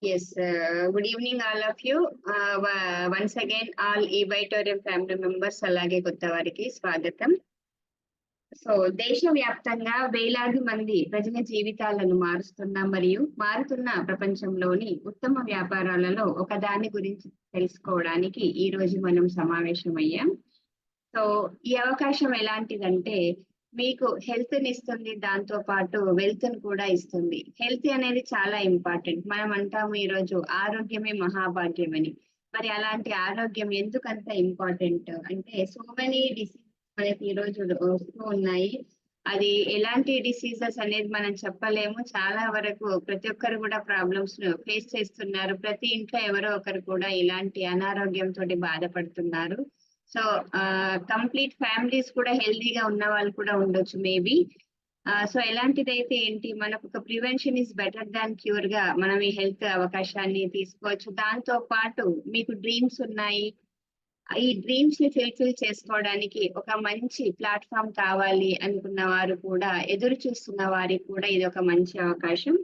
Yes, good evening all of you. Once again, all e-Bytorium family members అలాగే కొత్త వారికి స్వాగతం. సో దేశవ్యాప్తంగా వేలాది మంది ప్రజల జీవితాలను మారుస్తున్న మరియు మారుతున్న ప్రపంచంలోని ఉత్తమ వ్యాపారాలలో ఒకదాని గురించి తెలుసుకోవడానికి ఈ రోజు మనం సమావేశమయ్యాం. సో ఈ అవకాశం ఎలాంటిదంటే మీకు హెల్త్ ని ఇస్తుంది, దాంతో పాటు వెల్త్ ని కూడా ఇస్తుంది. హెల్త్ అనేది చాలా ఇంపార్టెంట్. మనం అంటాము ఈ రోజు ఆరోగ్యమే మహాభాగ్యం అని. మరి అలాంటి ఆరోగ్యం ఎందుకంత ఇంపార్టెంట్ అంటే సో మెనీ డిసీజెస్ మనకి ఈ రోజు వస్తూ ఉన్నాయి. అది ఎలాంటి డిసీజెస్ అనేది మనం చెప్పలేము. చాలా వరకు ప్రతి ఒక్కరు కూడా ప్రాబ్లమ్స్ ఫేస్ చేస్తున్నారు. ప్రతి ఇంట్లో ఎవరో ఒకరు కూడా ఇలాంటి అనారోగ్యంతో బాధపడుతున్నారు. సో కంప్లీట్ ఫ్యామిలీస్ కూడా హెల్దీగా ఉన్న వాళ్ళు కూడా ఉండొచ్చు మేబీ. సో ఎలాంటిదైతే ఏంటి, మనకు ఒక prevention is better than cure గా మనం ఈ హెల్త్ అవకాశాన్ని తీసుకోవచ్చు. దాంతో పాటు మీకు డ్రీమ్స్ ఉన్నాయి, ఈ డ్రీమ్స్ ని ఫుల్ఫిల్ చేసుకోవడానికి ఒక మంచి ప్లాట్ఫామ్ కావాలి అనుకున్న వారు కూడా, ఎదురు చూస్తున్న వారికి కూడా ఇది ఒక మంచి అవకాశం.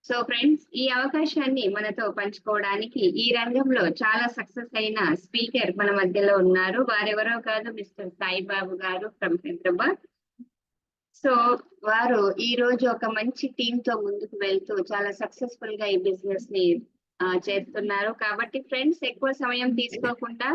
సో ఫ్రెండ్స్, ఈ అవకాశాన్ని మనతో పంచుకోవడానికి ఈ రంగంలో చాలా సక్సెస్ అయిన స్పీకర్ మన మధ్యలో ఉన్నారు. వారెవరో కాదు, మిస్టర్ సాయిబాబు గారు ఫ్రమ్ హైదరాబాద్. సో వారు ఈ రోజు ఒక మంచి టీమ్ తో ముందుకు వెళ్తూ చాలా సక్సెస్ఫుల్ గా ఈ బిజినెస్ ని చేస్తున్నారు. కాబట్టి ఫ్రెండ్స్, ఎక్కువ సమయం తీసుకోకుండా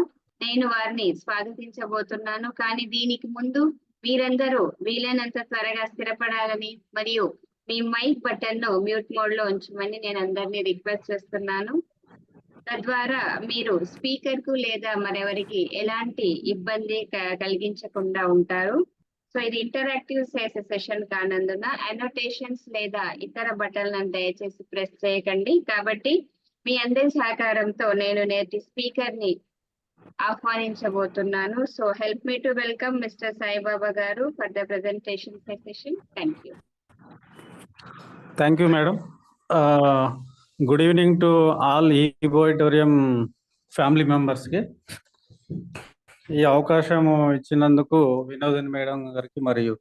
నేను వారిని స్వాగతించబోతున్నాను. కానీ దీనికి ముందు మీరందరూ వీలైనంత త్వరగా స్థిరపడాలని మరియు మీ మైక్ బటన్ ను మ్యూట్ మోడ్ లో ఉంచమని నేను అందరినీ రిక్వెస్ట్ చేస్తున్నాను. తద్వారా మీరు స్పీకర్ కు లేదా మరెవరికి ఎలాంటి ఇబ్బంది కలిగించకుండా ఉంటారు. సో ఇది ఇంటరాక్టివ్ సెషన్ కానందున అనోటేషన్స్ లేదా ఇతర బటన్లను దయచేసి ప్రెస్ చేయకండి. కాబట్టి మీ అందరి సహకారంతో నేను నేటి స్పీకర్ ని ఆహ్వానించబోతున్నాను. So help me to welcome Mister Saibaba garu for the presentation session. Thank you. Thank you madam. Good evening to all e-Bytorium family మెంబర్స్కి. ఈ అవకాశం ఇచ్చినందుకు వినోదన్ మేడం గారికి మరియు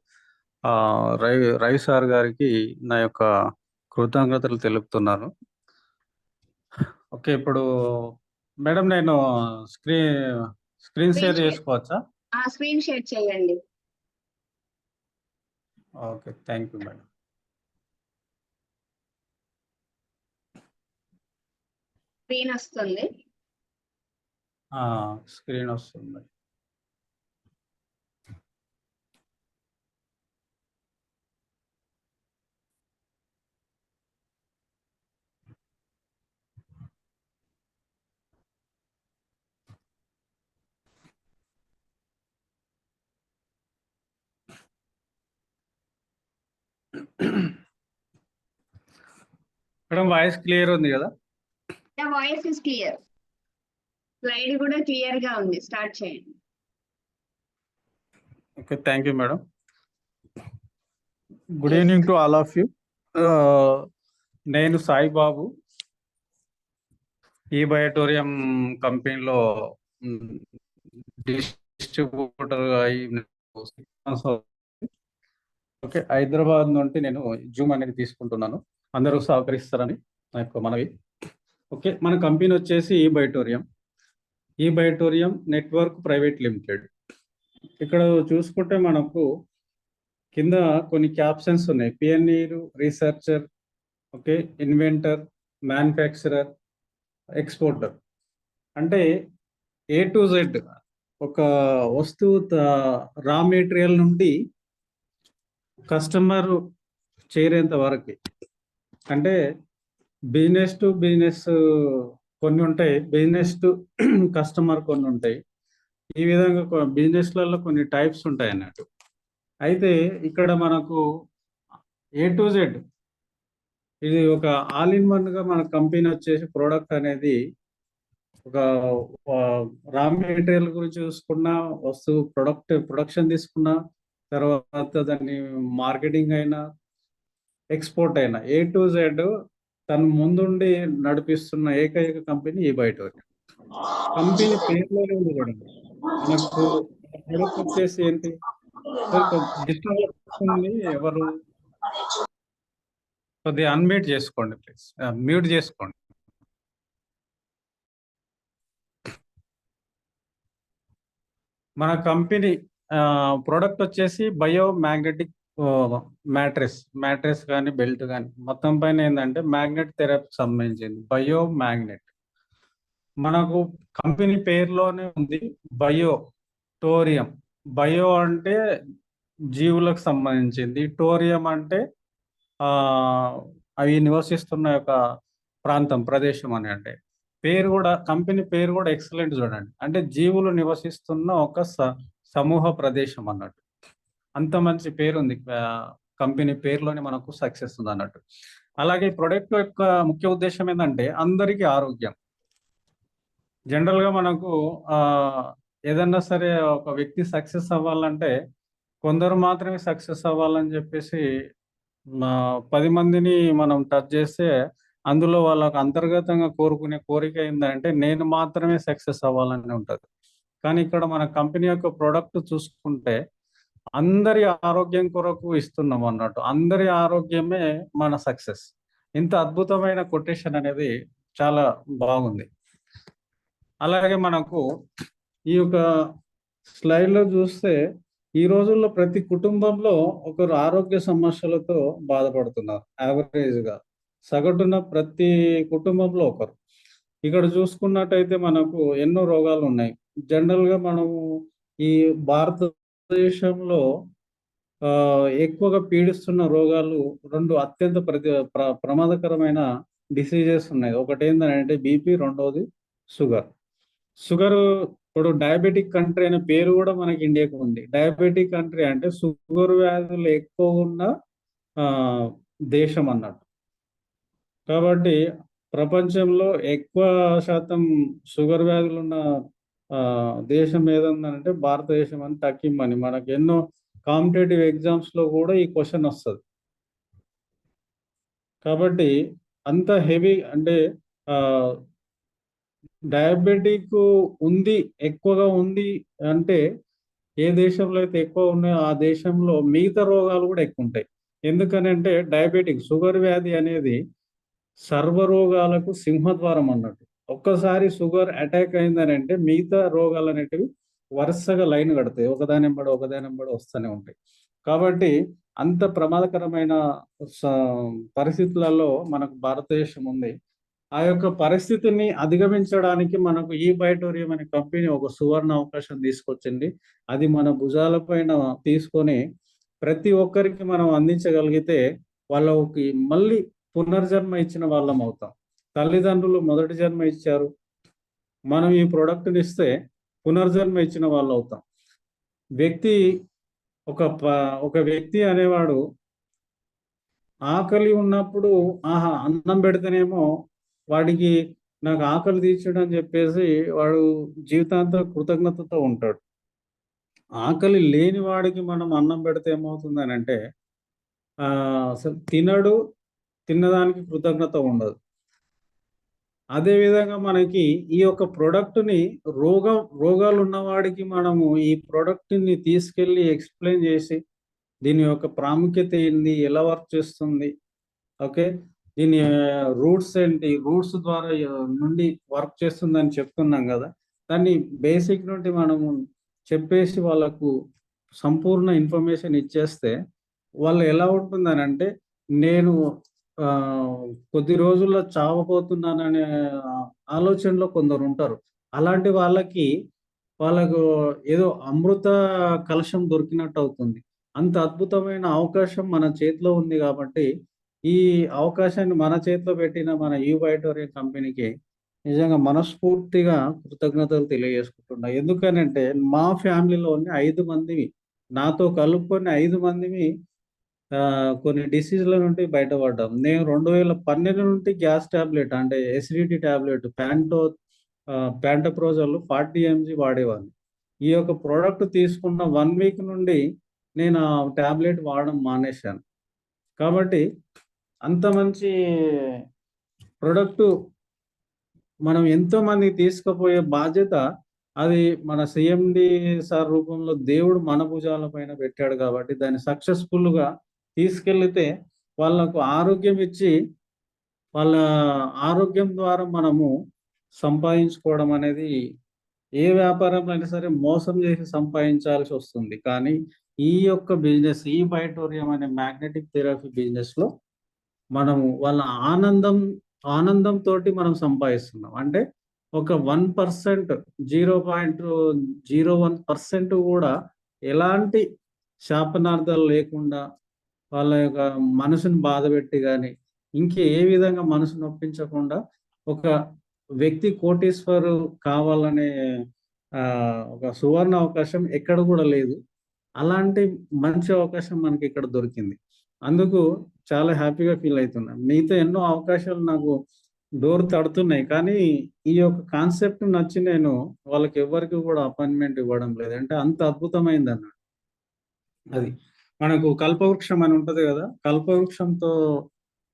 రవి సార్ గారికి నా యొక్క కృతజ్ఞతలు తెలుపుతున్నాను. ఓకే, ఇప్పుడు మేడం నేను స్క్రీన్ షేర్ చేసుకోవచ్చా? స్క్రీన్ షేర్ చేయండి. Okay, thank you madam. Screen వస్తుంది. స్క్రీన్ వస్తుంది. మేడం వాయిస్ క్లియర్ ఉంది కదా? Voice is clear. స్లైడ్ కూడా క్లియర్ గా ఉంది. స్టార్ట్ చేయండి. Okay, thank you madam. Good evening to all of you. నేను సాయిబాబు, e-Bytorium కంపెనీలో డిస్ట్రిబ్యూటర్ అయి ఓకే, హైదరాబాద్ నుండి నేను జూమ్ అనేది తీసుకుంటున్నాను. అందరూ సహకరిస్తారని నా యొక్క మనవి. ఓకే, మన కంపెనీ వచ్చేసి e-Bytorium నెట్వర్క్ ప్రైవేట్ లిమిటెడ్. ఇక్కడ చూసుకుంటే మనకు కింద కొన్ని క్యాప్షన్స్ ఉన్నాయి: pioneer, researcher, okay, inventor, manufacturer, exporter. అంటే A to Z ఒక వస్తువు రా మెటీరియల్ నుండి కస్టమర్ చేరేంత వరకు. అంటే బిజినెస్ టు బిజినెస్ కొన్ని ఉంటాయి, బిజినెస్ టు కస్టమర్ కొన్ని ఉంటాయి. ఈ విధంగా బిజినెస్లలో కొన్ని టైప్స్ ఉంటాయి అన్నట్టు. అయితే ఇక్కడ మనకు A to Z ఇది ఒక ఆల్ ఇన్ వన్ గా మన కంపెనీ వచ్చేసి ప్రోడక్ట్ అనేది ఒక రా మెటీరియల్ గురించి చూసుకున్నా, వస్తువు ప్రొడక్షన్ తీసుకున్నా, తర్వాత దాన్ని మార్కెటింగ్ అయినా, ఎక్స్పోర్ట్ అయినా A to Z తను ముందుండి నడిపిస్తున్న ఏకైక కంపెనీ e-Bytorium. కంపెనీ పేరులోనే ఉంది కూడా. మనకు ప్రొడక్ట్ వచ్చేసి ఏంటి, ఎవరు కొద్దిగా అన్మ్యూట్ చేసుకోండి ప్లీజ్, మ్యూట్ చేసుకోండి. మన కంపెనీ ప్రోడక్ట్ వచ్చేసి బయో మ్యాగ్నెటిక్ మ్యాట్రెస్ కానీ బెల్ట్ కానీ మొత్తం పైన ఏంటంటే మ్యాగ్నెట్ థెరపీకి సంబంధించింది బయో మ్యాగ్నెట్. మనకు కంపెనీ పేరులోనే ఉంది బయో టోరియం. బయో అంటే జీవులకు సంబంధించింది, టోరియం అంటే ఆ అవి నివసిస్తున్న యొక్క ప్రదేశం అని. అంటే పేరు కూడా, కంపెనీ పేరు కూడా ఎక్సలెంట్ చూడండి. అంటే జీవులు నివసిస్తున్న ఒక సమూహ ప్రదేశం అన్నట్టు. అంత మంచి పేరు ఉంది కంపెనీ పేరులోనే మనకు సక్సెస్ ఉంది అన్నట్టు. అలాగే ప్రొడక్ట్ యొక్క ముఖ్య ఉద్దేశం ఏంటంటే అందరికీ ఆరోగ్యం. జనరల్ గా మనకు ఏదన్నా సరే ఒక వ్యక్తి సక్సెస్ అవ్వాలంటే కొందరు మాత్రమే సక్సెస్ అవ్వాలని చెప్పేసి 10 మందిని మనం టచ్ చేస్తే అందులో వాళ్ళకు అంతర్గతంగా కోరుకునే కోరిక ఏంటంటే నేను మాత్రమే సక్సెస్ అవ్వాలని ఉంటుంది. కానీ ఇక్కడ మన కంపెనీ యొక్క ప్రోడక్ట్ చూసుకుంటే అందరి ఆరోగ్యం కొరకు ఇస్తున్నాం అన్నట్టు. అందరి ఆరోగ్యమే మన సక్సెస్. ఇంత అద్భుతమైన కొటేషన్ అనేది చాలా బాగుంది. అలాగే మనకు ఈ యొక్క స్లైడ్లో చూస్తే ఈ రోజుల్లో ప్రతి కుటుంబంలో ఒకరు ఆరోగ్య సమస్యలతో బాధపడుతున్నారు. యావరేజ్గా సగటున ప్రతి కుటుంబంలో ఒకరు. ఇక్కడ చూసుకున్నట్టయితే మనకు ఎన్నో రోగాలు ఉన్నాయి. జనరల్గా మనము ఈ భారతదేశంలో ఎక్కువగా పీడిస్తున్న రోగాలు 2 అత్యంత ప్రమాదకరమైన డిసీజెస్ ఉన్నాయి. ఒకటి ఏంటంటే బీపీ, రెండవది షుగర్. ఇప్పుడు డయాబెటిక్ కంట్రీ అనే పేరు కూడా మనకి ఇండియాకు ఉంది. డయాబెటిక్ కంట్రీ అంటే షుగర్ వ్యాధులు ఎక్కువ ఉన్న దేశం అన్నట్టు. కాబట్టి ప్రపంచంలో ఎక్కువ శాతం షుగర్ వ్యాధులు ఉన్న దేశం ఏదంటే భారతదేశం అని టక్కిమ్మని. మనకు ఎన్నో కాంపిటేటివ్ ఎగ్జామ్స్ లో కూడా ఈ క్వశ్చన్ వస్తుంది. కాబట్టి అంత హెవీ అంటే డయాబెటిక్ ఉంది, ఎక్కువగా ఉంది అంటే ఏ దేశంలో అయితే ఎక్కువ ఉన్నాయో ఆ దేశంలో మిగతా రోగాలు కూడా ఎక్కువ ఉంటాయి. ఎందుకనంటే డయాబెటిక్ షుగర్ వ్యాధి అనేది సర్వరోగాలకు సింహద్వారం అన్నట్టు. ఒక్కసారి షుగర్ అటాక్ అయిందని అంటే మిగతా రోగాలు అనేటివి వరుసగా లైన్ కడతాయి, ఒకదానెంబడి వస్తూనే ఉంటాయి. కాబట్టి అంత ప్రమాదకరమైన పరిస్థితులలో మనకు భారతదేశం ఉంది. ఆ యొక్క పరిస్థితిని అధిగమించడానికి మనకు ఈ బయోటోరియం అనే కంపెనీ ఒక సువర్ణ అవకాశం తీసుకొచ్చింది. అది మన భుజాల పైన తీసుకొని ప్రతి ఒక్కరికి మనం అందించగలిగితే వాళ్ళకి మళ్ళీ పునర్జన్మ ఇచ్చిన వాళ్ళం అవుతాం. తల్లిదండ్రులు మొదటి జన్మ ఇచ్చారు, మనం ఈ ప్రోడక్ట్ని ఇస్తే పునర్జన్మ ఇచ్చిన వాళ్ళు అవుతాం. ఒక వ్యక్తి అనేవాడు ఆకలి ఉన్నప్పుడు అన్నం పెడితేనేమో వాడికి నాకు ఆకలి తీర్చడం అని చెప్పేసి వాడు జీవితాంతం కృతజ్ఞతతో ఉంటాడు. ఆకలి లేని వాడికి మనం అన్నం పెడితే ఏమవుతుందని అంటే అసలు తినడు, తిన్నదానికి కృతజ్ఞత ఉండదు. అదేవిధంగా మనకి ఈ యొక్క ప్రోడక్ట్ని రోగాలు ఉన్నవాడికి మనము ఈ ప్రోడక్ట్ని తీసుకెళ్ళి ఎక్స్ప్లెయిన్ చేసి దీని యొక్క ప్రాముఖ్యత ఏంది, ఎలా వర్క్ చేస్తుంది, ఓకే, దీని రూట్స్ ఏంటి, రూట్స్ ద్వారా నుండి వర్క్ చేస్తుందని చెప్తున్నాం కదా, దాన్ని బేసిక్ నుండి మనము చెప్పేసి వాళ్ళకు సంపూర్ణ ఇన్ఫర్మేషన్ ఇచ్చేస్తే వాళ్ళు ఎలా ఉంటుందని అంటే నేను కొద్ది రోజుల్లో చావబోతున్నాననే ఆలోచనలో కొందరు ఉంటారు. అలాంటి వాళ్ళకు ఏదో అమృత కలశం దొరికినట్టు అవుతుంది. అంత అద్భుతమైన అవకాశం మన చేతిలో ఉంది కాబట్టి ఈ అవకాశాన్ని మన చేతిలో పెట్టిన మన యూ బయోటోరియం కంపెనీకి నిజంగా మనస్ఫూర్తిగా కృతజ్ఞతలు తెలియజేసుకుంటున్నా. ఎందుకనంటే మా ఫ్యామిలీలోని 5 మంది, నాతో కలుపుకొని 5 మందిని కొన్ని డిసీజ్ల నుండి బయటపడ్డాం. నేను 2012 నుండి గ్యాస్ టాబ్లెట్ అంటే ఎసిడిటీ టాబ్లెట్ ప్యాంటోప్రోజోల్ 40 mg వాడేవాడిని. ఈ యొక్క ప్రోడక్ట్ తీసుకున్న 1 వీక్ నుండి నేను ఆ టాబ్లెట్ వాడడం మానేశాను. కాబట్టి అంత మంచి ప్రొడక్టు మనం ఎంతో మంది తీసుకుపోయే బాధ్యత అది మన సిఎండి సార్ రూపంలో దేవుడు మన భుజాల పైన పెట్టాడు. కాబట్టి దాన్ని సక్సెస్ఫుల్గా తీసుకెళ్తే వాళ్ళకు ఆరోగ్యం ఇచ్చి వాళ్ళ ఆరోగ్యం ద్వారా మనము సంపాదించుకోవడం అనేది ఏ వ్యాపారంలో అయినా సరే మోసం చేసి సంపాదించాల్సి వస్తుంది. కానీ ఈ యొక్క బిజినెస్, ఈ బయోటోరియం అనే మ్యాగ్నెటిక్ థెరపీ బిజినెస్‌లో మనము వాళ్ళ ఆనందంతోటి మనం సంపాదిస్తున్నాం. అంటే ఒక 1% 0.01% కూడా ఎలాంటి శాపనార్థాలు లేకుండా వాళ్ళ యొక్క మనసుని బాధపెట్టి గాని, ఏ విధంగా మనసు నొప్పించకుండా ఒక వ్యక్తి కోటీశ్వరు కావాలనే ఒక సువర్ణ అవకాశం ఎక్కడ కూడా లేదు. అలాంటి మంచి అవకాశం మనకి ఇక్కడ దొరికింది. అందుకు చాలా హ్యాపీగా ఫీల్ అవుతున్నా. మిగతా ఎన్నో అవకాశాలు నాకు డోర్ తడుతున్నాయి. కానీ ఈ యొక్క కాన్సెప్ట్ నచ్చి నేను వాళ్ళకి ఎవ్వరికి కూడా అపాయింట్మెంట్ ఇవ్వడం లేదు. అంటే అంత అద్భుతమైందన్నట్టు. అది. మనకు కల్పవృక్షం అని ఉంటది గదా! కల్పవృక్షంతో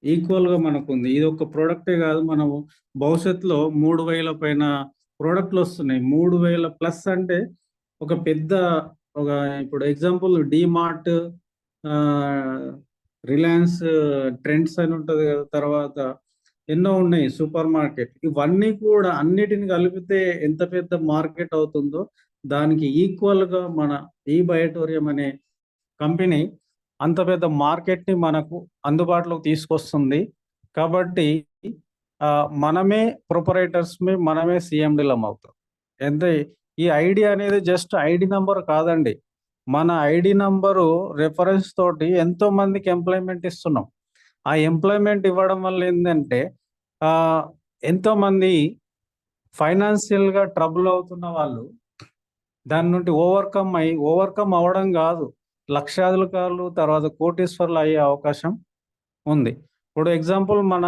ఈక్వల్‌గా మనకుంది. ఇదొక ప్రొడక్టే గాదు. మనము భవిష్యత్తులో 3000 పైన ప్రొడక్ట్‌లొస్తున్నాయి. 3000 ప్లస్ అంటే ఒక పెద్ద ఒక ఇప్పుడు ఎగ్జాంపుల్ డీమార్ట్, ఆహ్, రిలయన్స్ ట్రెండ్స్ అని ఉంటది గదా! తర్వాత ఎన్నో ఉన్నాయి సూపర్ మార్కెట్. ఇవన్నీ కూడా అన్నిటిని కలిపితే ఎంత పెద్ద మార్కెట్ అవుతుందో, దానికి ఈక్వల్‌గా మన ఈ బయోటోరియం అనే కంపెనీ అంత పెద్ద మార్కెట్‌ని మనకు అందుబాటులోకి తీసుకొస్తుంది. కాబట్టి మనమే ప్రొపరైటర్స్‌మి, మనమే సీఎండీలం అవుతాం. అంటే ఈ ఐడీ అనేది జస్ట్ ఐడీ నంబర్ కాదండి. మన ఐడీ నంబరు రిఫరెన్స్ తోటి ఎంతో మందికి ఎంప్లాయ్‌మెంట్ ఇస్తున్నాం. ఆ ఎంప్లాయ్‌మెంట్ ఇవ్వడం వల్ల ఏందంటే ఆహ్, ఎంతోమంది ఫైనాన్షియల్‌గా ట్రబుల్ అవుతున్న వాళ్ళు దాని నుండి ఓవర్‌కమ్ అవ్వడం గాదు. లక్షాధికారులు తర్వాత కోటీశ్వరులు అయ్యే అవకాశం ఉంది. ఇప్పుడు ఎగ్జాంపుల్ మన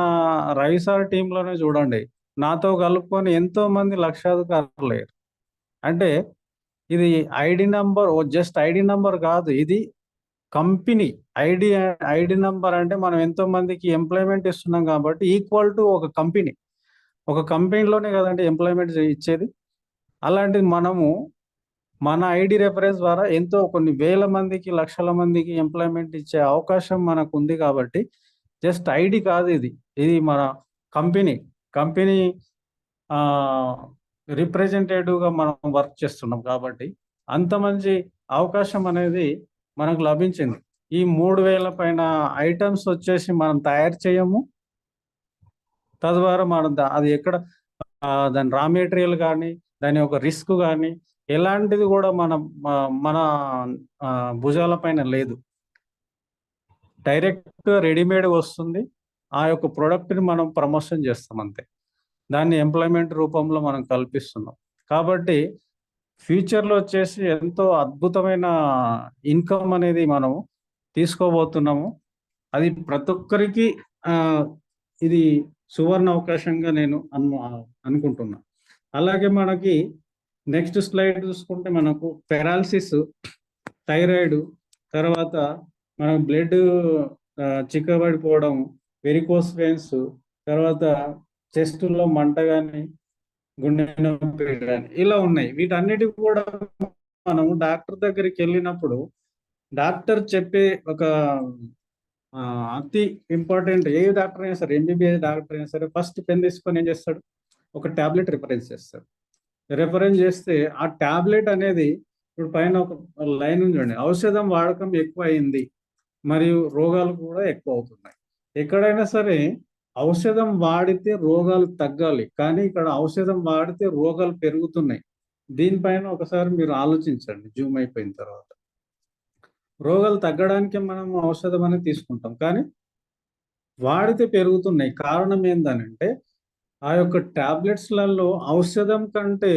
రవి సార్ టీమ్‌లోనే చూడండి. నాతో కలుపుకొని ఎంతోమంది లక్షాధికారులయ్యారు. అంటే ఇది జస్ట్ ఐడీ నంబర్ కాదు. ఇది కంపెనీ ఐడీ ఐడీ నంబర్ అంటే మనం ఎంతో మందికి ఎంప్లాయ్‌మెంట్ ఇస్తున్నాం కాబట్టి ఈక్వల్ టు ఒక కంపెనీ. ఒక కంపెనీలోనే కదండీ ఎంప్లాయ్‌మెంట్ ఇచ్చేది. అలాంటిది మనము మన ఐడీ రిఫరెన్స్ ద్వారా ఎంతో కొన్ని వేల మందికి, లక్షల మందికి ఎంప్లాయ్‌మెంట్ ఇచ్చే అవకాశం మనకుంది కాబట్టి, జస్ట్ ఐడీ కాదు ఇది. ఇది మన కంపెనీ. కంపెనీ ఆహ్, రిప్రజెంటేటివ్‌గా మనం వర్క్ చేస్తున్నాం కాబట్టి, అంత మంచి అవకాశం అనేది మనకు లభించింది. ఈ 3000 పైన ఐటెమ్స్ వచ్చేసి మనం తయారు చేయము. తద్వారా మనం అది ఎక్కడ దాని రా మెటీరియల్ గానీ, దాని యొక్క రిస్క్ గానీ, ఎలాంటిది గూడా మన భుజాల పైన లేదు. డైరెక్ట్ రెడీమేడ్ వస్తుంది. ఆ యొక్క ప్రొడక్ట్‌ని మనం ప్రమోషన్ చేస్తాం అంతే. దాన్ని ఎంప్లాయ్‌మెంట్ రూపంలో మనం కల్పిస్తున్నాం. కాబట్టి ఫ్యూచర్‌లో వచ్చేసి ఎంతో అద్భుతమైన ఇన్‌కమ్ అనేది మనం తీసుకోబోతున్నాము. అది ప్రతి ఒక్కరికి ఆహ్, ఇది సువర్ణ అవకాశంగా నేను అనుకుంటున్నా. అలాగే మనకి నెక్స్ట్ స్లైడ్ చూసుకుంటే మనకు పెరాలిసిస్, థైరాయిడ్, తర్వాత మన బ్లడ్ చిక్కబడిపోవడం, వెరికోస్ వెయిన్స్, తర్వాత చెస్ట్‌లో మంట గాని, గుండె నొప్పి గాని ఇలా ఉన్నాయి. వీటన్నిటికి కూడా మనము డాక్టర్ దగ్గరికెళ్ళినప్పుడు డాక్టర్ చెప్పే ఒక అతి ఇంపార్టెంట్ ఏ డాక్టర్ అయినా సరే, ఎంబీబీఎస్ డాక్టర్ అయినా సరే ఫస్ట్ పెన్ తీసుకొని ఏం చేస్తాడు? ఒక టాబ్లెట్ రిఫరెన్స్ చేస్తాడు. రిఫరెన్స్ చేస్తే ఆ టాబ్లెట్ అనేది ఇప్పుడు పైన ఒక లైన్ ఉంది చూడండి. ఔషధం వాడకం ఎక్కువయింది. మరియు రోగాలు కూడా ఎక్కువవుతున్నాయి. ఎక్కడైనా సరే ఔషధం వాడితే రోగాలు తగ్గాలి. కానీ ఇక్కడ ఔషధం వాడితే రోగాలు పెరుగుతున్నాయి. దీనిపైన ఒకసారి మీరు ఆలోచించండి జూమ్ అయిపోయిన తర్వాత. రోగాలు తగ్గడానికే మనం ఔషధం అనేది తీసుకుంటాం. కానీ వాడితే పెరుగుతున్నాయి. కారణం ఏందనంటే ఆ యొక్క టాబ్లెట్స్‌లలో ఔషధం కంటే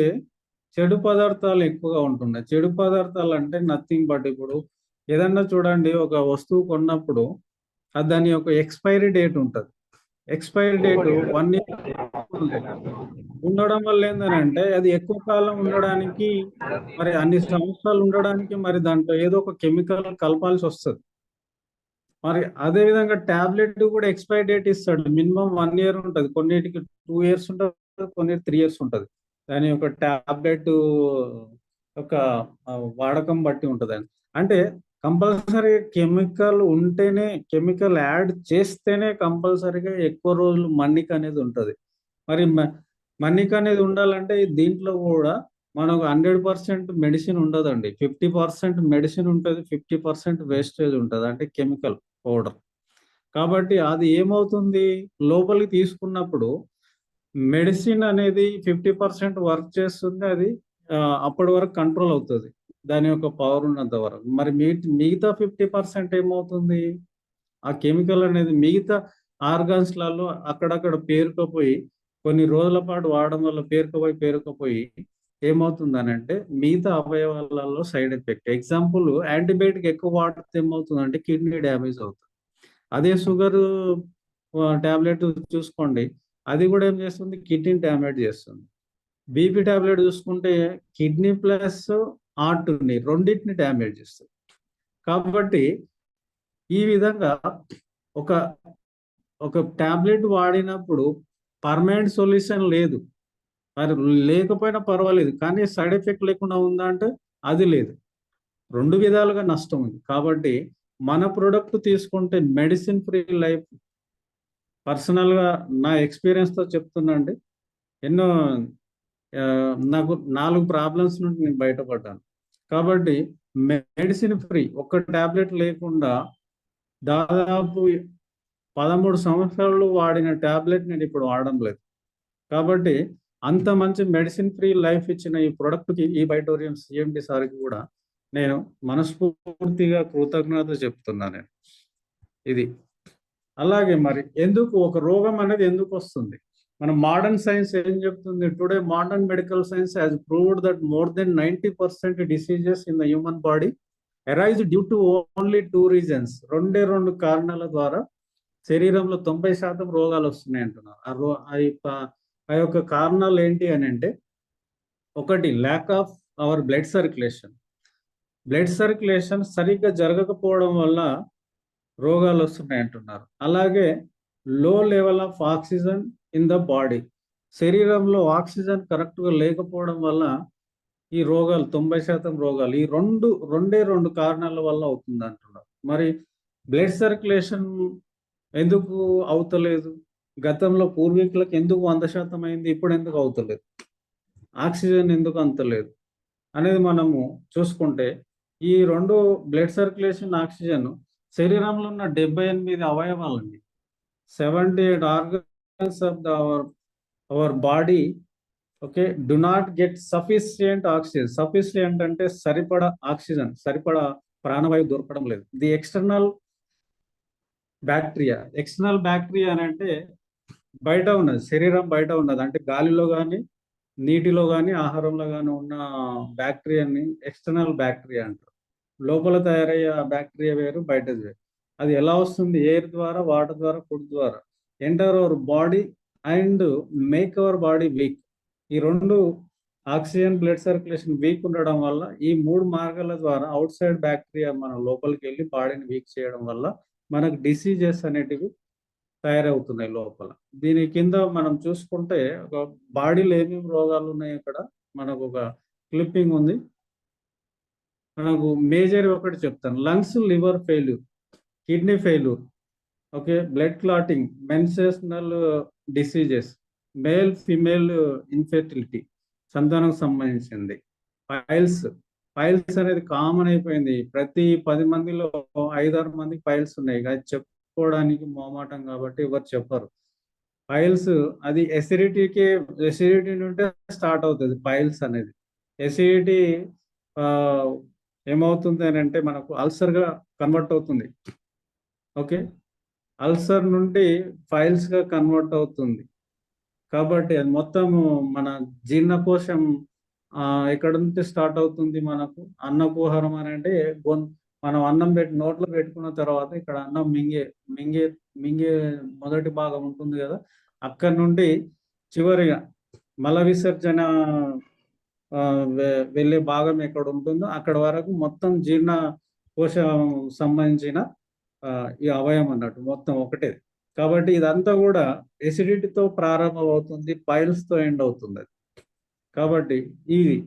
చెడు పదార్థాలు ఎక్కువగా ఉంటున్నాయి. చెడు పదార్థాలు అంటే నథింగ్ బట్ ఇప్పుడు ఏదన్నా చూడండి ఒక వస్తువు కొన్నప్పుడు దాని యొక్క ఎక్స్‌పైరీ డేట్ ఉంటది. ఎక్స్‌పైరీ డేట్ 1 ఇయర్ ఉండడం వల్ల ఏందనంటే అది ఎక్కువ కాలం ఉండడానికి మరి అన్ని సంవత్సరాలు ఉండడానికి మరి దాంట్లో ఏదో ఒక కెమికల్ కలపాల్సొస్తది. మరి అదే విధంగా టాబ్లెట్ కూడా ఎక్స్‌పైరీ డేట్ ఇస్తాడు. మినిమమ్ 1 ఇయర్ ఉంటది. కొన్నిటికి 2 ఇయర్స్ ఉంటది. కొన్నిటికి 3 ఇయర్స్ ఉంటది. దాని యొక్క టాబ్లెట్ యొక్క వాడకం బట్టి ఉంటదండి. అంటే కంపల్సరీ కెమికల్ యాడ్ చేస్తేనే కంపల్సరీగా ఎక్కువ రోజులు మన్నిక అనేది ఉంటది. మరి మన్నిక అనేది ఉండాలంటే దీంట్లో కూడా మనకు 100% మెడిసిన్ ఉండదండి. 50% మెడిసిన్ ఉంటుంది, 50% వేస్టేజ్ ఉంటుంది, అంటే కెమికల్ పౌడర్. కాబట్టి అది ఏమవుతుంది, లోపలికి తీసుకున్నప్పుడు మెడిసిన్ అనేది 50% వర్క్ చేస్తుంది. అది అప్పటి వరకు కంట్రోల్ అవుతుంది, దాని యొక్క పవర్ ఉన్నంత వరకు. మరి మిగతా 50% ఏమవుతుంది, ఆ కెమికల్ అనేది మిగతా ఆర్గాన్స్లలో అక్కడక్కడ పేరుకుపోయి కొన్ని రోజుల పాటు వాడడం వల్ల పేరుకుపోయి ఏమవుతుందనంటే మిగతా అవయవాలలో సైడ్ ఎఫెక్ట్. ఎగ్జాంపుల్, యాంటీబయాటిక్ ఎక్కువ వాడితే ఏమవుతుందంటే కిడ్నీ డ్యామేజ్ అవుతుంది. అదే షుగర్ టాబ్లెట్ చూసుకోండి, అది కూడా ఏం చేస్తుంది, కిడ్నీ డ్యామేజ్ చేస్తుంది. బీపీ టాబ్లెట్ చూసుకుంటే కిడ్నీ ప్లస్ హార్ట్ని రెండింటిని డ్యామేజ్ చేస్తుంది. కాబట్టి ఈ విధంగా ఒక ఒక టాబ్లెట్ వాడినప్పుడు పర్మనెంట్ సొల్యూషన్ లేదు. మరి లేకపోయినా పర్వాలేదు, కానీ సైడ్ ఎఫెక్ట్ లేకుండా ఉందా అంటే అది లేదు. రెండు విధాలుగా నష్టం ఉంది. కాబట్టి మన ప్రొడక్ట్ తీసుకుంటే మెడిసిన్ ఫ్రీ లైఫ్. పర్సనల్గా నా ఎక్స్పీరియన్స్తో చెప్తున్నా అండి. ఎన్నో నాకు 4 ప్రాబ్లమ్స్ నుండి నేను బయటపడ్డాను. కాబట్టి మెడిసిన్ ఫ్రీ, ఒక్క టాబ్లెట్ లేకుండా దాదాపు 13 సంవత్సరాలు వాడిన టాబ్లెట్ నేను ఇప్పుడు వాడడం లేదు. కాబట్టి అంత మంచి మెడిసిన్ ఫ్రీ లైఫ్ ఇచ్చిన ఈ ప్రొడక్ట్కి, ఈ బైటోరియం సిఎండి సార్కి కూడా నేను మనస్ఫూర్తిగా కృతజ్ఞత చెప్తున్నాను నేను. ఇది అలాగే మరి ఎందుకు ఒక రోగం అనేది ఎందుకు వస్తుంది, మన మోడర్న్ సైన్స్ ఏం చెప్తుంది, today modern medical science has proved that more than 90% diseases in the human body arise due to only 2 reasons. రెండు కారణాల ద్వారా శరీరంలో 90% రోగాలు వస్తున్నాయి అంటున్నారు. ఆ యొక్క కారణాలు ఏంటి అని అంటే, ఒకటి lack of our blood circulation. Blood circulation సరిగ్గా జరగకపోవడం వల్ల రోగాలు వస్తున్నాయి అంటున్నారు. అలాగే లో level of oxygen in the body. శరీరంలో ఆక్సిజన్ కరెక్ట్గా లేకపోవడం వల్ల ఈ రోగాలు, 90% రోగాలు ఈ రెండు కారణాల వల్ల అవుతుంది అంటున్నారు. మరి బ్లడ్ సర్క్యులేషన్ ఎందుకు అవుతలేదు, గతంలో పూర్వీకులకు ఎందుకు 100% అయింది, ఇప్పుడు ఎందుకు అవుతలేదు, ఆక్సిజన్ ఎందుకు అంతలేదు అనేది మనము చూసుకుంటే, ఈ రెండు బ్లడ్ సర్క్యులేషన్, ఆక్సిజన్ శరీరంలో ఉన్న 78 అవయవాలండి, 78 organs of our body okay do not get sufficient oxygen. Sufficient అంటే సరిపడా ఆక్సిజన్, సరిపడా ప్రాణవాయువు దొరకడం లేదు. ది ఎక్స్టర్నల్ బ్యాక్టీరియా అని అంటే బయట ఉన్నది, శరీరం బయట ఉన్నది, అంటే గాలిలో కానీ నీటిలో కానీ ఆహారంలో కానీ ఉన్న బ్యాక్టీరియాని ఎక్స్టర్నల్ బ్యాక్టీరియా అంటారు. లోపల తయారయ్యే బ్యాక్టీరియా వేరు, బయటది వేరు. అది ఎలా వస్తుంది, ఎయిర్ ద్వారా, వాటర్ ద్వారా, ఫుడ్ ద్వారా enter our body and make our body weak. ఈ రెండు, ఆక్సిజన్, బ్లడ్ సర్క్యులేషన్ వీక్ ఉండడం వల్ల ఈ 3 మార్గాల ద్వారా అవుట్ సైడ్ బ్యాక్టీరియా మన లోపలికి వెళ్ళి బాడీని వీక్ చేయడం వల్ల మనకు డిసీజెస్ అనేటివి తయారవుతున్నాయి లోపల. దీని కింద మనం చూసుకుంటే ఒక బాడీలో ఏమేమి రోగాలు ఉన్నాయి, ఇక్కడ మనకు ఒక క్లిప్పింగ్ ఉంది. మనకు మేజర్ ఒకటి చెప్తాను, lungs, liver failure, kidney failure, okay, blood clotting, menstrual diseases, male female infertility, సంతానం సంబంధించింది, పైల్స్ అనేది కామన్ అయిపోయింది. ప్రతి 10 మందిలో 5-6 మందికి పైల్స్ ఉన్నాయి. అది చెప్పుకోవడానికి మొహమాటం కాబట్టి ఎవరు చెప్పరు. పైల్స్ అది ఎసిడిటీ నుండి స్టార్ట్ అవుతుంది పైల్స్ అనేది. ఎసిడిటీ ఏమవుతుంది అని అంటే మనకు అల్సర్గా కన్వర్ట్ అవుతుంది. ఓకే, అల్సర్ నుండి ఫైల్స్గా కన్వర్ట్ అవుతుంది. కాబట్టి అది మొత్తము మన జీర్ణకోశం ఎక్కడ నుంచి స్టార్ట్ అవుతుంది, మనకు అన్నకుహరం అని అంటే మనం అన్నం నోట్లో పెట్టుకున్న తర్వాత ఇక్కడ అన్నం మింగే మొదటి భాగం ఉంటుంది కదా, అక్కడ నుండి చివరిగా మల విసర్జన వెళ్ళే భాగం ఎక్కడ ఉంటుందో అక్కడ వరకు మొత్తం జీర్ణకోశం సంబంధించిన ఈ అవయవం అన్నట్టు మొత్తం ఒకటే. కాబట్టి ఇదంతా కూడా ఎసిడిటీతో ప్రారంభం అవుతుంది, పైల్స్తో ఎండ్ అవుతుంది అది. కాబట్టి ఇది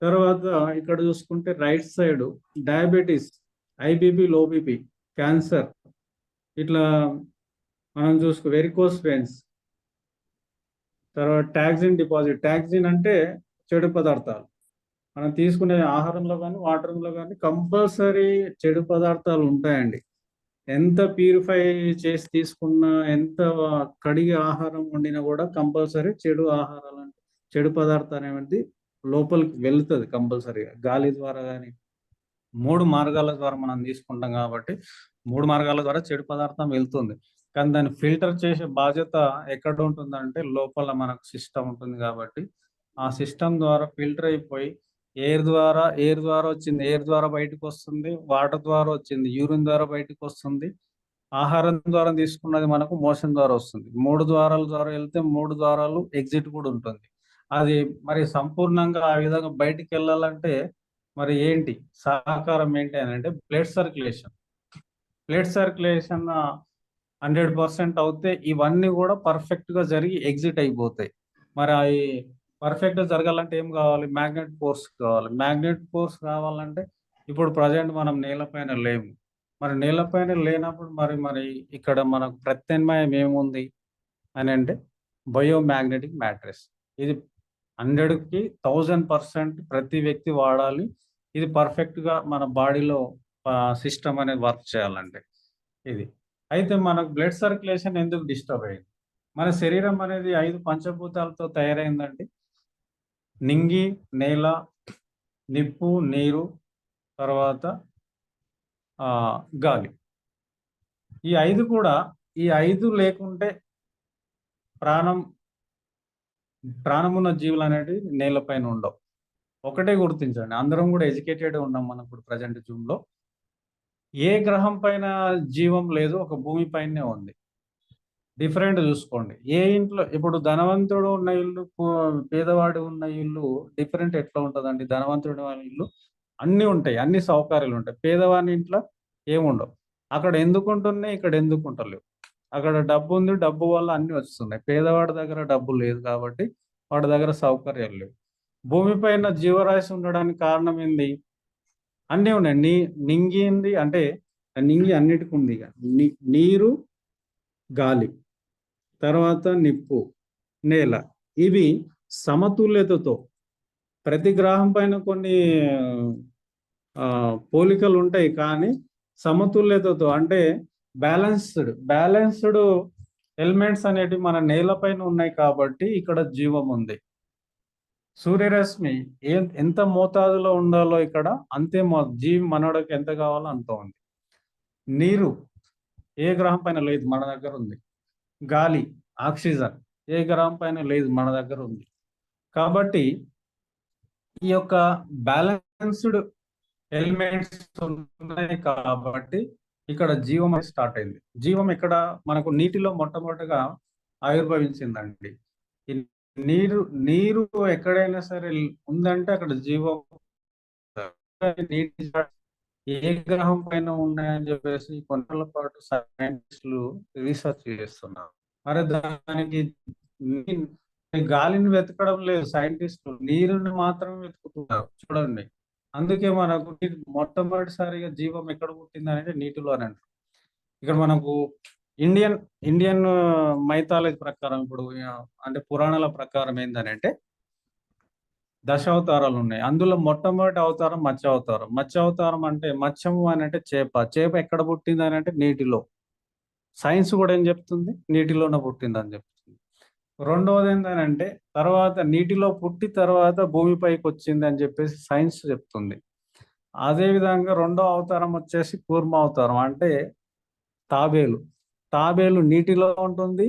తర్వాత ఇక్కడ చూసుకుంటే right side diabetes, IBP, low BP, cancer, ఇట్లా మనం వెరికోస్ వెయిన్స్, తర్వాత టాక్సిన్ డిపాజిట్. టాక్సిన్ అంటే చెడు పదార్థాలు, మనం తీసుకునే ఆహారంలో కానీ వాటర్లో కానీ కంపల్సరీ చెడు పదార్థాలు ఉంటాయండి. ఎంత ప్యూరిఫై చేసి తీసుకున్నా, ఎంత కడిగి ఆహారం వండినా కూడా కంపల్సరీ చెడు ఆహారాలు చెడు పదార్థం అనేది లోపలికి వెళ్తుంది కంపల్సరీగా. గాలి ద్వారా కానీ 3 మార్గాల ద్వారా మనం తీసుకుంటాం కాబట్టి 3 మార్గాల ద్వారా చెడు పదార్థం వెళ్తుంది. కానీ దాన్ని ఫిల్టర్ చేసే బాధ్యత ఎక్కడ ఉంటుందంటే లోపల మనకు సిస్టమ్ ఉంటుంది కాబట్టి ఆ సిస్టమ్ ద్వారా ఫిల్టర్ అయిపోయి ఎయిర్ ద్వారా వచ్చింది ఎయిర్ ద్వారా బయటకు వస్తుంది, వాటర్ ద్వారా వచ్చింది యూరిన్ ద్వారా బయటకు వస్తుంది, ఆహారం ద్వారా తీసుకున్నది మనకు మోషన్ ద్వారా వస్తుంది. 3 ద్వారాల ద్వారా వెళ్తే 3 ద్వారాలు ఎగ్జిట్ కూడా ఉంటుంది. అది మరి సంపూర్ణంగా ఆ విధంగా బయటికి వెళ్ళాలంటే మరి ఏంటి సహకారం ఏంటి అని అంటే బ్లడ్ సర్క్యులేషన్ 100% అవుతే ఇవన్నీ కూడా పర్ఫెక్ట్ గా జరిగి ఎగ్జిట్ అయిపోతాయి. మరి అవి పర్ఫెక్ట్ గా జరగాలంటే ఏం కావాలి? మ్యాగ్నెట్ ఫోర్స్ కావాలి. మ్యాగ్నెట్ ఫోర్స్ కావాలంటే ఇప్పుడు ప్రజెంట్ మనం నేలపైన లేము. మరి నేలపైన లేనప్పుడు మరి ఇక్కడ మనకు ప్రత్యామ్నాయం ఏముంది అని అంటే బయోమాగ్నెటిక్ మ్యాట్రెస్. ఇది 100కి 1000% ప్రతి వ్యక్తి వాడాలి. ఇది పర్ఫెక్ట్ గా మన బాడీలో సిస్టమ్ అనేది వర్క్ చేయాలంటే ఇది. అయితే మనకు బ్లడ్ సర్క్యులేషన్ ఎందుకు డిస్టర్బ్ అయింది? మన శరీరం అనేది 5 పంచభూతాలతో తయారైందండి. నింగి, నేల, నిప్పు, నీరు, తర్వాత గాలి. ఈ 5 కూడా ఈ 5 లేకుంటే ప్రాణమున్న జీవులు అనేటివి నేలపైన ఉండవు. ఒకటే గుర్తించండి, అందరం కూడా ఎడ్యుకేటెడ్ ఉన్నాం మనం ఇప్పుడు ప్రజెంట్ జూమ్‌లో. ఏ గ్రహం పైన జీవం లేదు, ఒక భూమి పైనే ఉంది. డిఫరెంట్ చూసుకోండి. ఏ ఇంట్లో ఇప్పుడు ధనవంతుడు ఉన్న ఇల్లు, పేదవాడు ఉన్న ఇల్లు డిఫరెంట్ ఎట్లా ఉంటదండి? ధనవంతుడు వాళ్ళ ఇల్లు అన్నీ ఉంటాయి, అన్ని సౌకర్యాలు ఉంటాయి. పేదవాని ఇంట్లో ఏముండవు. అక్కడ ఎందుకు ఉంటున్నాయి, ఇక్కడ ఎందుకు ఉంటలేవు? అక్కడ డబ్బు ఉంది, డబ్బు వల్ల అన్ని వస్తున్నాయి. పేదవాడి దగ్గర డబ్బు లేదు కాబట్టి వాడి దగ్గర సౌకర్యాలు లేవు. భూమిపైన జీవరాశి ఉండడానికి కారణం ఏంది? అన్నీ ఉన్నాయి. నింగి అంటే నింగి అన్నిటికి ఉంది. నీరు, గాలి, తర్వాత నిప్పు, నేల, ఇవి సమతుల్యతతో ప్రతి గ్రహం పైన కొన్ని పోలికలు ఉంటాయి, కానీ సమతుల్యతతో అంటే బ్యాలెన్స్డ్ ఎలిమెంట్స్ అనేటివి మన నేలపైన ఉన్నాయి కాబట్టి ఇక్కడ జీవం ఉంది. సూర్యరశ్మి ఎంత మోతాదులో ఉండాలో ఇక్కడ అంతే జీవి మనోడకి ఎంత కావాలో అంత ఉంది. నీరు ఏ గ్రహం పైన లేదు, మన దగ్గర ఉంది. గాలి, ఆక్సిజన్ ఏ గ్రహం పైన లేదు, మన దగ్గర ఉంది. కాబట్టి ఈ యొక్క బ్యాలెన్స్డ్ ఎలిమెంట్స్ ఉన్నాయి కాబట్టి ఇక్కడ జీవం స్టార్ట్ అయింది. జీవం ఎక్కడ? మనకు నీటిలో మొట్టమొదటిగా ఆవిర్భవించిందండి. నీరు ఎక్కడైనా సరే ఉందంటే అక్కడ జీవం. నీటి ఏ గ్రహం పైన ఉన్నాయని చెప్పేసి కొన్నేళ్ల పాటు సైంటిస్టులు రీసెర్చ్ చేస్తున్నారు. మరి దానికి గాలిని వెతకడం లేదు సైంటిస్టులు, నీరుని మాత్రమే వెతుకుతున్నారు. చూడండి, అందుకే మనకు మొట్టమొదటిసారిగా జీవం ఎక్కడ పుట్టింది అనేది నీటిలోనే అంటారు. ఇక్కడ మనకు ఇండియన్ మైథాలజీ ప్రకారం ఇప్పుడు అంటే పురాణాల ప్రకారం ఏంటంటే దశావతారాలు ఉన్నాయి. అందులో మొట్టమొదటి అవతారం మత్స్యావతారం. మత్స్యావతారం అంటే మత్స్యము అని అంటే చేప ఎక్కడ పుట్టింది అని అంటే నీటిలో. సైన్స్ కూడా ఏం చెప్తుంది? నీటిలోనే పుట్టింది అని చెప్తుంది. రెండవది ఏంటంటే తర్వాత నీటిలో పుట్టి తర్వాత భూమిపైకి వచ్చింది అని చెప్పేసి సైన్స్ చెప్తుంది. అదే విధంగా రెండో అవతారం వచ్చేసి కూర్మ అవతారం, అంటే తాబేలు నీటిలో ఉంటుంది,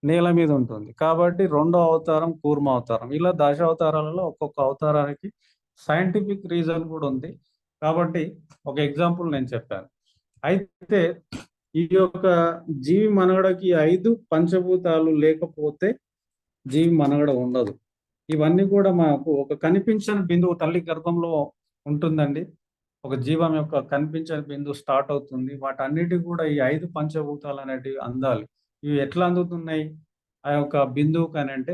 నేల మీద ఉంటుంది. కాబట్టి రెండో అవతారం కూర్మ అవతారం. ఇలా దశావతారాలలో ఒక్కొక్క అవతారానికి సైంటిఫిక్ రీజన్ కూడా ఉంది. కాబట్టి ఒక ఎగ్జాంపుల్ నేను చెప్పాను. అయితే ఈ యొక్క జీవి మనుగడకి 5 పంచభూతాలు లేకపోతే జీవి మనుగడ ఉండదు. ఇవన్నీ కూడా మాకు ఒక కనిపించని బిందువు తల్లి గర్భంలో ఉంటుందండి. ఒక జీవం యొక్క కనిపించని బిందువు స్టార్ట్ అవుతుంది. వాటన్నిటికి కూడా ఈ 5 పంచభూతాలు అనేటివి అందాలి. ఇవి ఎట్లా అందుతున్నాయి ఆ యొక్క బిందువుకి అని అంటే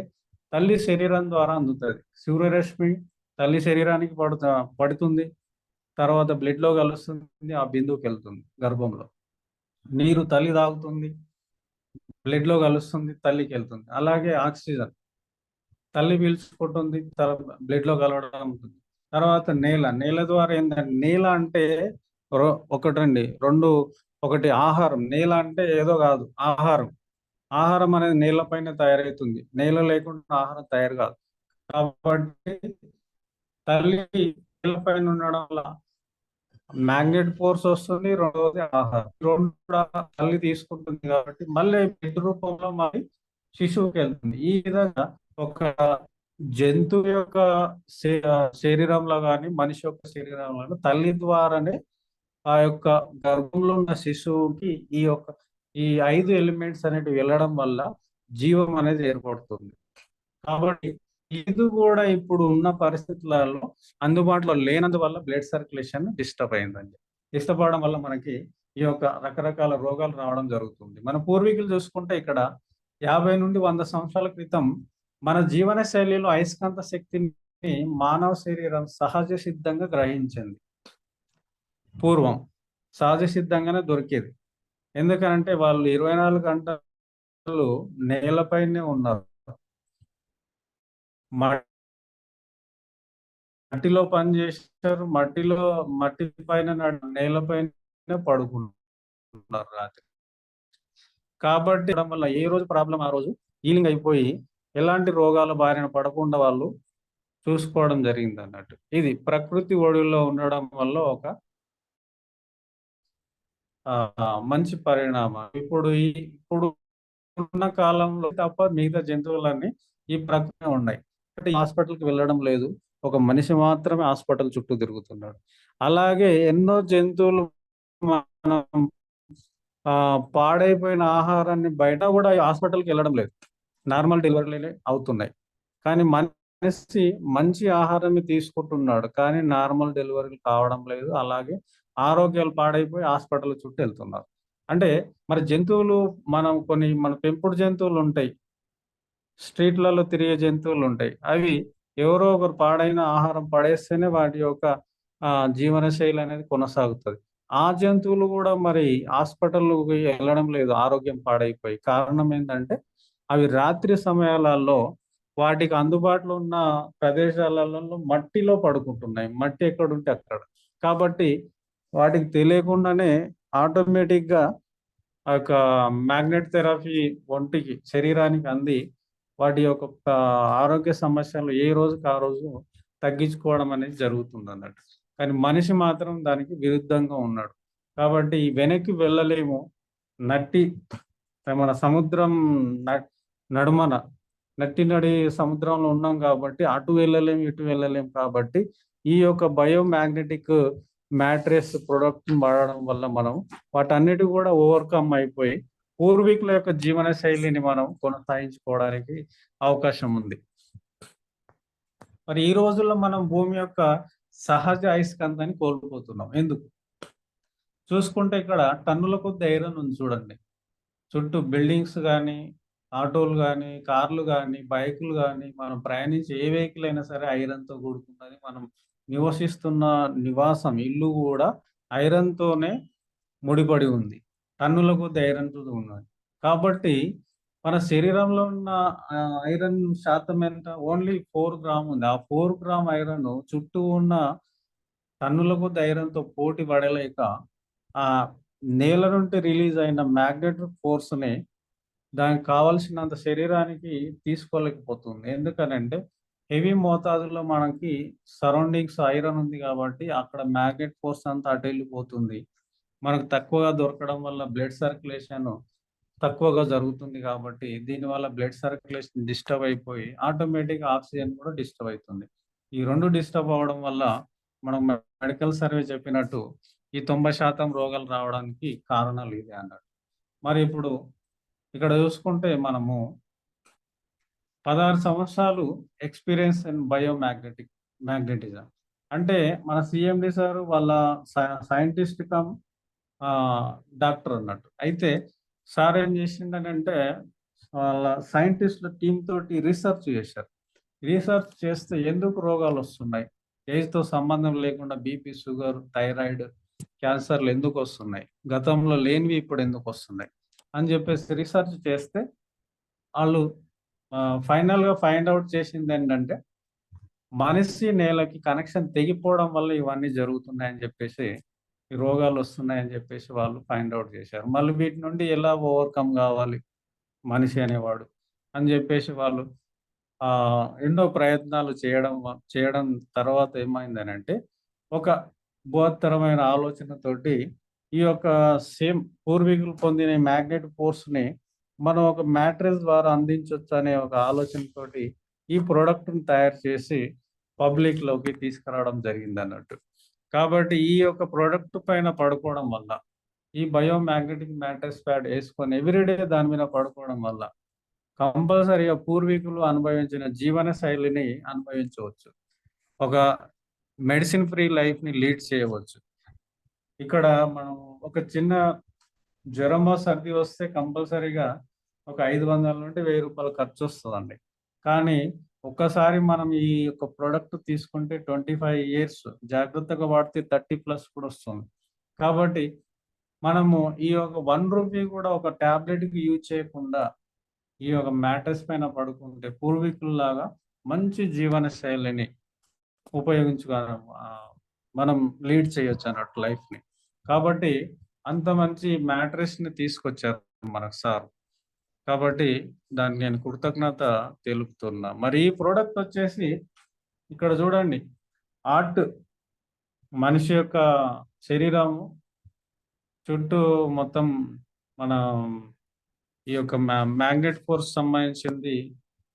తల్లి శరీరం ద్వారా అందుతుంది. సూర్యరశ్మి తల్లి శరీరానికి పడుతుంది, తర్వాత బ్లడ్ లో కలుస్తుంది, ఆ బిందువుకి వెళ్తుంది గర్భంలో. నీరు తల్లి తాగుతుంది, బ్లడ్ లో కలుస్తుంది, తల్లికి వెళ్తుంది. అలాగే ఆక్సిజన్ తల్లి పీల్చుకుంటుంది, బ్లడ్ లో కలవడం ఉంటుంది. తర్వాత నేల ద్వారా ఏంటంటే, నేల అంటే ఒకటండి రెండు, ఒకటి ఆహారం. నేల అంటే ఏదో కాదు, ఆహారం. ఆహారం అనేది నేలపైన తయారవుతుంది. నేల లేకుండా ఆహారం తయారు కాదు. కాబట్టి తల్లి నేలపైన ఉండడం వల్ల మ్యాగ్నెట్ ఫోర్స్ వస్తుంది, రెండవది ఆహారం. ఈ రెండు కూడా తల్లి తీసుకుంటుంది కాబట్టి మళ్ళీ బిడ్డ రూపంలో మరి శిశువుకి వెళ్తుంది. ఈ విధంగా ఒక జంతువు యొక్క శరీరంలో కానీ మనిషి యొక్క శరీరంలో కానీ తల్లి ద్వారానే ఆ యొక్క గర్భంలో ఉన్న శిశువుకి ఈ 5 ఎలిమెంట్స్ అనేటివి వెళ్ళడం వల్ల జీవం అనేది ఏర్పడుతుంది. కాబట్టి ఇది కూడా ఇప్పుడు ఉన్న పరిస్థితులలో అందుబాటులో లేనందువల్ల బ్లడ్ సర్క్యులేషన్ డిస్టర్బ్ అయిందండి. డిస్టర్బ్ అవడం వల్ల మనకి ఈ యొక్క రకరకాల రోగాలు రావడం జరుగుతుంది. మన పూర్వీకులు చూసుకుంటే ఇక్కడ 50 నుండి 100 సంవత్సరాల క్రితం మన జీవన శైలిలో అయస్కాంత శక్తిని మానవ శరీరం సహజ సిద్ధంగా గ్రహించింది. పూర్వం సహజ సిద్ధంగానే దొరికేది. ఎందుకంటే వాళ్ళు 24 గంటలు నేలపైనే ఉన్నారు. మట్టిలో పని చేశారు, మట్టి పైన నేలపైన పడుకున్నారు రాత్రి. కాబట్టి వల్ల ఏ రోజు ప్రాబ్లం ఆ రోజు హీలింగ్ అయిపోయి ఎలాంటి రోగాల బారిన పడకుండా వాళ్ళు చూసుకోవడం జరిగింది అన్నట్టు. ఇది ప్రకృతి ఒడిలో ఉండడం వల్ల ఒక మంచి పరిణామం. ఇప్పుడు ఉన్న కాలంలో తప్ప మిగతా జంతువులన్నీ ఈ ప్రకృతి ఉన్నాయి. హాస్పిటల్కి వెళ్ళడం లేదు, ఒక మనిషి మాత్రమే హాస్పిటల్ చుట్టూ తిరుగుతున్నాడు. అలాగే ఎన్నో జంతువులు మనం పాడైపోయిన ఆహారాన్ని బయట కూడా హాస్పిటల్కి వెళ్ళడం లేదు, నార్మల్ డెలివరీలే అవుతున్నాయి. కానీ మనిషి మంచి ఆహారాన్ని తీసుకుంటున్నాడు, కానీ నార్మల్ డెలివరీలు కావడం లేదు. అలాగే ఆరోగ్యాలు పాడైపోయి హాస్పిటల్ చుట్టూ వెళ్తున్నారు. అంటే మరి జంతువులు మన పెంపుడు జంతువులు ఉంటాయి, స్ట్రీట్లలో తిరిగే జంతువులు ఉంటాయి. అవి ఎవరో ఒకరు పాడైన ఆహారం పడేస్తేనే వాటి యొక్క జీవన శైలి అనేది కొనసాగుతుంది. ఆ జంతువులు కూడా మరి హాస్పిటల్కి వెళ్ళడం లేదు ఆరోగ్యం పాడైపోయి. కారణం ఏంటంటే అవి రాత్రి సమయాలలో వాటికి అందుబాటులో ఉన్న ప్రదేశాలలో మట్టిలో పడుకుంటున్నాయి. మట్టి ఎక్కడుంటే అక్కడ. కాబట్టి వాటికి తెలియకుండానే ఆటోమేటిక్గా ఒక మ్యాగ్నెట్ థెరపీ ఒంటికి శరీరానికి అంది వాటి యొక్క ఆరోగ్య సమస్యలు ఏ రోజుకి ఆ రోజు తగ్గించుకోవడం అనేది జరుగుతుంది అన్నట్టు. కానీ మనిషి మాత్రం దానికి విరుద్ధంగా ఉన్నాడు. కాబట్టి వెనక్కి వెళ్ళలేము. మన సముద్రం నడుమన నడి సముద్రంలో ఉన్నాం కాబట్టి అటు వెళ్ళలేము, ఇటు వెళ్ళలేము. కాబట్టి ఈ యొక్క బయోమాగ్నెటిక్ మ్యాట్రెస్ ప్రొడక్ట్ వాడడం వల్ల మనం వాటన్నిటి కూడా ఓవర్కమ్ అయిపోయి పూర్వీకుల యొక్క జీవన శైలిని మనం కొనసాగించుకోవడానికి అవకాశం ఉంది. మరి ఈ రోజుల్లో మనం భూమి యొక్క సహజ అయస్కాంతాన్ని కోల్పోతున్నాం. ఎందుకు చూసుకుంటే ఇక్కడ టన్నుల కొద్ది ఐరన్ ఉంది చూడండి. చుట్టూ బిల్డింగ్స్ కానీ, ఆటోలు కానీ, కార్లు కానీ, బైకులు కానీ, మనం ప్రయాణించే ఏ వెహికల్ అయినా సరే ఐరన్తో కూడుకున్నది. మనం నివసిస్తున్న నివాసం ఇల్లు కూడా ఐరన్తోనే ముడిపడి ఉంది. టన్నుల కొద్ది ఐరన్తో ఉన్నది. కాబట్టి మన శరీరంలో ఉన్న ఐరన్ శాతం ఎంత? ఓన్లీ 4 గ్రామ్ ఉంది. ఆ 4 గ్రామ్ ఐరన్ చుట్టూ ఉన్న టన్నుల కొద్ది ఐరన్తో పోటీ పడలేక ఆ నేల నుండి రిలీజ్ అయిన మ్యాగ్నెటిక్ ఫోర్స్ని దానికి కావాల్సినంత శరీరానికి తీసుకోలేకపోతుంది. ఎందుకనంటే హెవీ మోతాదులో మనకి సరౌండింగ్స్ ఐరన్ ఉంది కాబట్టి అక్కడ మ్యాగ్నెట్ ఫోర్స్ అంతా అటు వెళ్ళిపోతుంది. మనకు తక్కువగా దొరకడం వల్ల బ్లడ్ సర్క్యులేషన్ తక్కువగా జరుగుతుంది. కాబట్టి దీనివల్ల బ్లడ్ సర్క్యులేషన్ డిస్టర్బ్ అయిపోయి ఆటోమేటిక్ ఆక్సిజన్ కూడా డిస్టర్బ్ అవుతుంది. ఈ 2 డిస్టర్బ్ అవ్వడం వల్ల మనం మెడికల్ సర్వే చెప్పినట్టు ఈ 90% రోగాలు రావడానికి కారణాలు ఇదే అన్నట్టు. మరి ఇప్పుడు ఇక్కడ చూసుకుంటే మనము 16 సంవత్సరాలు ఎక్స్పీరియన్స్ ఇన్ మ్యాగ్నెటిజం. అంటే మన సిఎండి సార్ వాళ్ళ సైంటిస్ట్ కమ్ డాక్టర్ అన్నట్టు. అయితే సార్ ఏం చేసిండనంటే వాళ్ళ సైంటిస్టుల టీమ్ తోటి రీసెర్చ్ చేశారు. రీసెర్చ్ చేస్తే ఎందుకు రోగాలు వస్తున్నాయి, ఏజ్తో సంబంధం లేకుండా బీపీ, షుగర్, థైరాయిడ్, క్యాన్సర్లు ఎందుకు వస్తున్నాయి, గతంలో లేనివి ఇప్పుడు ఎందుకు వస్తున్నాయి అని చెప్పేసి రీసెర్చ్ చేస్తే వాళ్ళు ఫైనల్గా ఫైండ్ అవుట్ చేసింది ఏంటంటే మనిషి నేలకి కనెక్షన్ తెగిపోవడం వల్ల ఇవన్నీ జరుగుతున్నాయని చెప్పేసి, ఈ రోగాలు వస్తున్నాయని చెప్పేసి వాళ్ళు ఫైండ్ అవుట్ చేశారు. మళ్ళీ వీటి నుండి ఎలా ఓవర్కమ్ కావాలి మనిషి అనేవాడు అని చెప్పేసి వాళ్ళు ఎన్నో ప్రయత్నాలు చేయడం తర్వాత ఏమైందనంటే, ఒక బృహత్తరమైన ఆలోచనతోటి ఈ యొక్క సేమ్ పూర్వీకులు పొందిన మ్యాగ్నెట్ ఫోర్స్‌ని మనం ఒక మ్యాట్రిక్స్ ద్వారా అందించొచ్చు అనే ఒక ఆలోచనతోటి ఈ ప్రొడక్ట్‌ని తయారు చేసి పబ్లిక్‌లోకి తీసుకురావడం జరిగిందన్నట్టు. కాబట్టి ఈ యొక్క ప్రొడక్ట్ పైన పడుకోవడం వల్ల, ఈ బయోమాగ్నెటిక్ మ్యాట్రెస్ ప్యాడ్ యేసుకొని ఎవ్రీడే దాని మీద పడుకోవడం వల్ల కంపల్సరీగా పూర్వీకులు అనుభవించిన జీవన శైలిని అనుభవించవచ్చు. ఒక మెడిసిన్ ఫ్రీ లైఫ్‌ని లీడ్ చేయవచ్చు. ఇక్కడ మనం ఒక చిన్న జ్వరమో, సర్ది వస్తే కంపల్సరీగా ఒక 500-1000 ఖర్చొస్తదండి. కానీ ఒక్కసారి మనం ఈ యొక్క ప్రొడక్ట్ తీసుకుంటే 25 ఇయర్స్ జాగ్రత్తగా వాడితే 30+ కూడా వస్తుంది. కాబట్టి మనము ఈ యొక్క రూ. 1 కూడా ఒక టాబ్లెట్‌కి యూజ్ చేయకుండా ఈ యొక్క మ్యాట్రెస్ పైన పడుకుంటే పూర్వీకుల్లాగా మంచి జీవన శైలిని ఉపయోగించగలం. మనం లీడ్ చేయొచ్చు అన్నట్టు లైఫ్‌ని. కాబట్టి అంత మంచి మ్యాట్రెస్‌ని తీసుకొచ్చారు మనకు సార్. కాబట్టి దానికి నేను కృతజ్ఞత తెలుపుతున్నా. మరి ఈ ప్రొడక్ట్ వచ్చేసి ఇక్కడ చూడండి, ఆర్ట్ మనిషి యొక్క శరీరము చుట్టూ మొత్తం మన ఈ యొక్క మ్యాగ్నెట్ ఫోర్స్ సంబంధించింది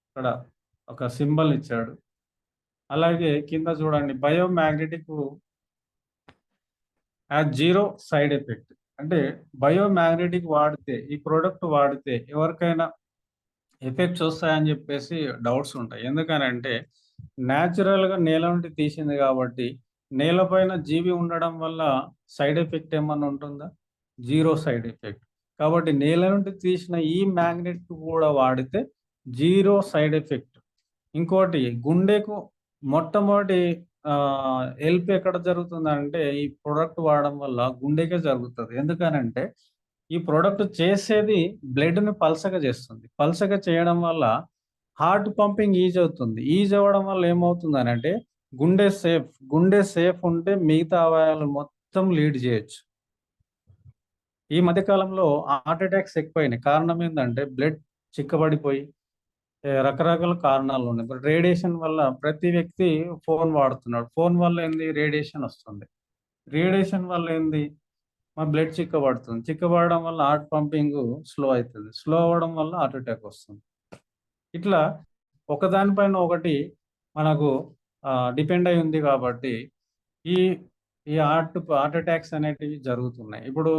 ఇక్కడ ఒక సింబల్ ఇచ్చాడు. అలాగే కింద చూడండి, బయోమాగ్నెటిక్ జీరో సైడ్ ఎఫెక్ట్. అంటే బయోమాగ్నెటిక్ వాడితే, ఈ ప్రొడక్ట్ వాడితే ఎవరికైనా ఎఫెక్ట్స్ వస్తాయని చెప్పేసి డౌట్స్ ఉంటాయి. ఎందుకనంటే న్యాచురల్‌గా నేల నుండి తీసింది కాబట్టి, నేలపైన జీవి ఉండడం వల్ల సైడ్ ఎఫెక్ట్ ఏమన్నా ఉంటుందా? Zero side effect. కాబట్టి నేల నుండి తీసిన ఈ మ్యాగ్నెట్ కూడా వాడితే జీరో సైడ్ ఎఫెక్ట్. ఇంకోటి గుండెకు మొట్టమొదటి హెల్ప్ ఎక్కడ జరుగుతుందంటే, ఈ ప్రొడక్ట్ వాడడం వల్ల గుండెకే జరుగుతది. ఎందుకనంటే ఈ ప్రొడక్ట్ చేసేది బ్లడ్‌ని పల్చగా చేస్తుంది. పల్చగా చేయడం వల్ల హార్ట్ పంపింగ్ ఈజ్ అవుతుంది. ఈజ్ అవ్వడం వల్ల ఏమవుతుందనంటే గుండె సేఫ్ ఉంటే మిగతా అవయవాలు మొత్తం లీడ్ చేయొచ్చు. ఈ మధ్య కాలంలో హార్ట్ అటాక్స్ ఎక్కువైనాయి. కారణం ఏందంటే బ్లడ్ చిక్కబడిపోయి రకరకాల కారణాలు ఉన్నాయి. ఇప్పుడు రేడియేషన్ వల్ల ప్రతి వ్యక్తి ఫోన్ వాడుతున్నాడు. ఫోన్ వల్ల ఏంది? రేడియేషన్ వస్తుంది. రేడియేషన్ వల్ల ఏంది? మా బ్లడ్ చిక్కబడుతుంది. చిక్కబడడం వల్ల హార్ట్ పంపింగ్ స్లో అవుతుంది. స్లో అవ్వడం వల్ల హార్ట్ అటాక్ వస్తుంది. ఇట్లా ఒకదానిపైన ఒకటి మనకు డిపెండ్ అయి ఉంది కాబట్టి ఈ ఈ హార్ట్ అటాక్స్ అనేటివి జరుగుతున్నాయి. ఇప్పుడు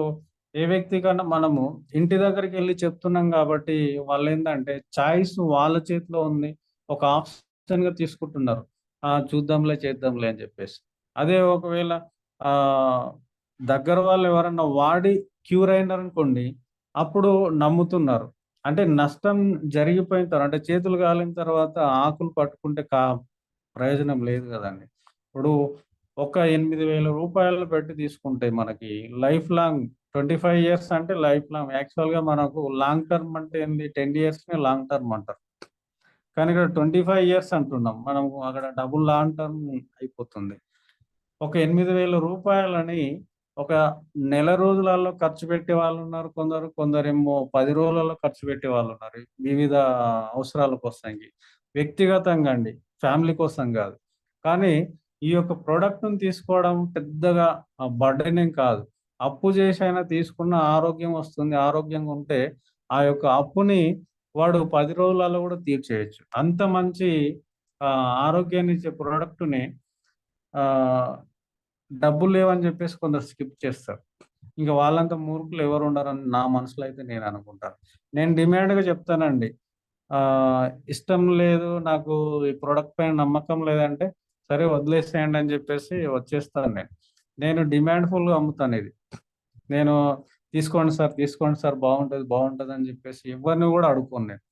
ఏ వ్యక్తి కన్నా మనము ఇంటి దగ్గరికి వెళ్ళి చెప్తున్నాం కాబట్టి వాళ్ళు ఏంటంటే చాయిస్ వాళ్ళ చేతిలో ఉంది. ఒక ఆప్షన్‌గా తీసుకుంటున్నారు. చూద్దాంలే, చేద్దాంలే అని చెప్పేసి. అదే ఒకవేళ దగ్గర వాళ్ళు ఎవరన్నా వాడి క్యూర్ అయినారనుకోండి, అప్పుడు నమ్ముతున్నారు. అంటే నష్టం జరిగిపోయిన తర్వాత, అంటే చేతులు కాలిన తర్వాత ఆకులు పట్టుకుంటే ప్రయోజనం లేదు కదండి. ఇప్పుడు ఒక రూ. 8,000 పెట్టి తీసుకుంటే మనకి లైఫ్ లాంగ్ 25 ఇయర్స్ అంటే లైఫ్ లాంగ్. యాక్చువల్‌గా మనకు లాంగ్ టర్మ్ అంటే ఏంది? 10 ఇయర్స్‌ని లాంగ్ టర్మ్ అంటారు. కానీ ఇక్కడ 25 ఇయర్స్ అంటున్నాం. మనం అక్కడ డబుల్ లాంగ్ టర్మ్ అయిపోతుంది. ఒక రూ. 8,000 ఒక నెల రోజులలో ఖర్చు పెట్టే వాళ్ళున్నారు కొందరు. కొందరేమో 10 రోజులలో ఖర్చు పెట్టే వాళ్ళున్నారు. వివిధ అవసరాల కోసంగి. వ్యక్తిగతంగా అండి. ఫ్యామిలీ కోసం కాదు. కానీ ఈ యొక్క ప్రొడక్ట్‌ని తీసుకోవడం పెద్దగా బర్డెన్ ఏం కాదు. అప్పు చేసైనా తీసుకున్న ఆరోగ్యం వస్తుంది. ఆరోగ్యంగా ఉంటే ఆ యొక్క అప్పుని వాడు 10 రోజులలో కూడా తీర్చేయొచ్చు. అంత మంచి ఆరోగ్యాన్ని ఇచ్చే ప్రొడక్ట్‌ని డబ్బులు లేవని చెప్పేసి కొందరు స్కిప్ చేస్తారు. ఇంక వాళ్ళంత మూర్ఖులు ఎవరు ఉండరని నా మనసులో అయితే నేను అనుకుంటాను. నేను డిమాండ్‌గా చెప్తానండి. ఇష్టం లేదు, నాకు ఈ ప్రొడక్ట్ పైన నమ్మకం లేదంటే, సరే వదిలేసేయండి అని చెప్పేసి వచ్చేస్తాను నేను. నేను డిమాండ్‌ఫుల్‌గా అమ్ముతాను ఇది. నేను తీసుకోండి సార్ బాగుంటది అని చెప్పేసి ఎవరిని కూడా అడుక్కోను నేను.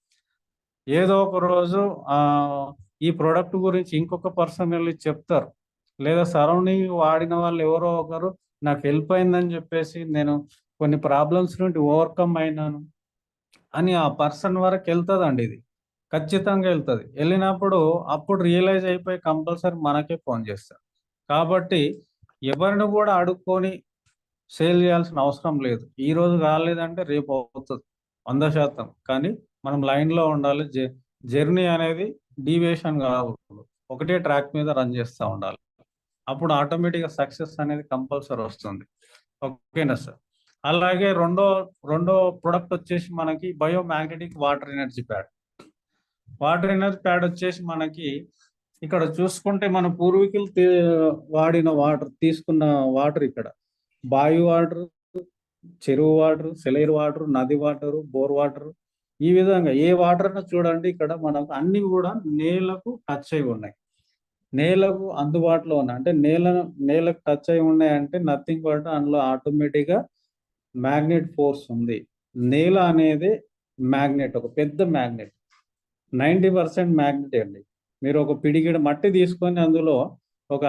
ఏదో ఒక రోజు ఈ ప్రొడక్ట్ గురించి ఇంకొక పర్సన్ వెళ్ళి చెప్తారు. లేదా సరౌండింగ్ వాడిన వాళ్ళు ఎవరో ఒకరు నాకు హెల్ప్ అయిందని చెప్పేసి, నేను కొన్ని ప్రాబ్లమ్స్ నుండి ఓవర్‌కమ్ అయినాను అని ఆ పర్సన్ వరకు వెళ్తదండి ఇది. ఖచ్చితంగా వెళ్తుంది. వెళ్ళినప్పుడు అప్పుడు రియలైజ్ అయిపోయి కంపల్సరీ మనకే ఫోన్ చేస్తారు. కాబట్టి ఎవరిని కూడా అడుక్కొని సేల్ చేయాల్సిన అవసరం లేదు. ఈ రోజు కాలేదంటే రేపు అవుతుంది 100%. కానీ మనం లైన్లో ఉండాలి. జర్నీ అనేది డీవియేషన్ కాకూడదు. ఒకటే ట్రాక్ మీద రన్ చేస్తూ ఉండాలి. అప్పుడు ఆటోమేటిక్గా సక్సెస్ అనేది కంపల్సరీ వస్తుంది. ఓకేనా సార్? అలాగే రెండో రెండో ప్రొడక్ట్ వచ్చేసి మనకి biomagnetic water energy pad. Water energy pad వచ్చేసి మనకి ఇక్కడ చూసుకుంటే మన పూర్వీకులు వాడిన వాటర్, తీసుకున్న వాటర్ ఇక్కడ బావి వాటర్, చెరువు వాటర్, సెలైర్ వాటర్, నది వాటర్, బోర్ వాటర్, ఈ విధంగా ఏ వాటర్ అయినా చూడండి ఇక్కడ మనకు అన్ని కూడా నేలకు టచ్ అయి ఉన్నాయి. నేలకు అందుబాటులో ఉన్నాయి. అంటే నేలకు టచ్ అయి ఉన్నాయి అంటే నథింగ్ బట్ అందులో ఆటోమేటిక్గా మ్యాగ్నెట్ ఫోర్స్ ఉంది. నేల అనేది మ్యాగ్నెట్, ఒక పెద్ద మ్యాగ్నెట్, 90% మ్యాగ్నెట్ అండి. మీరు ఒక పిడికిడ మట్టి తీసుకొని అందులో ఒక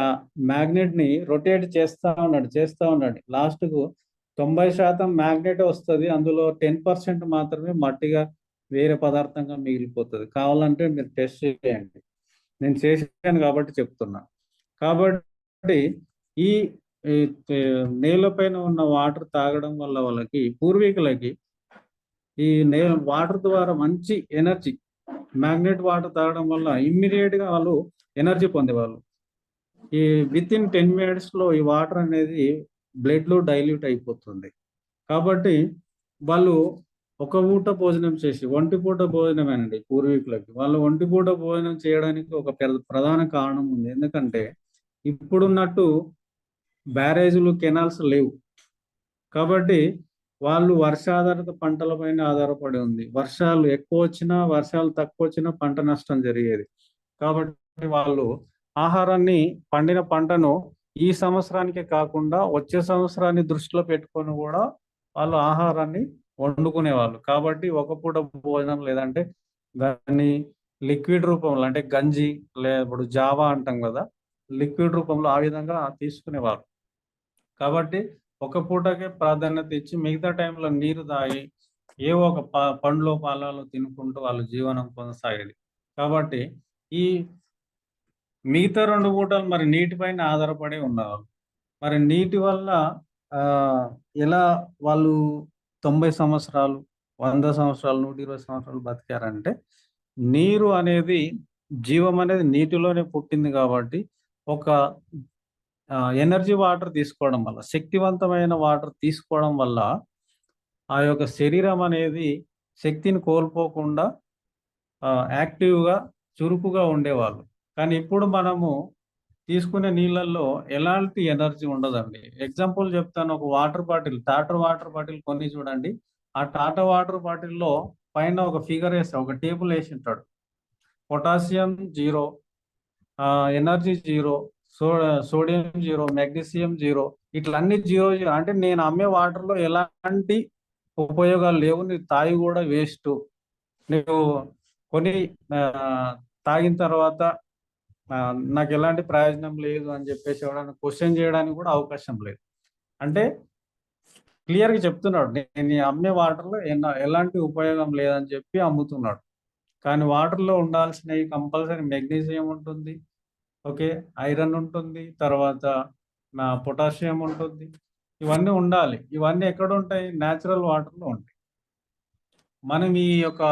మ్యాగ్నెట్ని రొటేట్ చేస్తూ ఉండండి. లాస్ట్కు 90% మ్యాగ్నెట్ వస్తుంది. అందులో 10% మాత్రమే మట్టిగా వేరే పదార్థంగా మిగిలిపోతుంది. కావాలంటే మీరు టెస్ట్ చేయండి. నేను చేశాను కాబట్టి చెప్తున్నా. కాబట్టి ఈ నేలపైన ఉన్న వాటర్ తాగడం వల్ల వాళ్ళకి, పూర్వీకులకి ఈ వాటర్ ద్వారా మంచి ఎనర్జీ, మ్యాగ్నెట్ వాటర్ తాగడం వల్ల ఇమ్మీడియట్గా వాళ్ళు ఎనర్జీ పొందేవాళ్ళు. ఈ విత్ ఇన్ 10 minutesలో ఈ వాటర్ అనేది బ్లడ్లో డైల్యూట్ అయిపోతుంది. కాబట్టి వాళ్ళు ఒక పూట భోజనం చేసి, ఒంటిపూట భోజనమేనండి పూర్వీకులకి. వాళ్ళు ఒంటిపూట భోజనం చేయడానికి ఒక ప్రధాన కారణం ఉంది. ఎందుకంటే ఇప్పుడున్నట్టు బ్యారేజీలు, కెనాల్స్ లేవు. కాబట్టి వాళ్ళు వర్షాధారిత పంటలపైన ఆధారపడి ఉంది. వర్షాలు ఎక్కువ వచ్చినా, వర్షాలు తక్కువ వచ్చినా పంట నష్టం జరిగేది. కాబట్టి వాళ్ళు ఆహారాన్ని, పండిన పంటను ఈ సంవత్సరానికే కాకుండా వచ్చే సంవత్సరాన్ని దృష్టిలో పెట్టుకొని కూడా వాళ్ళు ఆహారాన్ని వండుకునేవాళ్ళు. కాబట్టి ఒక పూట భోజనం, లేదంటే దాన్ని లిక్విడ్ రూపంలో, అంటే గంజి, ఇప్పుడు జావా అంటాం కదా, లిక్విడ్ రూపంలో ఆ విధంగా తీసుకునేవారు. కాబట్టి ఒక పూటకే ప్రాధాన్యత ఇచ్చి మిగతా టైంలో నీరు తాగి ఏవో ఒక పండ్లు ఫలాలు తినుకుంటూ వాళ్ళు జీవనం కొనసాగేది. కాబట్టి ఈ మిగతా 2 పూటలు మరి నీటిపైన ఆధారపడి ఉన్నారు. మరి నీటి వల్ల ఎలా వాళ్ళు 90 సంవత్సరాలు, 100 సంవత్సరాలు, 120 సంవత్సరాలు బతికారంటే, నీరు అనేది, జీవం అనేది నీటిలోనే పుట్టింది. కాబట్టి ఒక ఎనర్జీ వాటర్ తీసుకోవడం వల్ల, శక్తివంతమైన వాటర్ తీసుకోవడం వల్ల ఆ యొక్క శరీరం అనేది శక్తిని కోల్పోకుండా యాక్టివ్గా, చురుకుగా ఉండేవాళ్ళు. కానీ ఇప్పుడు మనము తీసుకునే నీళ్ళల్లో ఎలాంటి ఎనర్జీ ఉండదండి. ఎగ్జాంపుల్ చెప్తాను. ఒక water bottle, Tata water bottle కొని చూడండి. ఆ టాటా వాటర్ బాటిల్లో పైన ఒక ఫిగర్ వేసి, ఒక టేబుల్ వేసి ఉంటాడు. పొటాషియం 0, ఎనర్జీ 0, సోడియం 0, మెగ్నీషియం 0, ఇట్లా అన్ని 0 అంటే నేను అమ్మే వాటర్లో ఎలాంటి ఉపయోగాలు లేవు, నీవు తాగి కూడా వేస్ట్, నువ్వు కొని తాగిన తర్వాత నాకు ఎలాంటి ప్రయోజనం లేదు అని చెప్పేసి ఎవరైనా క్వశ్చన్ చేయడానికి కూడా అవకాశం లేదు. అంటే క్లియర్గా చెప్తున్నాడు, నేను అమ్మే వాటర్లో ఎలాంటి ఉపయోగం లేదని చెప్పి అమ్ముతున్నాడు. కానీ వాటర్లో ఉండాల్సినవి కంపల్సరీ మెగ్నీషియం ఉంటుంది, ఓకే, ఐరన్ ఉంటుంది, తర్వాత పొటాషియం ఉంటుంది. ఇవన్నీ ఉండాలి. ఇవన్నీ ఎక్కడ ఉంటాయి? న్యాచురల్ వాటర్లో ఉంటాయి. మనం ఈ యొక్క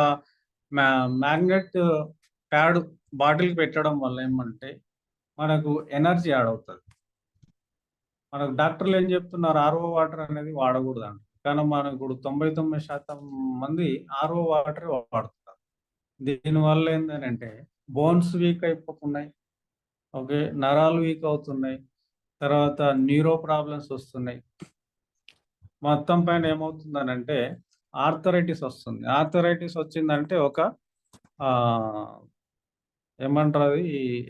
మ్యాగ్నెట్ ప్యాడ్ బాటిల్ పెట్టడం వల్ల ఏమంటే మనకు ఎనర్జీ యాడ్ అవుతుంది. మనకు డాక్టర్లు ఏం చెప్తున్నారు? ఆర్ఓ వాటర్ అనేది వాడకూడదు అంట. కానీ మనకు ఇప్పుడు 99% మంది ఆర్ఓ వాటరే వాడుతున్నారు. దీనివల్ల ఏంటంటే బోన్స్ వీక్ అయిపోతున్నాయి, ఓకే, నరాలు వీక్ అవుతున్నాయి, తర్వాత న్యూరో ప్రాబ్లమ్స్ వస్తున్నాయి. మొత్తం పైన ఏమవుతుందనంటే ఆర్థరైటిస్ వస్తుంది. ఆర్థరైటిస్ వచ్చిందంటే ఒక ఏమంటారు, అది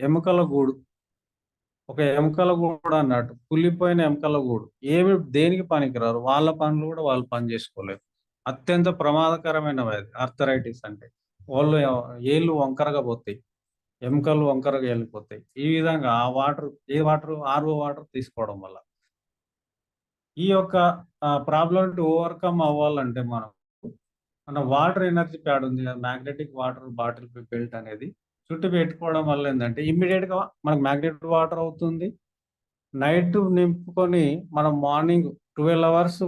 ఎముకల గూడు, ఒక ఎముకల గూడు అన్నట్టు, కుళ్ళిపోయిన ఎముకల గూడు. దేనికి పనికిరారు, వాళ్ళ పనులు కూడా వాళ్ళు పని చేసుకోలేరు. అత్యంత ప్రమాదకరమైనవి అది ఆర్థరైటిస్ అంటే. వాళ్ళు ఏళ్ళు వంకరగా పోతాయి, ఎముకలు వంకరగా వెళ్ళిపోతాయి. ఈ విధంగా ఆ వాటర్, ఆర్ఓ వాటర్ తీసుకోవడం వల్ల ఈ యొక్క ప్రాబ్లం ఓవర్కమ్ అవ్వాలంటే మనం మన వాటర్ ఎనర్జీ ప్యాడ్ ఉంది కదా, మ్యాగ్నెటిక్ వాటర్ బాటిల్ బెల్ట్ అనేది చుట్టూ పెట్టుకోవడం వల్ల ఏంటంటే ఇమ్మీడియట్ గా మనకు మ్యాగ్నెటిక్ వాటర్ అవుతుంది. నైట్ నింపుకొని మనం మార్నింగ్ 12 అవర్స్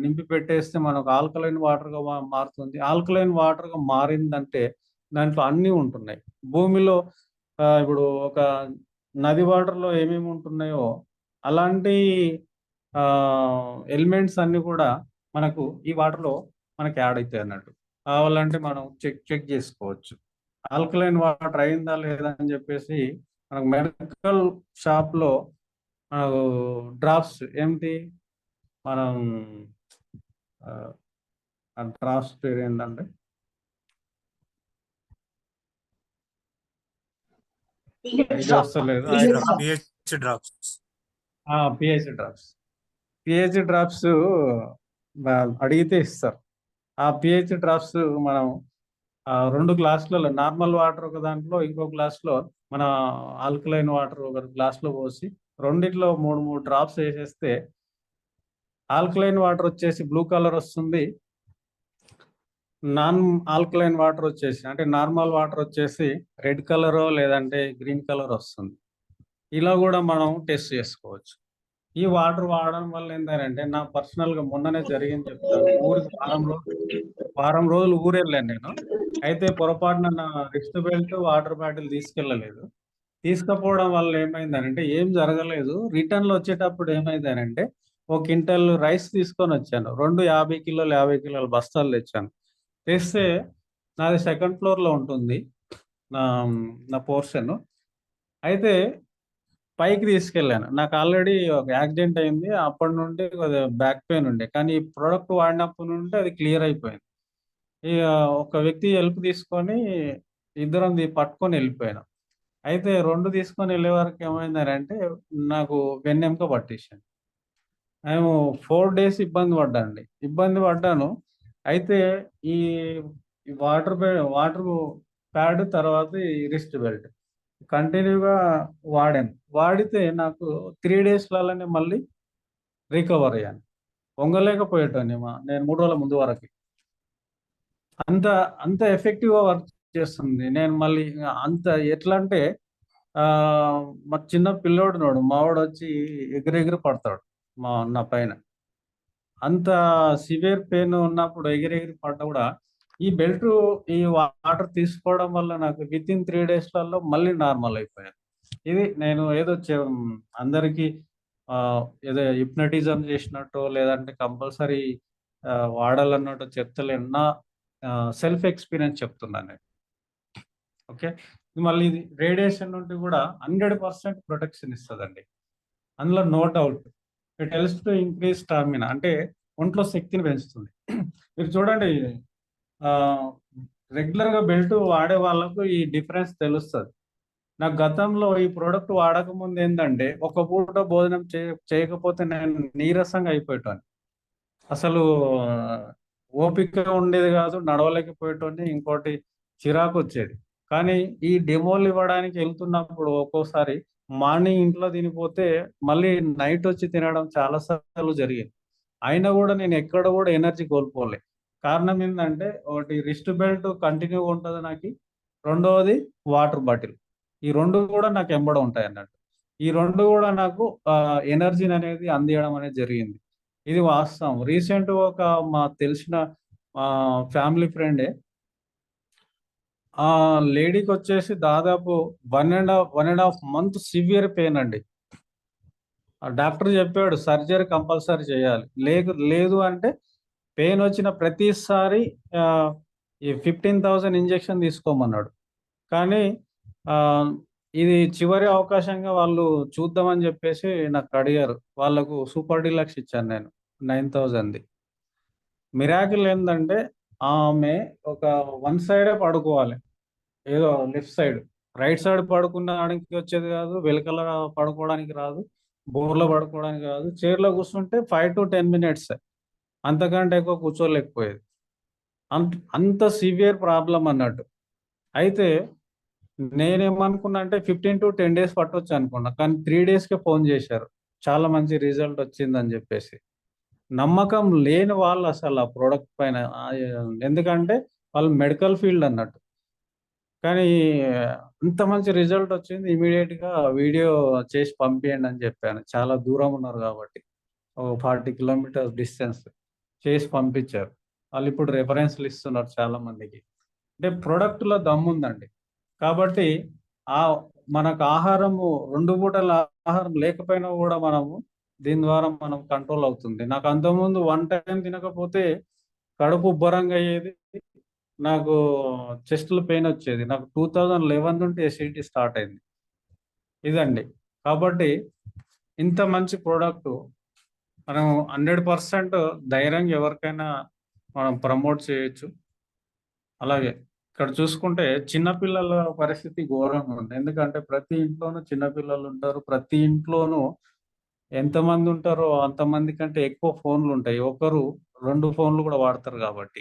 నింపి పెట్టేస్తే మనకు ఆల్కలైన్ వాటర్ గా మారుతుంది. ఆల్కలైన్ వాటర్ గా మారిందంటే దాంట్లో అన్నీ ఉంటున్నాయి. భూమిలో ఇప్పుడు ఒక నది వాటర్ లో ఏమేమి ఉంటున్నాయో అలాంటి ఎలిమెంట్స్ అన్ని కూడా మనకు ఈ వాటర్ లో మనకి యాడ్ అవుతాయి అన్నట్టు. కావాలంటే మనం చెక్ చేసుకోవచ్చు ఆల్కలైన్ వాటర్ అయిందా లేదా అని చెప్పేసి. మనకు మెడికల్ షాప్ లో డ్రాప్స్ ఏమిటి మనం డ్రాప్స్ పేరు ఏంటంటే ఇది వస్తలేదు. PH drops. PH drops. PH drops అడిగితే ఇస్తారు. ఆ పిహెచ్ డ్రాప్స్ మనం 2 గ్లాసులలో నార్మల్ వాటర్ ఒక దాంట్లో, ఇంకో గ్లాస్లో మన ఆల్కలైన్ వాటర్ ఒక గ్లాస్లో పోసి రెండిట్లో 3 డ్రాప్స్ వేసేస్తే ఆల్కలైన్ వాటర్ వచ్చేసి బ్లూ కలర్ వస్తుంది. నాన్ ఆల్కలైన్ వాటర్ వచ్చేసి అంటే నార్మల్ వాటర్ వచ్చేసి రెడ్ కలర్ లేదంటే గ్రీన్ కలర్ వస్తుంది. ఇలా కూడా మనం టెస్ట్ చేసుకోవచ్చు. ఈ వాటర్ వాడడం వల్ల ఏంటంటే నా పర్సనల్ గా మొన్ననే జరిగింది చెప్తాను. ఊరికి వారం రోజులు ఊరు వెళ్ళాను నేను. అయితే పొరపాటున నా రిస్ట్ బెల్ట్ వాటర్ బాటిల్ తీసుకెళ్ళలేదు. తీసుకపోవడం వల్ల ఏమైందనంటే ఏం జరగలేదు. రిటర్న్ లో వచ్చేటప్పుడు ఏమైందనంటే 1 క్వింటల్ రైస్ తీసుకొని వచ్చాను. 50 కిలోలు 50 కిలోల బస్తాలు తెచ్చాను. తెస్తే నాది సెకండ్ ఫ్లోర్ లో ఉంటుంది నా నా పోర్షన్. అయితే పైకి తీసుకెళ్ళాను. నాకు ఆల్రెడీ ఒక యాక్సిడెంట్ అయింది. అప్పటి నుండి బ్యాక్ పెయిన్ ఉండే. కానీ ఈ ప్రోడక్ట్ వాడినప్పటి నుండి అది క్లియర్ అయిపోయింది. ఇక ఒక వ్యక్తి హెల్ప్ తీసుకొని ఇద్దరం పట్టుకొని వెళ్ళిపోయాను. అయితే 2 తీసుకొని వెళ్ళే వరకు ఏమైందంటే నాకు వెన్నెముక పట్టేసింది. నేను 4 డేస్ ఇబ్బంది పడ్డాను. అయితే ఈ వాటర్ ప్యాడ్ తర్వాత ఈ రిస్ట్ బెల్ట్ కంటిన్యూగా వాడాను. వాడితే నాకు 3 డేస్లలోనే మళ్ళీ రికవర్ అయ్యాను. వంగలేకపోయేటోని నేను 3 రోజుల ముందు వరకు. అంత అంత ఎఫెక్టివ్గా వర్క్ చేస్తుంది. నేను మళ్ళీ అంత ఎట్లా అంటే మా చిన్న పిల్లోడు నోడు మావాడు వచ్చి ఎగిరెగిరి పడతాడు నా పైన. అంత సివియర్ పెయిన్ ఉన్నప్పుడు ఎగిరెగిరి పడ్డా కూడా ఈ బెల్ట్ ఈ వాటర్ తీసుకోవడం వల్ల నాకు విత్ ఇన్ 3 డేస్లలో మళ్ళీ నార్మల్ అయిపోయాను. ఇది నేను ఏదో అందరికీ ఏదో హిప్నటిజం చేసినట్టు లేదంటే కంపల్సరీ వాడాలన్నట్టు చెప్తలేను. నా సెల్ఫ్ ఎక్స్పీరియన్స్ చెప్తున్నాను నేను. ఓకే, మళ్ళీ ఇది రేడియేషన్ నుండి కూడా 100% ప్రొటెక్షన్ ఇస్తుందండి. అందులో no doubt. It helps to increase stamina, అంటే ఒంట్లో శక్తిని పెంచుతుంది. మీరు చూడండి, రెగ్యులర్గా బెల్ట్ వాడే వాళ్ళకు ఈ డిఫరెన్స్ తెలుస్తుంది. నాకు గతంలో ఈ ప్రోడక్ట్ వాడకముందు ఏంటంటే ఒక పూట భోజనం చేయకపోతే నేను నీరసంగా అయిపోయేటాను. అసలు ఓపిక ఉండేది కాదు, నడవలేకపోయేటోని. ఇంకోటి చిరాకు వచ్చేది. కానీ ఈ డెమోలు ఇవ్వడానికి వెళ్తున్నప్పుడు ఒక్కోసారి మార్నింగ్ ఇంట్లో తినిపోతే మళ్ళీ నైట్ వచ్చి తినడం చాలా సార్లు జరిగింది. అయినా కూడా నేను ఎక్కడ కూడా ఎనర్జీ కోల్పోలే. కారణం ఏంటంటే ఒకటి రిస్ట్ బెల్ట్ కంటిన్యూగా ఉంటుంది నాకు, రెండవది వాటర్ బాటిల్. ఈ 2 కూడా నాకు ఎంబడ ఉంటాయి అన్నట్టు. ఈ 2 కూడా నాకు ఎనర్జీని అనేది అందియడం అనేది జరిగింది. ఇది వాస్తవం. రీసెంట్ ఒక మా తెలిసిన ఫ్యామిలీ ఫ్రెండే, ఆ లేడీకి వచ్చేసి దాదాపు 1.5 మంత్ సివియర్ పెయిన్ అండి. డాక్టర్ చెప్పాడు సర్జరీ కంపల్సరీ చేయాలి. లేదు అంటే పెయిన్ వచ్చిన ప్రతిసారి ఈ 15,000 ఇంజెక్షన్ తీసుకోమన్నాడు. కానీ ఇది చివరి అవకాశంగా వాళ్ళు చూద్దామని చెప్పేసి నాకు అడిగారు. వాళ్ళకు సూపర్ డీలక్స్ ఇచ్చాను నేను 9,000ది. మిరాకిల్ ఏంటంటే ఆమె ఒక 1 సైడే పడుకోవాలి, ఏదో లెఫ్ట్ సైడ్. రైట్ సైడ్ పడుకోవడానికి వచ్చేది కాదు, వెనకాల పడుకోవడానికి రాదు, బోర్లో పడుకోవడానికి రాదు. చైర్లో కూర్చుంటే 5 to 10 minutes, అంతకంటే ఎక్కువ కూర్చోలేకపోయేది. అంత సివియర్ ప్రాబ్లం అన్నట్టు. అయితే నేనేమనుకున్నా అంటే 15 to 10 days పట్టొచ్చు అనుకున్నా. కానీ 3 daysకే ఫోన్ చేశారు, చాలా మంచి రిజల్ట్ వచ్చిందని చెప్పేసి. నమ్మకం లేని వాళ్ళు అసలు ఆ ప్రోడక్ట్ పైన ఎందుకంటే వాళ్ళు మెడికల్ ఫీల్డ్ అన్నట్టు. కానీ ఇంత మంచి రిజల్ట్ వచ్చింది. ఇమీడియట్‌గా వీడియో చేసి పంపియండి అని చెప్పాను. చాలా దూరం ఉన్నారు కాబట్టి. ఓ 40 కిలోమీటర్స్ డిస్టెన్స్ చేసి పంపించారు. వాళ్ళు ఇప్పుడు రిఫరెన్స్‌లు ఇస్తున్నారు చాలా మందికి. అంటే ప్రొడక్ట్‌లో దమ్ముందండి. కాబట్టి ఆహ్, మనకు ఆహారము 2 పూటల ఆహారం లేకపోయినా గూడా మనము దీని ద్వారా మనం కంట్రోల్ అవుతుంది. నాకు అంతకుముందు 1 టైమ్ తినకపోతే కడుపు ఉబ్బరంగా అయ్యేది. నాకు చెస్ట్‌లో పెయిన్ వచ్చేది. నాకు 2011 నుండి ఎసిడిటీ స్టార్ట్ అయింది. ఇదండి. కాబట్టి ఇంత మంచి ప్రొడక్టు మనం 100% ధైర్యంగా ఎవరికైనా మనం ప్రమోట్ చేయొచ్చు. అలాగే ఇక్కడ చూసుకుంటే చిన్న పిల్లల పరిస్థితి ఘోరంగా ఉంది. ఎందుకంటే ప్రతి ఇంట్లోనూ చిన్న పిల్లలు ఉంటారు. ప్రతి ఇంట్లోనూ ఎంతమంది ఉంటారో అంతమంది కంటే ఎక్కువ ఫోన్‌లుంటాయి. ఒకరు 2 ఫోన్‌లు కూడా వాడతారు కాబట్టి.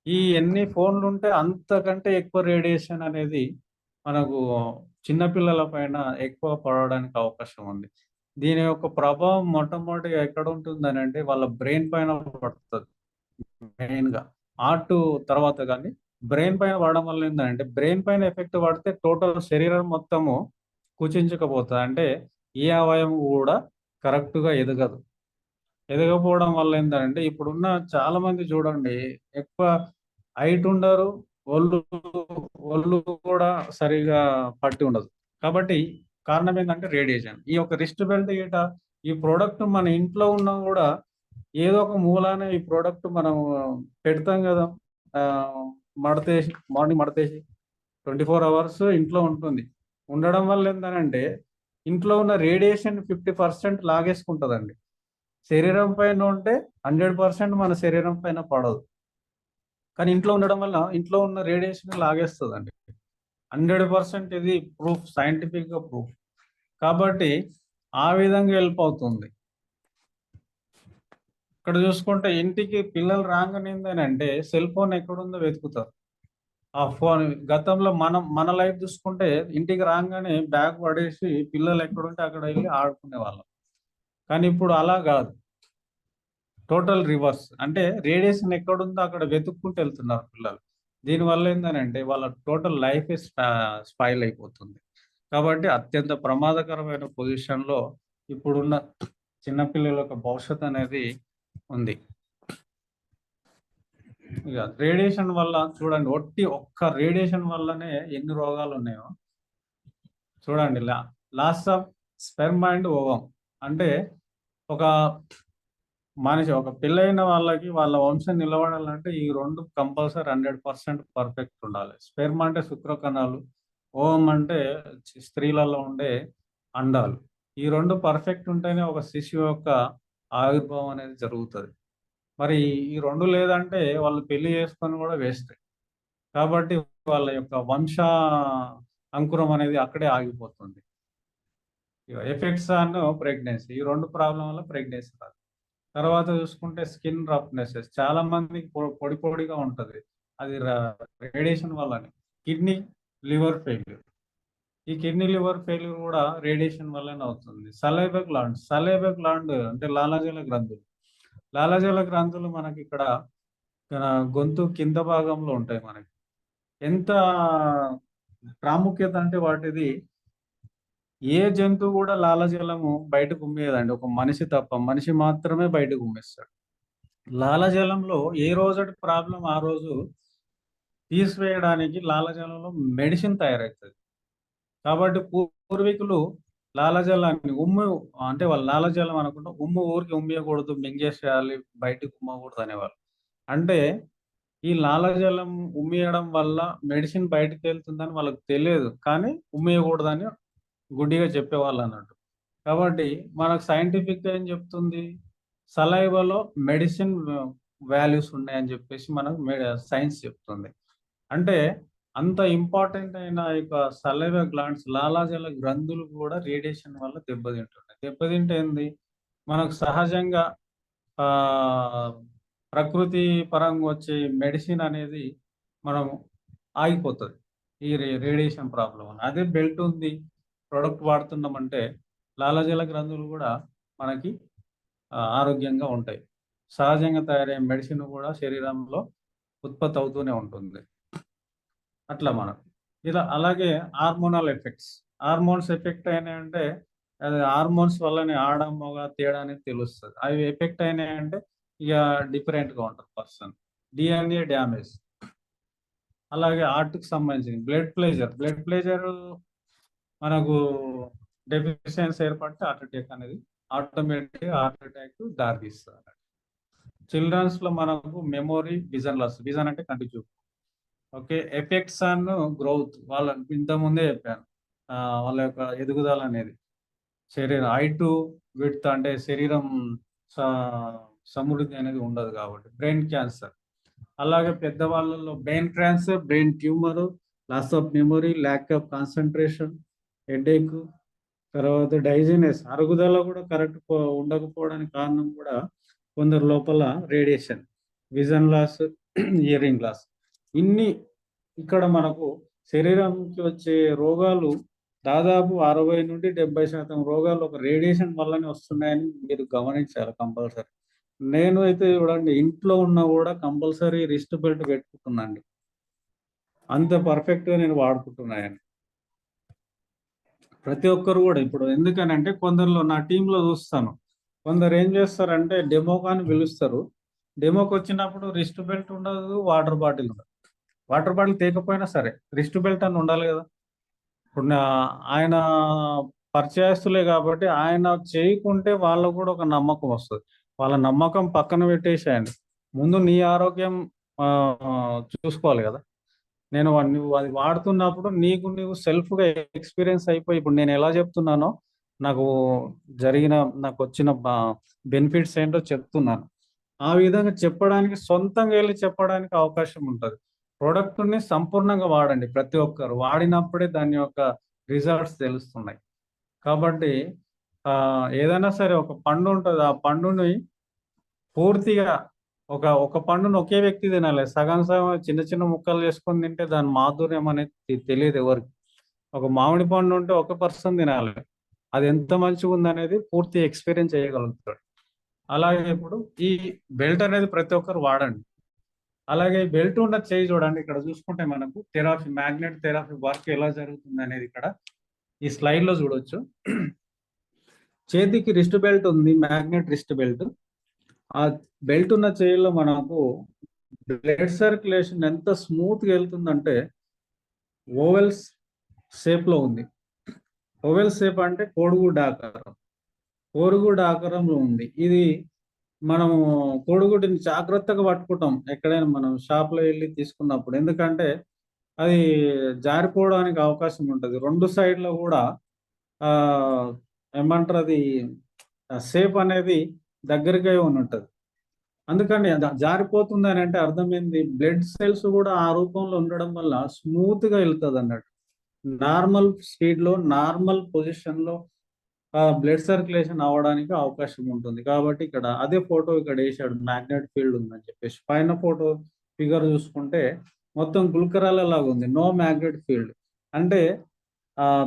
ఈ ఎన్ని ఫోన్‌లుంటే అంతకంటే ఎక్కువ రేడియేషన్ అనేది మనకు చిన్న పిల్లల పైన ఎక్కువ పడడానికి అవకాశం ఉంది. దీని యొక్క ప్రభావం మొట్టమొదటిగా ఎక్కడ ఉంటుందనంటే వాళ్ళ బ్రెయిన్ పైన పడతది. మెయిన్‌గా. హార్ట్ తర్వాత గాని బ్రెయిన్ పైన పడడం వల్ల ఏందంటే బ్రెయిన్ పైన ఎఫెక్ట్ పడితే టోటల్ శరీరం మొత్తము కుచించుకుపోతది. అంటే ఏ అవయవం కూడా కరెక్ట్‌గా ఎదగదు. ఎదగకపోవడం వల్ల ఏందంటే ఇప్పుడున్న చాలా మంది చూడండి ఎక్కువ హైట్ ఉండరు. ఒళ్ళు ఒళ్ళు కూడా సరిగ్గా పట్టి ఉండదు. కాబట్టి కారణం ఏందంటే రేడియేషన్. ఈ యొక్క రిస్ట్ బెల్ట్ ఈ ప్రొడక్ట్ మన ఇంట్లో ఉన్నా గూడా ఏదో ఒక మూలాన ఈ ప్రొడక్ట్ మనం పెడతాం గదా! ఆహ్, మడతేసి మార్నింగ్ మడతేసి 24 అవర్స్ ఇంట్లో ఉంటుంది. ఉండడం వల్ల ఏందనంటే ఇంట్లో ఉన్న రేడియేషన్ 50% లాగేసుకుంటదండి. శరీరం పైన ఉంటే 100% మన శరీరం పైన పడదు. కానీ ఇంట్లో ఉండడం వల్ల ఇంట్లో ఉన్న రేడియేషన్ లాగేస్తదండి. 100% ఇది ప్రూఫ్ సైంటిఫిక్‌గా ప్రూఫ్. కాబట్టి ఆ విధంగా హెల్ప్ అవుతుంది. ఇక్కడ చూసుకుంటే ఇంటికి పిల్లలు రాంగానే ఏందనంటే సెల్ ఫోన్ ఎక్కడుందో వెతుకుతారు. ఆ ఫోన్ గతంలో మన లైఫ్ చూసుకుంటే ఇంటికి రాంగానే బ్యాగ్ పడేసి పిల్లలు ఎక్కడుంటే అక్కడ ఎళ్లి ఆడుకునేవాళ్ళం. కానీ ఇప్పుడు అలా గాదు. Total reverse. అంటే రేడియేషన్ ఎక్కడుందో అక్కడ వెతుక్కుంటూ ఎళ్తున్నారు పిల్లలు. దీనివల్ల ఏందనంటే వాళ్ళ టోటల్ లైఫే స్పాయిల్ అయిపోతుంది. కాబట్టి అత్యంత ప్రమాదకరమైన పొజిషన్‌లో ఇప్పుడున్న చిన్న పిల్లల యొక్క భవిష్యత్ అనేది ఉంది. ఇగ రేడియేషన్ వల్ల చూడండి ఒక్క రేడియేషన్ వల్లనే ఎన్ని రోగాలున్నాయో చూడండి. Loss of sperm and ovum. అంటే ఒక ఒక పెళ్ళైన వాళ్ళకి వాళ్ళ వంశం నిలబడాలంటే ఈ 2 కంపల్సరీ 100% పర్ఫెక్ట్ ఉండాలి. స్పెర్మ్ అంటే శుక్రకణాలు, ఓవమ్ అంటే స్త్రీలలో ఉండే అండాలు. ఈ 2 పర్ఫెక్ట్ ఉంటేనే ఒక శిశువు యొక్క ఆవిర్భావం అనేది జరుగుతది. మరి ఈ 2 లేదంటే వాళ్ళు పెళ్లి చేసుకొని కూడా వేస్టే. కాబట్టి వాళ్ళ యొక్క అంకురం అనేది అక్కడే ఆగిపోతుంది. Effects on pregnancy. ఈ 2 ప్రాబ్లమ్ వల్ల ప్రెగ్నెన్సీ రాదు. తర్వాత చూసుకుంటే స్కిన్ రఫ్‌నెసెస్ చాలా మందికి పొడి పొడిగా ఉంటది. అది రేడియేషన్ వల్లనే. Kidney, liver failure. ఈ కిడ్నీ, లివర్ ఫెయిల్యూర్ కూడా రేడియేషన్ వల్లనే అవుతుంది. సలైవా గ్లాండ్ అంటే లాలాజల గ్రంథులు. లాలాజల గ్రంథులు మనకిక్కడ గొంతు కింద భాగంలో ఉంటాయి మనకి. ఎంత ప్రాముఖ్యత అంటే వాటిది ఏ జంతువు కూడా లాలాజలము బయటకు ఉమ్మేయదండి. ఒక మనిషి తప్ప. మనిషి మాత్రమే బయటకు ఉమ్మేస్తాడు. లాలాజలంలో ఏ రోజటి ప్రాబ్లమ్ ఆ రోజు తీసివేయడానికి లాలాజలంలో మెడిసిన్ తయారైతది. కాబట్టి పూర్వీకులు లాలాజలాన్ని అంటే వాళ్ళు లాలాజలం అనకుండా ఊరికే ఉమ్మేయకూడదు, మింగేసేయాలి, బయటకి ఉమ్మకూడదు అనేవాళ్ళు. అంటే ఈ లాలాజలం ఉమ్మేయడం వల్ల మెడిసిన్ బయటికెళ్తుందని వాళ్ళకి తెలియదు. కానీ ఉమ్మేయకూడదని గుడ్డిగా చెప్పేవాళ్ళన్నట్టు. కాబట్టి మనకు సైంటిఫిక్‌గా ఏం చెప్తుంది? సలైవాలో మెడిసిన్ వాల్యూస్ ఉన్నాయని చెప్పేసి మనకు సైన్స్ చెప్తుంది. అంటే అంత ఇంపార్టెంట్ అయిన యొక్క సలైవా గ్లాండ్స్ లాలాజల గ్రంథులు కూడా రేడియేషన్ వల్ల దెబ్బతింటున్నాయి. దెబ్బతింటే ఏంది? మనకు సహజంగా ఆహ్, ప్రకృతి పరంగా వచ్చే మెడిసిన్ అనేది మనం ఆగిపోతది. ఈ రేడియేషన్ ప్రాబ్లమ్ వల్ల. అదే బెల్ట్ ఉంది, ప్రొడక్ట్ వాడుతున్నామంటే లాలాజల గ్రంథులు కూడా మనకి ఆరోగ్యంగా ఉంటాయి. సహజంగా తయారయ్యే మెడిసిన్ కూడా శరీరంలో ఉత్పత్తి అవుతూనే ఉంటుంది. అట్లా మనం ఇలా అలాగే హార్మోనల్ ఎఫెక్ట్స్, హార్మోన్స్ ఎఫెక్ట్ అయినాయంటే అది హార్మోన్స్ వల్లనే ఆడ మగ తేడా అనేది తెలుస్తుంది. అవి ఎఫెక్ట్ అయినాయంటే ఇక డిఫరెంట్గా ఉంటుంది పర్సన్. డిఎన్ఏ డ్యామేజ్, అలాగే హార్ట్కి సంబంధించింది బ్లడ్ ప్రెషర్ మనకు డెఫిషియన్సీ ఏర్పడితే హార్ట్ అటాక్ అనేది ఆటోమేటిక్ హార్ట్ అటాక్ దారితీస్తుంది. చిల్డ్రన్స్ లో మనకు మెమొరీ, విజన్ లాస్, విజన్ అంటే కంటి చూపు. ఓకే, ఎఫెక్ట్స్ ఆన్ గ్రోత్, వాళ్ళ ఇంత ముందే చెప్పాను, వాళ్ళ యొక్క ఎదుగుదల అనేది శరీరం హైట్ విడ్త్ అంటే శరీరం సమృద్ధి అనేది ఉండదు కాబట్టి. బ్రెయిన్ క్యాన్సర్, అలాగే పెద్దవాళ్ళలో brain cancer, brain tumour, loss of memory, lack of concentration, headache, తర్వాత డైజినెస్, అరుగుదల కూడా కరెక్ట్ ఉండకపోవడానికి కారణం కూడా కొందరు లోపల radiation, vision loss, hearing loss. ఇన్ని ఇక్కడ మనకు శరీరంకి వచ్చే రోగాలు దాదాపు 60 నుండి 70% రోగాలు ఒక రేడియేషన్ వల్లనే వస్తున్నాయని మీరు గమనించాలి కంపల్సరీ. నేను అయితే చూడండి, ఇంట్లో ఉన్నా కూడా కంపల్సరీ రిస్ట్ బెల్ట్ పెట్టుకుంటున్నాండి, అంత పర్ఫెక్ట్గా నేను వాడుకుంటున్నాను. ప్రతి ఒక్కరు కూడా ఇప్పుడు ఎందుకనంటే కొందరిలో నా టీంలో చూస్తాను, కొందరు ఏం చేస్తారంటే డెమోకి అని పిలుస్తారు, డెమోకి వచ్చినప్పుడు రిస్ట్ బెల్ట్ ఉండదు, వాటర్ బాటిల్ ఉండదు. వాటర్ బాటిల్ తేకపోయినా సరే రిస్ట్ బెల్ట్ అని ఉండాలి కదా. ఇప్పుడు ఆయన పరిచయస్తులే కాబట్టి ఆయన చేయకుంటే వాళ్ళకు కూడా ఒక నమ్మకం వస్తుంది. వాళ్ళ నమ్మకం పక్కన పెట్టేసేయండి, ముందు నీ ఆరోగ్యం చూసుకోవాలి కదా. నువ్వు అది వాడుతున్నప్పుడు నీకు సెల్ఫ్గా ఎక్స్పీరియన్స్ అయిపోయి, ఇప్పుడు నేను ఎలా చెప్తున్నానో నాకు వచ్చిన బెనిఫిట్స్ ఏంటో చెప్తున్నాను. ఆ విధంగా చెప్పడానికి, సొంతంగా వెళ్ళి చెప్పడానికి అవకాశం ఉంటుంది. ప్రోడక్ట్ని సంపూర్ణంగా వాడండి, ప్రతి ఒక్కరు వాడినప్పుడే దాని యొక్క రిజల్ట్స్ తెలుస్తున్నాయి. కాబట్టి ఏదైనా సరే ఒక పండు ఉంటుంది, ఆ పండుని పూర్తిగా ఒక పండును ఒకే వ్యక్తి తినాలి, సగం చిన్న చిన్న ముక్కలు చేసుకొని తింటే దాని మాధుర్యం అనేది తెలియదు ఎవరికి. ఒక మామిడి పండు ఉంటే ఒక పర్సన్ తినాలి, అది ఎంత మంచిగా ఉందనేది పూర్తి ఎక్స్పీరియన్స్ చేయగలుగుతాడు. అలాగే ఇప్పుడు ఈ బెల్ట్ అనేది ప్రతి ఒక్కరు వాడండి. అలాగే బెల్ట్ ఉన్న చేయి చూడండి, ఇక్కడ చూసుకుంటే మనకు థెరపీ, మ్యాగ్నెట్ థెరపీ వర్క్ ఎలా జరుగుతుంది అనేది ఇక్కడ ఈ స్లైడ్ లో చూడొచ్చు. చేతికి రిస్ట్ బెల్ట్ ఉంది, మ్యాగ్నెట్ రిస్ట్ బెల్ట్. ఆ బెల్ట్ ఉన్న చేయిలో మనకు బ్లడ్ సర్క్యులేషన్ ఎంత స్మూత్ గా వెళ్తుందంటే ఓవెల్స్ షేప్ లో ఉంది. ఓవెల్ షేప్ అంటే కోడిగుడ్డు ఆకారంలో ఉంది. ఇది మనము కోడిగుడ్డుని జాగ్రత్తగా పట్టుకుంటాం ఎక్కడైనా మనం షాప్లో వెళ్ళి తీసుకున్నప్పుడు, ఎందుకంటే అది జారిపోవడానికి అవకాశం ఉంటుంది. 2 సైడ్లో కూడా ఏమంటారు, అది షేప్ అనేది దగ్గరగా ఉంటుంది. అందుకని జారిపోతుంది అని అంటే అర్థం ఏంది, బ్లడ్ సెల్స్ కూడా ఆ రూపంలో ఉండడం వల్ల స్మూత్ గా వెళ్తుంది అన్నట్టు. నార్మల్ స్పీడ్ లో, నార్మల్ పొజిషన్ లో బ్లడ్ సర్క్యులేషన్ అవ్వడానికి అవకాశం ఉంటుంది. కాబట్టి ఇక్కడ అదే ఫోటో ఇక్కడ వేసాడు, మ్యాగ్నెట్ ఫీల్డ్ ఉందని చెప్పేసి. పైన ఫోటో ఫిగర్ చూసుకుంటే మొత్తం గుల్కరాల లాగా ఉంది, నో మ్యాగ్నెట్ ఫీల్డ్. అంటే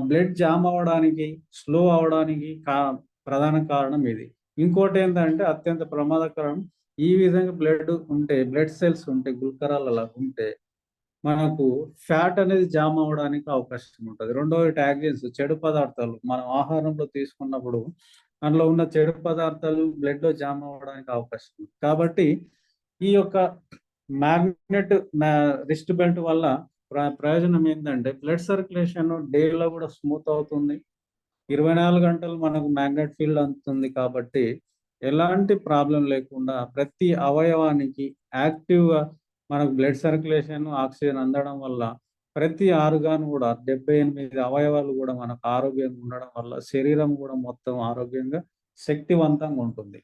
బ్లడ్ జామ్ అవ్వడానికి, స్లో అవ్వడానికి ప్రధాన కారణం ఇది. ఇంకోటి ఏంటంటే అత్యంత ప్రమాదకరం, ఈ విధంగా బ్లడ్ సెల్స్ ఉంటే గుల్కరాల లాగా ఉంటే మనకు ఫ్యాట్ అనేది జామ్ అవ్వడానికి అవకాశం ఉంటుంది. రెండవది టాక్సిన్స్, చెడు పదార్థాలు మనం ఆహారంలో తీసుకున్నప్పుడు అందులో ఉన్న చెడు పదార్థాలు బ్లడ్ లో జామ్ అవ్వడానికి అవకాశం ఉంది. కాబట్టి ఈ యొక్క మ్యాగ్నెట్ రిస్ట్ బెల్ట్ వల్ల ప్రయోజనం ఏంటంటే బ్లడ్ సర్క్యులేషన్ డేలో కూడా స్మూత్ అవుతుంది, 24 గంటలు మనకు మ్యాగ్నెట్ ఫీల్డ్ అందుతుంది. కాబట్టి ఎలాంటి ప్రాబ్లం లేకుండా ప్రతి అవయవానికి యాక్టివ్గా మనకు బ్లడ్ సర్క్యులేషన్, ఆక్సిజన్ అందడం వల్ల ప్రతి ఆర్గాన్ కూడా 78 అవయవాలు కూడా మనకు ఆరోగ్యంగా ఉండడం వల్ల శరీరం కూడా మొత్తం ఆరోగ్యంగా శక్తివంతంగా ఉంటుంది.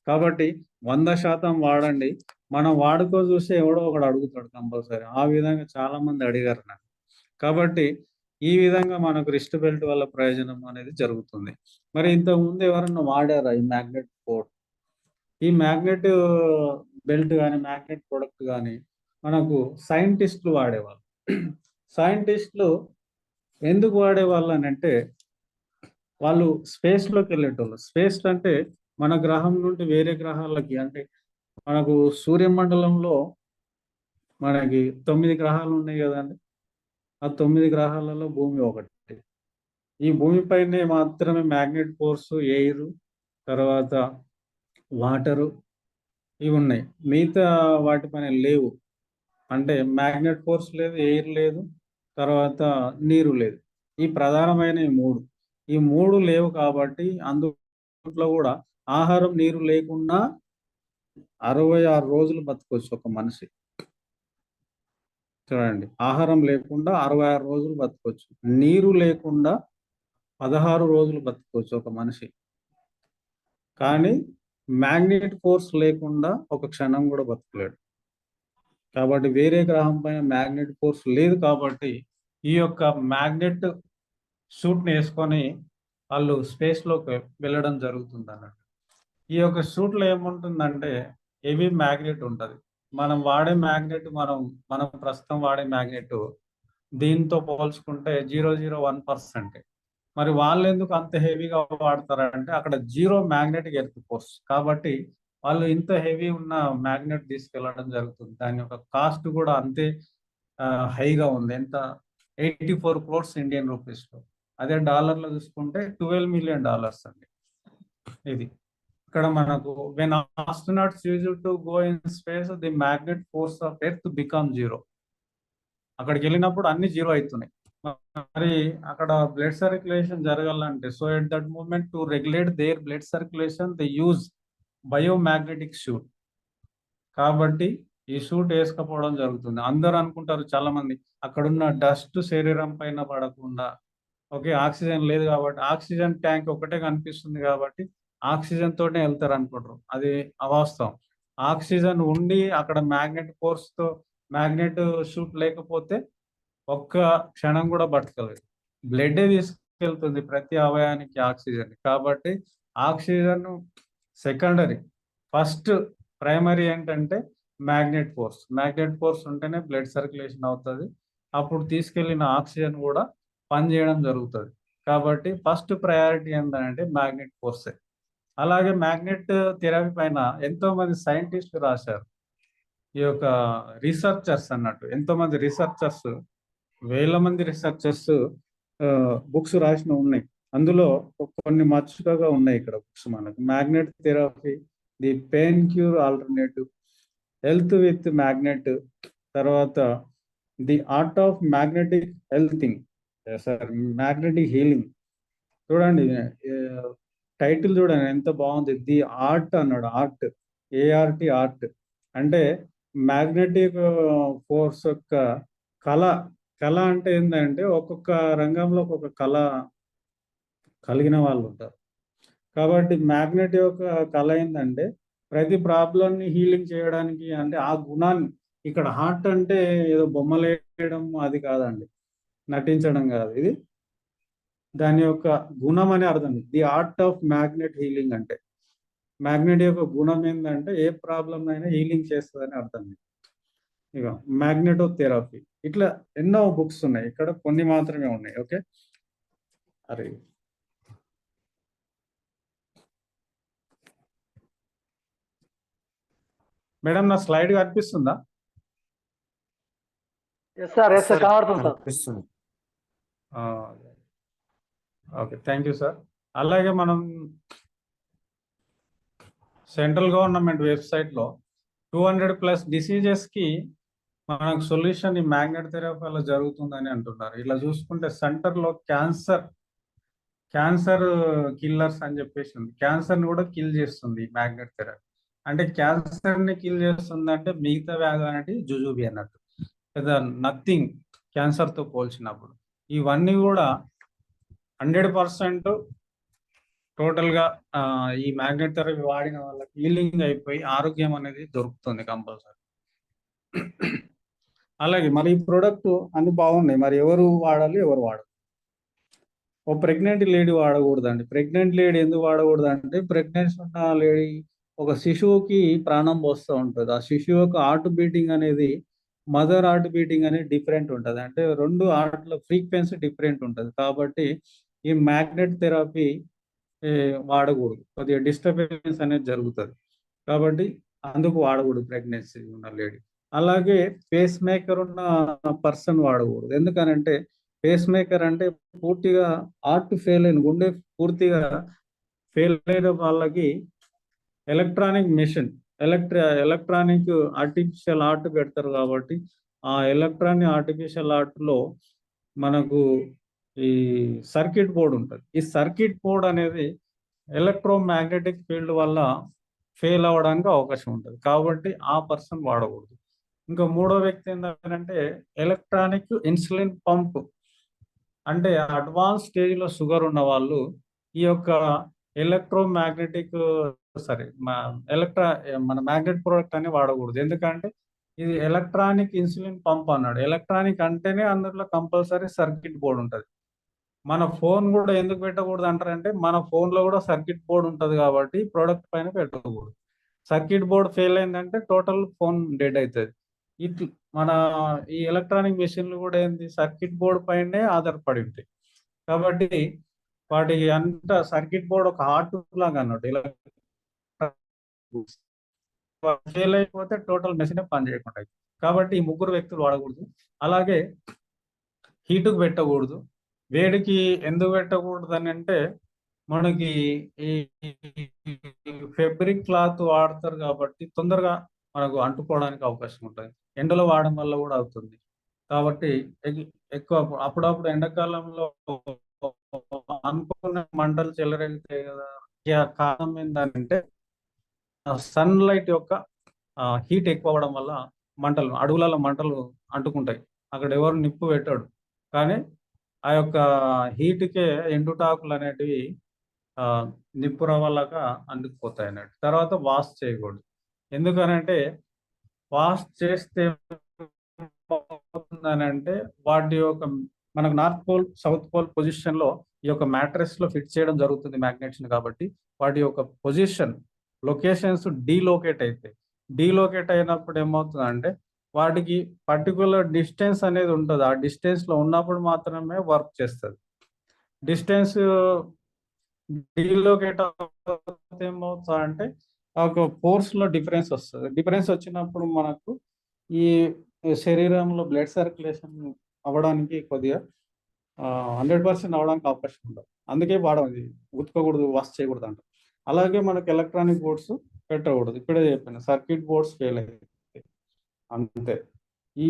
కాబట్టి 100% వాడండి. మనం వాడుకో చూసి ఎవడో ఒకడు అడుగుతాడు కంపల్సరీ. ఆ విధంగా చాలా మంది అడిగారు నాకు. కాబట్టి ఈ విధంగా మనకు రిస్ట్ బెల్ట్ వల్ల ప్రయోజనం అనేది జరుగుతుంది. మరి ఇంతకుముందు ఎవరన్నా వాడారా ఈ మ్యాగ్నెట్ కోడ్? ఈ మ్యాగ్నెట్ బెల్ట్ కానీ, మ్యాగ్నెట్ ప్రొడక్ట్ కానీ మనకు సైంటిస్టులు వాడేవాళ్ళు. సైంటిస్టులు ఎందుకు వాడేవాళ్ళు అని అంటే, వాళ్ళు స్పేస్లోకి వెళ్ళేటోళ్ళు. స్పేస్ అంటే మన గ్రహం నుండి వేరే గ్రహాలకి, అంటే మనకు సూర్యమండలంలో మనకి 9 గ్రహాలు ఉన్నాయి కదండి. ఆ 9 గ్రహాలలో భూమి ఒకటి. ఈ భూమిపైనే మాత్రమే మ్యాగ్నెట్ ఫోర్స్, ఎయిర్, తర్వాత వాటరు ఇవి ఉన్నాయి. మిగతా వాటిపైన లేవు. అంటే మ్యాగ్నెట్ ఫోర్స్ లేదు, ఎయిర్ లేదు, తర్వాత నీరు లేదు. ఈ ప్రధానమైన ఈ మూడు లేవు కాబట్టి అందులో కూడా ఆహారం, నీరు లేకుండా 66 రోజులు బతకొచ్చు ఒక మనిషి. చూడండి, ఆహారం లేకుండా 66 రోజులు బతకొచ్చు. నీరు లేకుండా 16 రోజులు బతకొచ్చు ఒక మనిషి. కానీ మ్యాగ్నెట్ ఫోర్స్ లేకుండా ఒక క్షణం కూడా బతకలేడు. కాబట్టి వేరే గ్రహం పైన మ్యాగ్నెట్ ఫోర్స్ లేదు కాబట్టి ఈ యొక్క మ్యాగ్నెట్ సూట్ని వేసుకొని వాళ్ళు స్పేస్లోకి వెళ్ళడం జరుగుతుంది అన్నట్టు. ఈ యొక్క సూట్లో ఏముంటుందంటే హెవీ మ్యాగ్నెట్ ఉంటుంది. మనం వాడే మ్యాగ్నెట్ మనం ప్రస్తుతం వాడే మ్యాగ్నెట్ దీంతో పోల్చుకుంటే 0.01%. మరి వాళ్ళు ఎందుకు అంత హెవీగా వాడతారంటే అక్కడ 0 మ్యాగ్నెటిక్ ఎర్త్ ఫోర్స్ కాబట్టి వాళ్ళు ఇంత హెవీ ఉన్న మ్యాగ్నెట్ తీసుకెళ్లడం జరుగుతుంది. దాని యొక్క కాస్ట్ కూడా అంతే హైగా ఉంది. ఎంత? 84 crores ఇండియన్ రూపీస్లో. అదే డాలర్లో చూసుకుంటే $12 million అండి. ఇది ఇక్కడ మనకు when astronauts use to go in space the magnet force of earth become 0. అక్కడికి వెళ్ళినప్పుడు అన్ని 0 అవుతున్నాయి. మరి అక్కడ బ్లడ్ సర్క్యులేషన్ జరగాలంటే so at that moment to regulate their blood circulation they use biomagnetic suit. కాబట్టి ఈ షూట్ వేసుకపోవడం జరుగుతుంది. అందరూ అనుకుంటారు చాలా మంది అక్కడున్న డస్ట్ శరీరం పైన పడకుండా, ఓకే ఆక్సిజన్ లేదు కాబట్టి ఆక్సిజన్ ట్యాంక్ ఒకటే కనిపిస్తుంది కాబట్టి ఆక్సిజన్ తోనే వెళ్తారు అనుకుంటారు. అది అవాస్తవం. ఆక్సిజన్ ఉండి అక్కడ మ్యాగ్నెట్ ఫోర్స్ తో మ్యాగ్నెట్ షూట్ లేకపోతే ఒక్క క్షణం కూడా బతకలేదు. బ్లడ్ తీసుకెళ్తుంది ప్రతి అవయానికి ఆక్సిజన్. కాబట్టి ఆక్సిజన్ సెకండరీ, ఫస్ట్ ప్రైమరీ ఏంటంటే మ్యాగ్నెట్ ఫోర్స్. మ్యాగ్నెట్ ఫోర్స్ ఉంటేనే బ్లడ్ సర్క్యులేషన్ అవుతుంది. అప్పుడు తీసుకెళ్లిన ఆక్సిజన్ కూడా పనిచేయడం జరుగుతుంది. కాబట్టి ఫస్ట్ ప్రయారిటీ ఏంటంటే మ్యాగ్నెట్ ఫోర్సే. అలాగే మ్యాగ్నెట్ థెరపీ పైన ఎంతో మంది సైంటిస్టులు రాశారు. ఈ యొక్క రీసెర్చర్స్ అన్నట్టు ఎంతో మంది రీసెర్చర్స్, వేల మంది రీసెర్చర్స్ బుక్స్ రాసిన ఉన్నాయి. అందులో కొన్ని మచ్చుకగా ఉన్నాయి ఇక్కడ బుక్స్ మనకు. Magnet therapy, the pain cure alternative, health with magnet, తర్వాత the art of magnetic healing, sir magnetic healing. చూడండి టైటిల్ చూడండి ఎంత బాగుంది. ది ఆర్ట్ అన్నాడు. ఆర్ట్, ఏఆర్టి ఆర్ట్ అంటే మ్యాగ్నెటిక్ ఫోర్స్ యొక్క కళ. కళ అంటే ఏంటంటే ఒక్కొక్క రంగంలో ఒక్కొక్క కళ కలిగిన వాళ్ళు ఉంటారు. కాబట్టి మ్యాగ్నెట్ యొక్క కళ ఏంటంటే ప్రతి ప్రాబ్లంని హీలింగ్ చేయడానికి, అంటే ఆ గుణాన్ని. ఇక్కడ హార్ట్ అంటే ఏదో బొమ్మలు వేయడం అది కాదండి, నటించడం కాదు. ఇది దాని యొక్క గుణం అని అర్థం. The art of magnet healing అంటే మ్యాగ్నెట్ యొక్క గుణం ఏంటంటే ఏ ప్రాబ్లం అయినా హీలింగ్ చేస్తుందని అర్థం. ఇక మ్యాగ్నెటో థెరపీ ఇట్లా ఎన్నో బుక్స్ ఉన్నాయి. ఇక్కడ కొన్ని మాత్రమే ఉన్నాయి. ఓకే, అరే మేడం నా స్లైడ్ కనిపిస్తుందా? కనిపిస్తుంది. Okay, thank you sir. అలాగే మనం సెంట్రల్ గవర్నమెంట్ వెబ్సైట్లో 200+ డిసీజెస్కి మనకు సొల్యూషన్ ఈ మ్యాగ్నెట్ థెరపీలో జరుగుతుందని అంటున్నారు. ఇలా చూసుకుంటే సెంటర్లో క్యాన్సర్ కిల్లర్స్ అని చెప్పేసి ఉంది. క్యాన్సర్ని కూడా కిల్ చేస్తుంది ఈ మ్యాగ్నెట్ థెరపీ. అంటే క్యాన్సర్ని కిల్ చేస్తుంది అంటే మిగతా వ్యాధి అనేది జుజుబి అన్నట్టు, లేదా నథింగ్ క్యాన్సర్తో పోల్చినప్పుడు. ఇవన్నీ కూడా 100% టోటల్గా ఈ మ్యాగ్నెట్ థెరపీ వాడిన వాళ్ళకి హీలింగ్ అయిపోయి ఆరోగ్యం అనేది దొరుకుతుంది కంపల్సరీ. అలాగే మరి ఈ ప్రోడక్ట్ అన్ని బాగున్నాయి, మరి ఎవరు వాడాలి ఎవరు వాడాలి? ఓ ప్రెగ్నెంట్ లేడీ వాడకూడదండి. ప్రెగ్నెంట్ లేడీ ఎందుకు వాడకూడదు అంటే ప్రెగ్నెన్సీ ఉన్న లేడీ ఒక శిశువుకి ప్రాణం పోస్తూ ఉంటుంది. ఆ శిశువు యొక్క హార్ట్ బీటింగ్ అనేది మదర్ హార్ట్ బీటింగ్ అనేది డిఫరెంట్ ఉంటుంది. అంటే రెండు హార్ట్ల ఫ్రీక్వెన్సీ డిఫరెంట్ ఉంటుంది. కాబట్టి ఈ మ్యాగ్నెట్ థెరపీ వాడకూడదు, కొద్దిగా డిస్టర్బెన్స్ అనేది జరుగుతుంది. కాబట్టి అందుకు వాడకూడదు ప్రెగ్నెన్సీ ఉన్న లేడీ. అలాగే పేస్ మేకర్ ఉన్న పర్సన్ వాడకూడదు. ఎందుకనంటే పేస్ మేకర్ అంటే పూర్తిగా హార్ట్ ఫెయిల్ అయిన, గుండె పూర్తిగా ఫెయిల్ అయిన వాళ్ళకి electronic machine, electronic artificial heart పెడతారు కాబట్టి ఆ ఎలక్ట్రానిక్ ఆర్టిఫిషియల్ హార్ట్లో మనకు ఈ సర్క్యూట్ బోర్డ్ ఉంటుంది. ఈ సర్క్యూట్ బోర్డ్ అనేది ఎలక్ట్రోమాగ్నెటిక్ ఫీల్డ్ వల్ల ఫెయిల్ అవ్వడానికి అవకాశం ఉంటుంది. కాబట్టి ఆ పర్సన్ వాడకూడదు. ఇంకా మూడో వ్యక్తి ఏంటంటే ఎలక్ట్రానిక్ ఇన్సులిన్ పంప్. అంటే అడ్వాన్స్ స్టేజ్లో షుగర్ ఉన్న వాళ్ళు ఈ యొక్క ఎలక్ట్రోమాగ్నెటిక్ మన మ్యాగ్నెట్ ప్రోడక్ట్ అని వాడకూడదు. ఎందుకంటే ఇది ఎలక్ట్రానిక్ ఇన్సులిన్ పంప్ అన్నాడు. ఎలక్ట్రానిక్ అంటేనే అందులో కంపల్సరీ సర్క్యూట్ బోర్డ్ ఉంటుంది. మన ఫోన్ కూడా ఎందుకు పెట్టకూడదు అంటారంటే మన ఫోన్లో కూడా సర్క్యూట్ బోర్డ్ ఉంటుంది కాబట్టి ప్రోడక్ట్ పైన పెట్టకూడదు. సర్క్యూట్ బోర్డ్ ఫెయిల్ అయిందంటే టోటల్ ఫోన్ డెడ్ అవుతుంది. ఇట్లా మన ఈ ఎలక్ట్రానిక్ మెషిన్లు కూడా ఏంది సర్క్యూట్ బోర్డ్ పైనే ఆధారపడి ఉంటాయి. కాబట్టి వాటికి అంత సర్క్యూట్ బోర్డ్ ఒక హార్ట్ లాగా అన్నట్టు. ఫెయిల్ అయిపోతే టోటల్ మెషిన్ పని చేయకుండా అవుతుంది. కాబట్టి ఈ ముగ్గురు వ్యక్తులు వాడకూడదు. అలాగే హీటుకు పెట్టకూడదు. వేడికి ఎందుకు పెట్టకూడదు అని అంటే మనకి ఈ ఫెబ్రిక్ క్లాత్ వాడతారు కాబట్టి తొందరగా మనకు అంటుకోవడానికి అవకాశం ఉంటుంది. ఎండలో వాడడం వల్ల కూడా అవుతుంది. కాబట్టి ఎక్కువ అప్పుడప్పుడు ఎండాకాలంలో అనుకున్న మంటలు చెలరేగుతాయి కదా. కారణం ఏంటంటే సన్ లైట్ యొక్క హీట్ ఎక్కువ అవ్వడం వల్ల మంటలు, అడుగులలో మంటలు అంటుకుంటాయి. అక్కడ ఎవరు నిప్పు పెట్టాడు కానీ ఆ యొక్క హీట్కే ఎండుటాకులు అనేటివి నిప్పు రవ్వలాగా అంటుకుపోతాయి అన్నట్టు. తర్వాత వాష్ చేయకూడదు. ఎందుకనంటే వాష్ చేస్తే అంటే వాటి యొక్క మనకు నార్త్ పోల్ సౌత్ పోల్ పొజిషన్లో ఈ యొక్క మ్యాట్రెస్లో ఫిట్ చేయడం జరుగుతుంది మ్యాగ్నెట్స్ని. కాబట్టి వాటి యొక్క పొజిషన్ లొకేషన్స్ డీలోకేట్ అవుతాయి. డీలోకేట్ అయినప్పుడు ఏమవుతుందంటే వాటికి పర్టికులర్ డిస్టెన్స్ అనేది ఉంటుంది. ఆ డిస్టెన్స్లో ఉన్నప్పుడు మాత్రమే వర్క్ చేస్తుంది. డిస్టెన్స్ డీలోకేట్ అవుతే ఏమవుతుందంటే ఒక ఫోర్స్లో డిఫరెన్స్ వస్తుంది. డిఫరెన్స్ వచ్చినప్పుడు మనకు ఈ శరీరంలో బ్లడ్ సర్క్యులేషన్ అవ్వడానికి కొద్దిగా 100% అవ్వడానికి అవకాశం ఉండదు. అందుకే వాడది ఉతుకకూడదు, వాష్ చేయకూడదు అంట. అలాగే మనకు ఎలక్ట్రానిక్ బోర్డ్స్ పెట్టకూడదు. ఇప్పుడే చెప్పాను సర్క్యూట్ బోర్డ్స్ ఫెయిల్ అవుతాయి అంతే. ఈ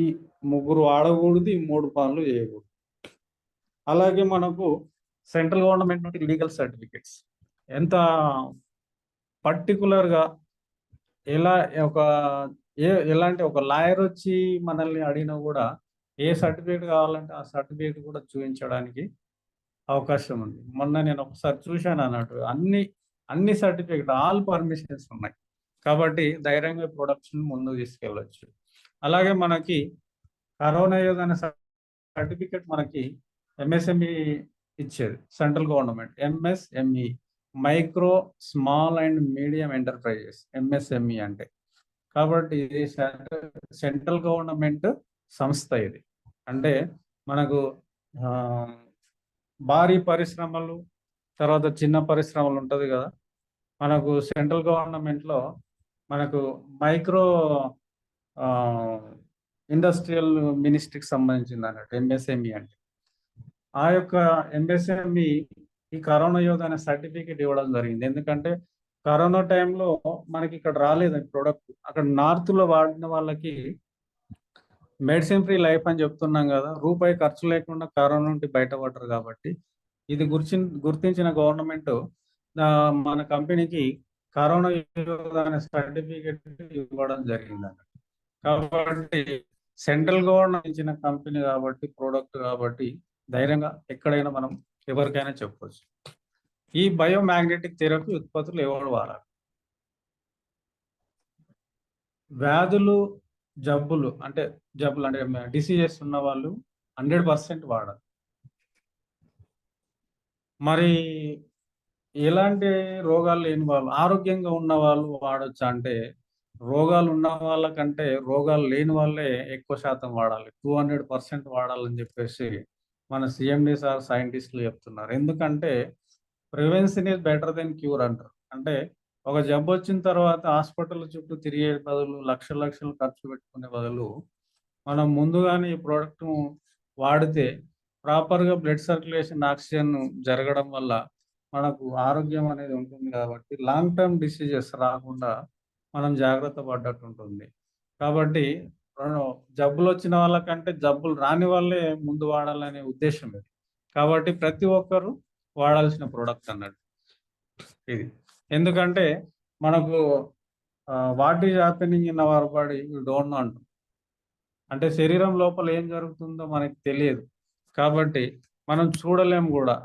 ముగ్గురు వాడకూడదు, ఈ 3 పనులు చేయకూడదు. అలాగే మనకు సెంట్రల్ గవర్నమెంట్ నుండి లీగల్ సర్టిఫికేట్స్ ఎంత పర్టికులర్గా ఎలాంటి ఒక లాయర్ వచ్చి మనల్ని అడిగినా కూడా ఏ సర్టిఫికేట్ కావాలంటే ఆ సర్టిఫికేట్ కూడా చూపించడానికి అవకాశం ఉంది. మొన్న నేను ఒకసారి చూశాను అన్నట్టు అన్ని సర్టిఫికేట్ ఆల్ పర్మిషన్స్ ఉన్నాయి. కాబట్టి ధైర్యంగా ప్రొడక్షన్ ముందుకు తీసుకెళ్ళవచ్చు. అలాగే మనకి కరోనా యోధన సర్టిఫికేట్ మనకి ఎంఎస్ఎంఈ ఇచ్చేది central government. MSME micro small and medium enterprises MSME అంటే. కాబట్టి ఇది సెంట్రల్ గవర్నమెంట్ సంస్థ. ఇది అంటే మనకు భారీ పరిశ్రమలు తర్వాత చిన్న పరిశ్రమలు ఉంటుంది కదా. మనకు సెంట్రల్ గవర్నమెంట్లో మనకు మైక్రో ఇండస్ట్రియల్ మినిస్ట్రీకి సంబంధించింది అన్నట్టు ఎంఎస్ఎంఈ అంటే. ఆ యొక్క ఎంఎస్ఎంఈ ఈ కరోనా యోధ అనే సర్టిఫికేట్ ఇవ్వడం జరిగింది. ఎందుకంటే కరోనా టైంలో మనకి ఇక్కడ రాలేదు ప్రోడక్ట్. అక్కడ నార్త్లో వాడిన వాళ్ళకి మెడిసిన్ ఫ్రీ లైఫ్ అని చెప్తున్నాం కదా. రూపాయి ఖర్చు లేకుండా కరోనా నుండి బయటపడ్డారు. కాబట్టి ఇది గుర్తించిన గవర్నమెంట్ మన కంపెనీకి కరోనా యోధ అనే సర్టిఫికేట్ ఇవ్వడం జరిగింది అన్నట్టు. కాబట్టి సెంట్రల్ గవర్నమెంట్ ఇచ్చిన కంపెనీ కాబట్టి ప్రోడక్ట్ కాబట్టి ధైర్యంగా ఎక్కడైనా మనం ఎవరికైనా చెప్పవచ్చు. ఈ బయోమాగ్నెటిక్ థెరపీ ఉత్పత్తులు ఎవరు వాడాలి? జబ్బులు అంటే డిసీజెస్ ఉన్న వాళ్ళు 100% వాడాలి. మరి ఎలాంటి రోగాలు లేని వాళ్ళు, ఆరోగ్యంగా ఉన్న వాళ్ళు వాడొచ్చా అంటే రోగాలు ఉన్న వాళ్ళకంటే రోగాలు లేని వాళ్ళే ఎక్కువ శాతం వాడాలి. 200% వాడాలని చెప్పేసి మన సిఎండి సార్ సైంటిస్టులు చెప్తున్నారు. ఎందుకంటే prevention is better than cure అంటారు. అంటే ఒక జబ్బు వచ్చిన తర్వాత హాస్పిటల్ చుట్టూ తిరిగే బదులు లక్షలు ఖర్చు పెట్టుకునే బదులు మనం ముందుగానే ఈ ప్రోడక్ట్ వాడితే ప్రాపర్గా బ్లడ్ సర్క్యులేషన్ ఆక్సిజన్ జరగడం వల్ల మనకు ఆరోగ్యం అనేది ఉంటుంది కాబట్టి లాంగ్ టర్మ్ డిసీజెస్ రాకుండా మనం జాగ్రత్త పడ్డట్టు ఉంటుంది. కాబట్టి జబ్బులు వచ్చిన వాళ్ళకంటే జబ్బులు రాని వాళ్ళే ముందు వాడాలనే ఉద్దేశం ఇది. కాబట్టి ప్రతి ఒక్కరు వాడాల్సిన ప్రోడక్ట్ అన్నట్టు ఇది. ఎందుకంటే మనకు what is happening in our body you don't know అంటాం. అంటే శరీరం లోపల ఏం జరుగుతుందో మనకి తెలియదు కాబట్టి మనం చూడలేము కూడా.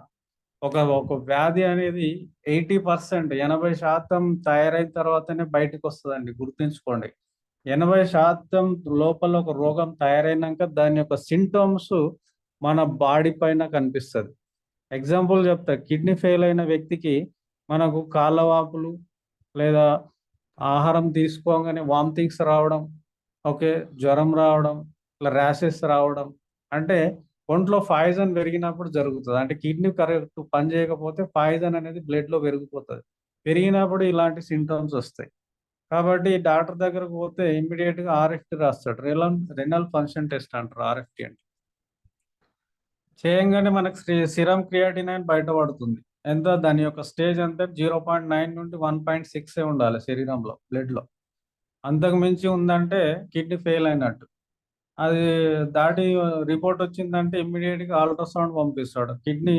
ఒక వ్యాధి అనేది 80% 80% తయారైన తర్వాతనే బయటకు వస్తుందండి, గుర్తుంచుకోండి. 80% లోపల ఒక రోగం తయారైనాక దాని యొక్క సింటమ్స్ మన బాడీ పైన కనిపిస్తుంది. ఎగ్జాంపుల్ చెప్తా, కిడ్నీ ఫెయిల్ అయిన వ్యక్తికి మనకు కాళ్ళవాపులు లేదా ఆహారం తీసుకోగానే వామిటింగ్స్ రావడం, ఓకే, జ్వరం రావడం, ఇట్లా ర్యాషెస్ రావడం, అంటే ఒంట్లో పాయిజన్ పెరిగినప్పుడు జరుగుతుంది. అంటే కిడ్నీ కరెక్ట్ పని చేయకపోతే పాయిజన్ అనేది బ్లడ్లో పెరిగిపోతుంది. పెరిగినప్పుడు ఇలాంటి సింటమ్స్ వస్తాయి. కాబట్టి డాక్టర్ దగ్గరకు పోతే ఇమ్మీడియట్గా RFT రాస్తాడు, రెనల్ ఫంక్షన్ టెస్ట్ అంటారు RFT అంటే. చేయంగానే మనకు సిరం క్రియాటినైన్ బయటపడుతుంది. ఎంత దాని యొక్క స్టేజ్ అంతా 0.9 నుండి 1.6 ఉండాలి శరీరంలో, బ్లడ్లో. అంతకు మించి ఉందంటే కిడ్నీ ఫెయిల్ అయినట్టు. అది దాటి రిపోర్ట్ వచ్చిందంటే ఇమ్మీడియట్గా అల్ట్రాసౌండ్ పంపిస్తాడు. కిడ్నీ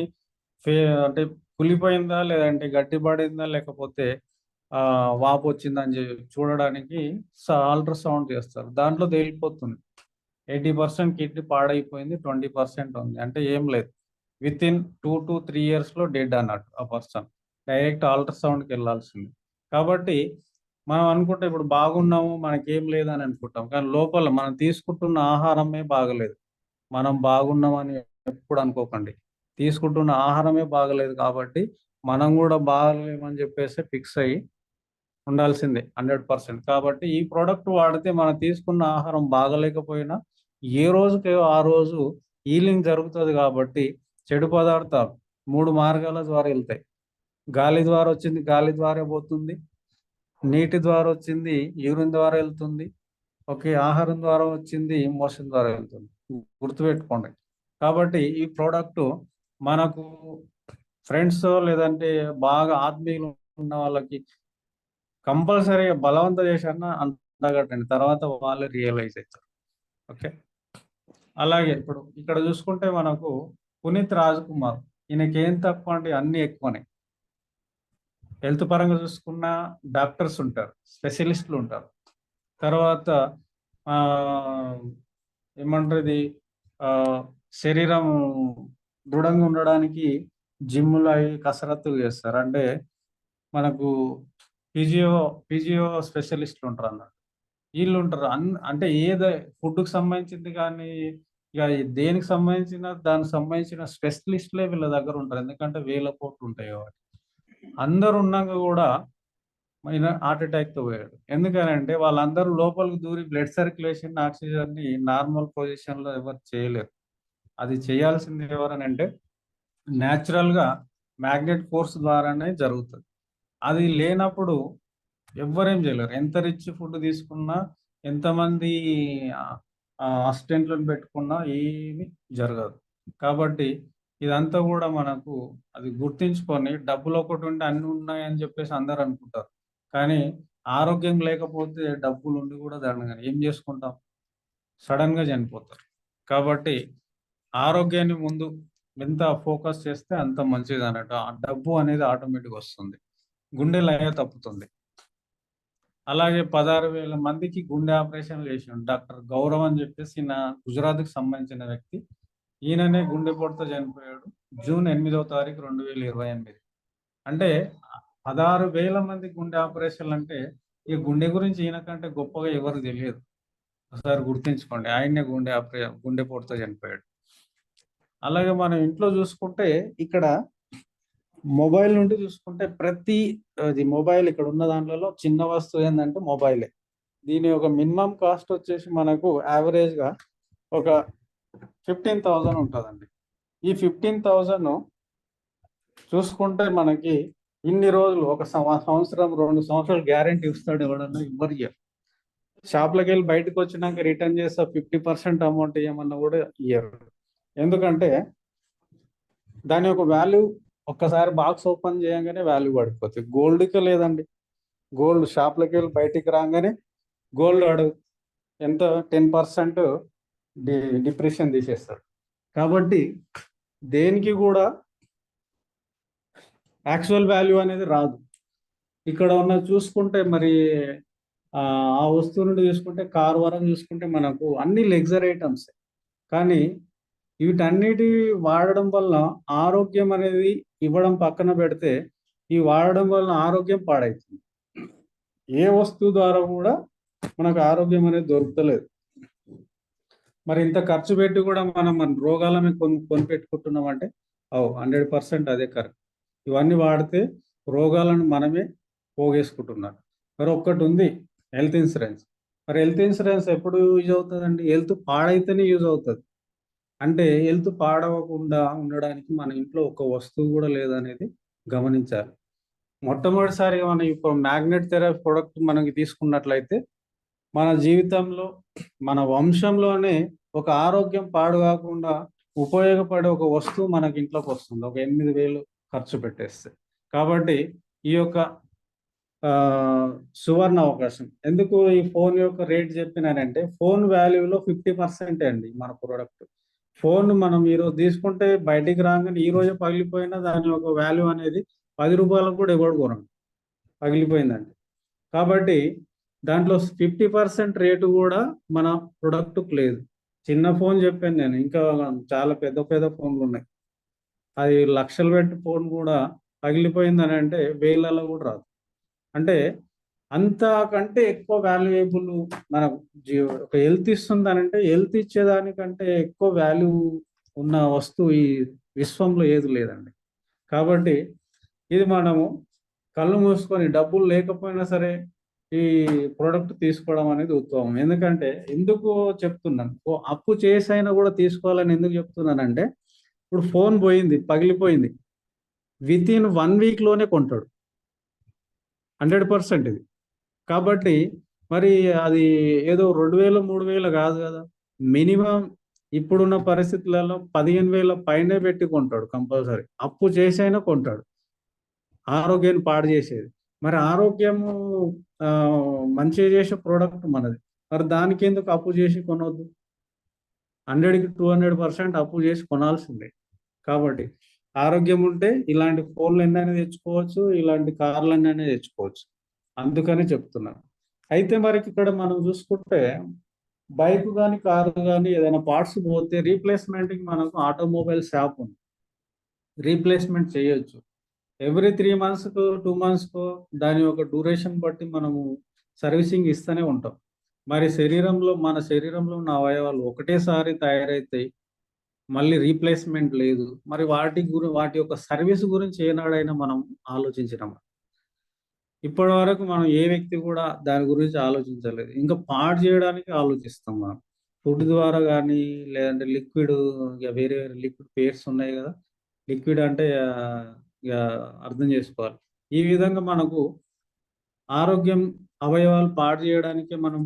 అంటే కులిపోయిందా లేదంటే గట్టిపడిందా లేకపోతే వాపు వచ్చిందని చూడడానికి అల్ట్రాసౌండ్ చేస్తారు. దాంట్లో తేలిపోతుంది 80% కిడ్నీ పాడైపోయింది, 20% ఉంది. అంటే ఏం లేదు, విత్ ఇన్ 2 to 3 yearsలో డెడ్ అన్నట్టు ఆ పర్సన్. డైరెక్ట్ అల్ట్రాసౌండ్కి వెళ్ళాల్సింది. కాబట్టి మనం అనుకుంటే ఇప్పుడు బాగున్నాము మనకేం లేదని అనుకుంటాం, కానీ లోపల మనం తీసుకుంటున్న ఆహారమే బాగలేదు. మనం బాగున్నామని ఎప్పుడు అనుకోకండి, తీసుకుంటున్న ఆహారమే బాగలేదు. కాబట్టి మనం కూడా బాగలేమని చెప్పేసి ఫిక్స్ అయ్యి ఉండాల్సిందే 100%. కాబట్టి ఈ ప్రోడక్ట్ వాడితే మనం తీసుకున్న ఆహారం బాగలేకపోయినా ఏ రోజుకి ఆ రోజు హీలింగ్ జరుగుతుంది. కాబట్టి చెడు పదార్థాలు 3 మార్గాల ద్వారా వెళ్తాయి. గాలి ద్వారా వచ్చింది గాలి ద్వారా పోతుంది, నీటి ద్వారా వచ్చింది యూరిన్ ద్వారా వెళ్తుంది, ఓకే, ఆహారం ద్వారా వచ్చింది మోషన్ ద్వారా వెళ్తుంది. గుర్తుపెట్టుకోండి. కాబట్టి ఈ ప్రోడక్ట్ మనకు ఫ్రెండ్స్ లేదంటే బాగా ఆత్మీయులు ఉన్న వాళ్ళకి కంపల్సరీగా బలవంత చేశారన్నా అంతగట్టండి, తర్వాత వాళ్ళు రియలైజ్ అవుతారు. ఓకే, అలాగే ఇప్పుడు ఇక్కడ చూసుకుంటే మనకు పునీత్ రాజ్ కుమార్, ఈయనకి ఏం తక్కువ అంటే అన్ని ఎక్కువనే. హెల్త్ పరంగా చూసుకున్న డాక్టర్స్ ఉంటారు, స్పెషలిస్టులు ఉంటారు. తర్వాత ఏమంటారు ఇది, శరీరం దృఢంగా ఉండడానికి జిమ్లు అవి కసరత్తులు చేస్తారు. అంటే మనకు ఫిజియో స్పెషలిస్టులు ఉంటారు అన్నట్టు. వీళ్ళు ఉంటారు అంటే ఏదో ఫుడ్కి సంబంధించింది కానీ ఇక దేనికి సంబంధించిన దానికి సంబంధించిన స్పెషలిస్టులే వీళ్ళ దగ్గర ఉంటారు. ఎందుకంటే వేల కోట్లు ఉంటాయి కాబట్టి. అందరు ఉన్నాక కూడా ఆయన హార్ట్ అటాక్తో పోయాడు. ఎందుకనంటే వాళ్ళందరూ లోపలికి దూరి బ్లడ్ సర్క్యులేషన్ ఆక్సిజన్ని నార్మల్ పొజిషన్లో ఎవరు చేయలేరు. అది చేయాల్సింది ఎవరనంటే న్యాచురల్గా మ్యాగ్నెట్ ఫోర్స్ ద్వారానే జరుగుతుంది. అది లేనప్పుడు ఎవ్వరేం చేయలేరు. ఎంత రిచ్ ఫుడ్ తీసుకున్నా, ఎంతమంది అసిస్టెంట్లను పెట్టుకున్నా ఏమి జరగదు. కాబట్టి ఇదంతా కూడా మనకు అది గుర్తించుకొని, డబ్బులు ఒకటి ఉంటే అన్ని ఉన్నాయని చెప్పేసి అందరు అనుకుంటారు. కానీ ఆరోగ్యం లేకపోతే డబ్బులు ఉండి కూడా దండగా ఏం చేసుకుంటాం, సడన్గా చనిపోతారు. కాబట్టి ఆరోగ్యాన్ని ముందు ఎంత ఫోకస్ చేస్తే అంత మంచిది అన్నట్టు. ఆ డబ్బు అనేది ఆటోమేటిక్గా వస్తుంది, గుండె లయ తప్పుతుంది. అలాగే 16,000 మందికి గుండె ఆపరేషన్లు చేసిండు డాక్టర్ గౌరవ్ అని చెప్పేసి, నా గుజరాత్కి సంబంధించిన వ్యక్తి. ఈయననే గుండెపోటుతో చనిపోయాడు జూన్ 8వ తారీఖు 2028. అంటే 16,000 మంది గుండె ఆపరేషన్లు. అంటే ఈ గుండె గురించి ఈయనకంటే గొప్పగా ఎవరు తెలియదు. ఒకసారి గుర్తించుకోండి, ఆయన్నే గుండెపోటుతో చనిపోయాడు. అలాగే మనం ఇంట్లో చూసుకుంటే ఇక్కడ మొబైల్ నుండి చూసుకుంటే ప్రతి మొబైల్ ఇక్కడ ఉన్న దాంట్లో చిన్న వస్తువు ఏంటంటే మొబైలే. దీని ఒక మినిమం కాస్ట్ వచ్చేసి మనకు యావరేజ్గా ఒక 15,000 ఉంటుందండి. ఈ 15,000 చూసుకుంటే మనకి ఇన్ని రోజులు ఒక సంవత్సరం 2 సంవత్సరాలు గ్యారెంటీ ఇస్తాడు ఎవడన్నా? ఇవ్వరు. షాప్లోకి వెళ్ళి బయటకు వచ్చినాక రిటర్న్ చేస్తా 50% అమౌంట్ ఇవ్వమన్నా కూడా ఇయ్యరు. ఎందుకంటే దాని యొక్క వాల్యూ ఒక్కసారి బాక్స్ ఓపెన్ చేయగానే వాల్యూ పడిపోతుంది. గోల్డ్కి లేదండి. గోల్డ్ షాప్లోకి వెళ్ళి బయటికి రాగానే గోల్డ్ వాడు ఎంత 10% డిప్రెషన్ తీసేస్తాడు. కాబట్టి దేనికి కూడా యాక్చువల్ వాల్యూ అనేది రాదు. ఇక్కడ ఉన్న చూసుకుంటే మరి ఆ వస్తువు నుండి చూసుకుంటే కార్ వరకు చూసుకుంటే మనకు అన్ని లగ్జరీ ఐటమ్స్. కానీ వీటన్నిటి వాడడం వల్ల ఆరోగ్యం అనేది ఇవ్వడం పక్కన పెడితే ఈ వాడడం వల్ల ఆరోగ్యం పాడవుతుంది. ఏ వస్తువు ద్వారా కూడా మనకు ఆరోగ్యం అనేది దొరుకుతలేదు. మరి ఇంత ఖర్చు పెట్టి కూడా మనం మన రోగాలని కొనిపెట్టుకుంటున్నాం అంటే 100% అదే కరెక్ట్. ఇవన్నీ వాడితే రోగాలను మనమే పోగేసుకుంటున్నారు. మరి ఒక్కటి ఉంది, హెల్త్ ఇన్సూరెన్స్. మరి హెల్త్ ఇన్సూరెన్స్ ఎప్పుడు యూజ్ అవుతుందండి? హెల్త్ పాడైతేనే యూజ్ అవుతుంది. అంటే హెల్త్ పాడవకుండా ఉండడానికి మన ఇంట్లో ఒక వస్తువు కూడా లేదనేది గమనించాలి. మొట్టమొదటిసారిగా మనం ఇప్పుడు మ్యాగ్నెట్ థెరపీ ప్రొడక్ట్ మనకి తీసుకున్నట్లయితే మన జీవితంలో మన వంశంలోనే ఒక ఆరోగ్యం పాడు కాకుండా ఉపయోగపడే ఒక వస్తువు మనకి ఇంట్లోకి వస్తుంది, ఒక 8,000 ఖర్చు పెట్టేస్తే. కాబట్టి ఈ యొక్క సువర్ణ అవకాశం. ఎందుకు ఈ ఫోన్ యొక్క రేట్ చెప్పినానంటే ఫోన్ వాల్యూలో 50% అండి మన ప్రోడక్ట్. ఫోన్ మనం ఈరోజు తీసుకుంటే బయటికి రాగానే ఈ రోజే పగిలిపోయినా దాని యొక్క వాల్యూ అనేది 10 రూపాయలకు కూడా ఎవడు కొనడు, పగిలిపోయిందండి. కాబట్టి దాంట్లో 50% రేటు కూడా మన ప్రొడక్ట్కి లేదు. చిన్న ఫోన్ చెప్పాను నేను, ఇంకా చాలా పెద్ద పెద్ద ఫోన్లు ఉన్నాయి. అది లక్షలు పెట్టి ఫోన్ కూడా పగిలిపోయిందని అంటే వేలలో కూడా రాదు. అంటే అంతకంటే ఎక్కువ వాల్యుయేబుల్ మన ఒక హెల్త్ ఇస్తుందనంటే హెల్త్ ఇచ్చేదానికంటే ఎక్కువ వాల్యూ ఉన్న వస్తువు ఈ విశ్వంలో ఏది లేదండి. కాబట్టి ఇది మనము కళ్ళు మూసుకొని డబ్బులు లేకపోయినా సరే ఈ ప్రోడక్ట్ తీసుకోవడం అనేది ఉత్తమం. ఎందుకంటే ఎందుకు చెప్తున్నాను, అప్పు చేసైనా కూడా తీసుకోవాలని ఎందుకు చెప్తున్నానంటే ఇప్పుడు ఫోన్ పోయింది, పగిలిపోయింది, వితిన్ 1 వీక్లోనే కొంటాడు 100% ఇది. కాబట్టి మరి అది ఏదో 2,000 3,000 కాదు కదా, మినిమం ఇప్పుడున్న పరిస్థితులలో 15,000 పైనే పెట్టి కొంటాడు కంపల్సరీ. అప్పు చేసైనా కొంటాడు, ఆరోగ్యాన్ని పాడు చేసేది. మరి ఆరోగ్యము మంచిగా చేసే ప్రోడక్ట్ మనది, మరి దానికి ఎందుకు అప్పు చేసి కొనవద్దు? 100కి 200% అప్పు చేసి కొనాల్సిందే. కాబట్టి ఆరోగ్యం ఉంటే ఇలాంటి ఫోన్లు ఎన్నైనా తెచ్చుకోవచ్చు, ఇలాంటి కార్లు ఎన్నైనా తెచ్చుకోవచ్చు. అందుకని చెప్తున్నాను. అయితే మరి ఇక్కడ మనం చూసుకుంటే బైక్ కానీ కారు కానీ ఏదైనా పార్ట్స్ పోతే రీప్లేస్మెంట్కి మనకు ఆటోమొబైల్ షాప్ ఉంది, రీప్లేస్మెంట్ చేయొచ్చు. ఎవ్రీ 3 మంత్స్కు 2 మంత్స్కు దాని యొక్క డ్యూరేషన్ బట్టి మనము సర్వీసింగ్ ఇస్తూనే ఉంటాం. మరి మన శరీరంలో ఉన్న అవయవాలు ఒకటేసారి తయారైతాయి, మళ్ళీ రీప్లేస్మెంట్ లేదు. మరి వాటి యొక్క సర్వీస్ గురించి ఏనాడైనా మనం ఆలోచించినామా? ఇప్పటి వరకు మనం ఏ వ్యక్తి కూడా దాని గురించి ఆలోచించలేదు. ఇంకా పాడు చేయడానికి ఆలోచిస్తాం మనం. ఫుడ్ ద్వారా కానీ లేదంటే లిక్విడ్, ఇక వేరే వేరే లిక్విడ్ పేర్స్ ఉన్నాయి కదా, లిక్విడ్ అంటే ఇక అర్థం చేసుకోవాలి. ఈ విధంగా మనకు ఆరోగ్యం అవయవాలు పాడు చేయడానికే మనం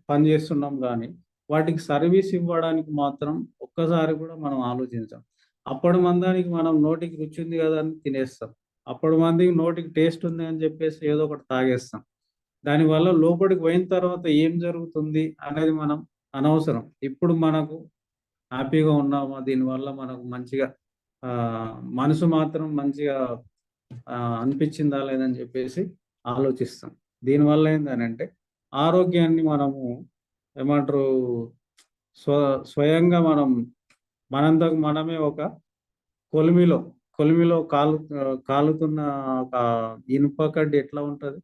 పని చేస్తున్నాం, కానీ వాటికి సర్వీస్ ఇవ్వడానికి మాత్రం ఒక్కసారి కూడా మనం ఆలోచించాం. అప్పటి మందానికి మనం నోటికి రుచి ఉంది కదా అని తినేస్తాం, అప్పటి మందికి నోటికి టేస్ట్ ఉంది అని చెప్పేసి ఏదో ఒకటి తాగేస్తాం. దానివల్ల లోపలికి పోయిన తర్వాత ఏం జరుగుతుంది అనేది మనం అనవసరం. ఇప్పుడు మనకు హ్యాపీగా ఉన్నామా, దీనివల్ల మనకు మంచిగా మనసు మాత్రం మంచిగా అనిపించిందా లేదని చెప్పేసి ఆలోచిస్తాం. దీనివల్ల ఏంటంటే ఆరోగ్యాన్ని మనము ఏమంటారు స్వయంగా మనంతకు మనమే ఒక కొలిమిలో కాలుతున్న ఒక ఇనుప కడ్డి ఎట్లా ఉంటుంది,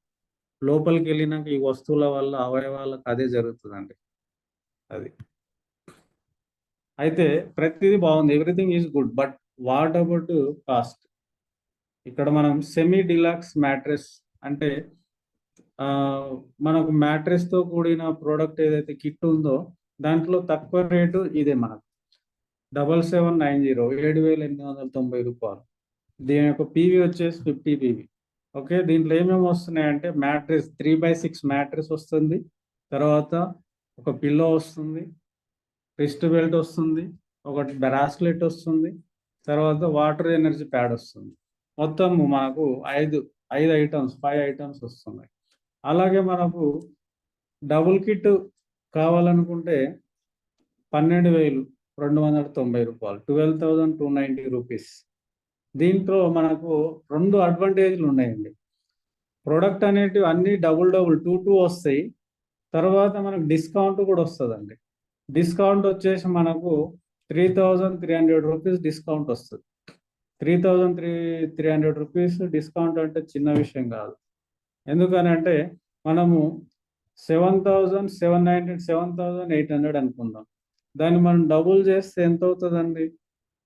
లోపలికి వెళ్ళినాక ఈ వస్తువుల వల్ల అవయవాలకు అదే జరుగుతుందండి. అది అయితే ప్రతిదీ బాగుంది, everything is good, but what about cost? ఇక్కడ మనం సెమీ డిలాక్స్ మ్యాట్రెస్ అంటే మనకు మ్యాట్రెస్తో కూడిన ప్రోడక్ట్ ఏదైతే కిట్ ఉందో దాంట్లో తక్కువ రేటు ఇదే మనకు 7790, 7,890 రూపాయలు. దీని యొక్క పీవీ వచ్చేసి 50 పీవీ. ఓకే, దీంట్లో ఏమేమి వస్తున్నాయంటే మ్యాట్రిస్ 3/6 మ్యాట్రిస్ వస్తుంది, తర్వాత ఒక పిల్లో వస్తుంది, రిస్ట్ బెల్ట్ వస్తుంది, ఒకటి బ్రాస్లెట్ వస్తుంది, తర్వాత వాటర్ ఎనర్జీ ప్యాడ్ వస్తుంది. మొత్తం మనకు ఐదు ఐటమ్స్ 5 ఐటమ్స్ వస్తున్నాయి. అలాగే మనకు డబుల్ కిట్ కావాలనుకుంటే 12,290 రూపాయలు, 12,290 రూపీస్. దీంట్లో మనకు 2 అడ్వాంటేజ్లు ఉన్నాయండి. ప్రోడక్ట్ అనేటివి అన్ని డబుల్ 2 వస్తాయి. తర్వాత మనకు డిస్కౌంట్ కూడా వస్తుందండి. డిస్కౌంట్ వచ్చేసి మనకు 3,300 రూపీస్ డిస్కౌంట్ వస్తుంది. 3,300 రూపీస్ డిస్కౌంట్ అంటే చిన్న విషయం కాదు. ఎందుకనంటే మనము 7,800 అనుకుందాం. దాన్ని మనం డబుల్ చేస్తే ఎంత అవుతుందండి?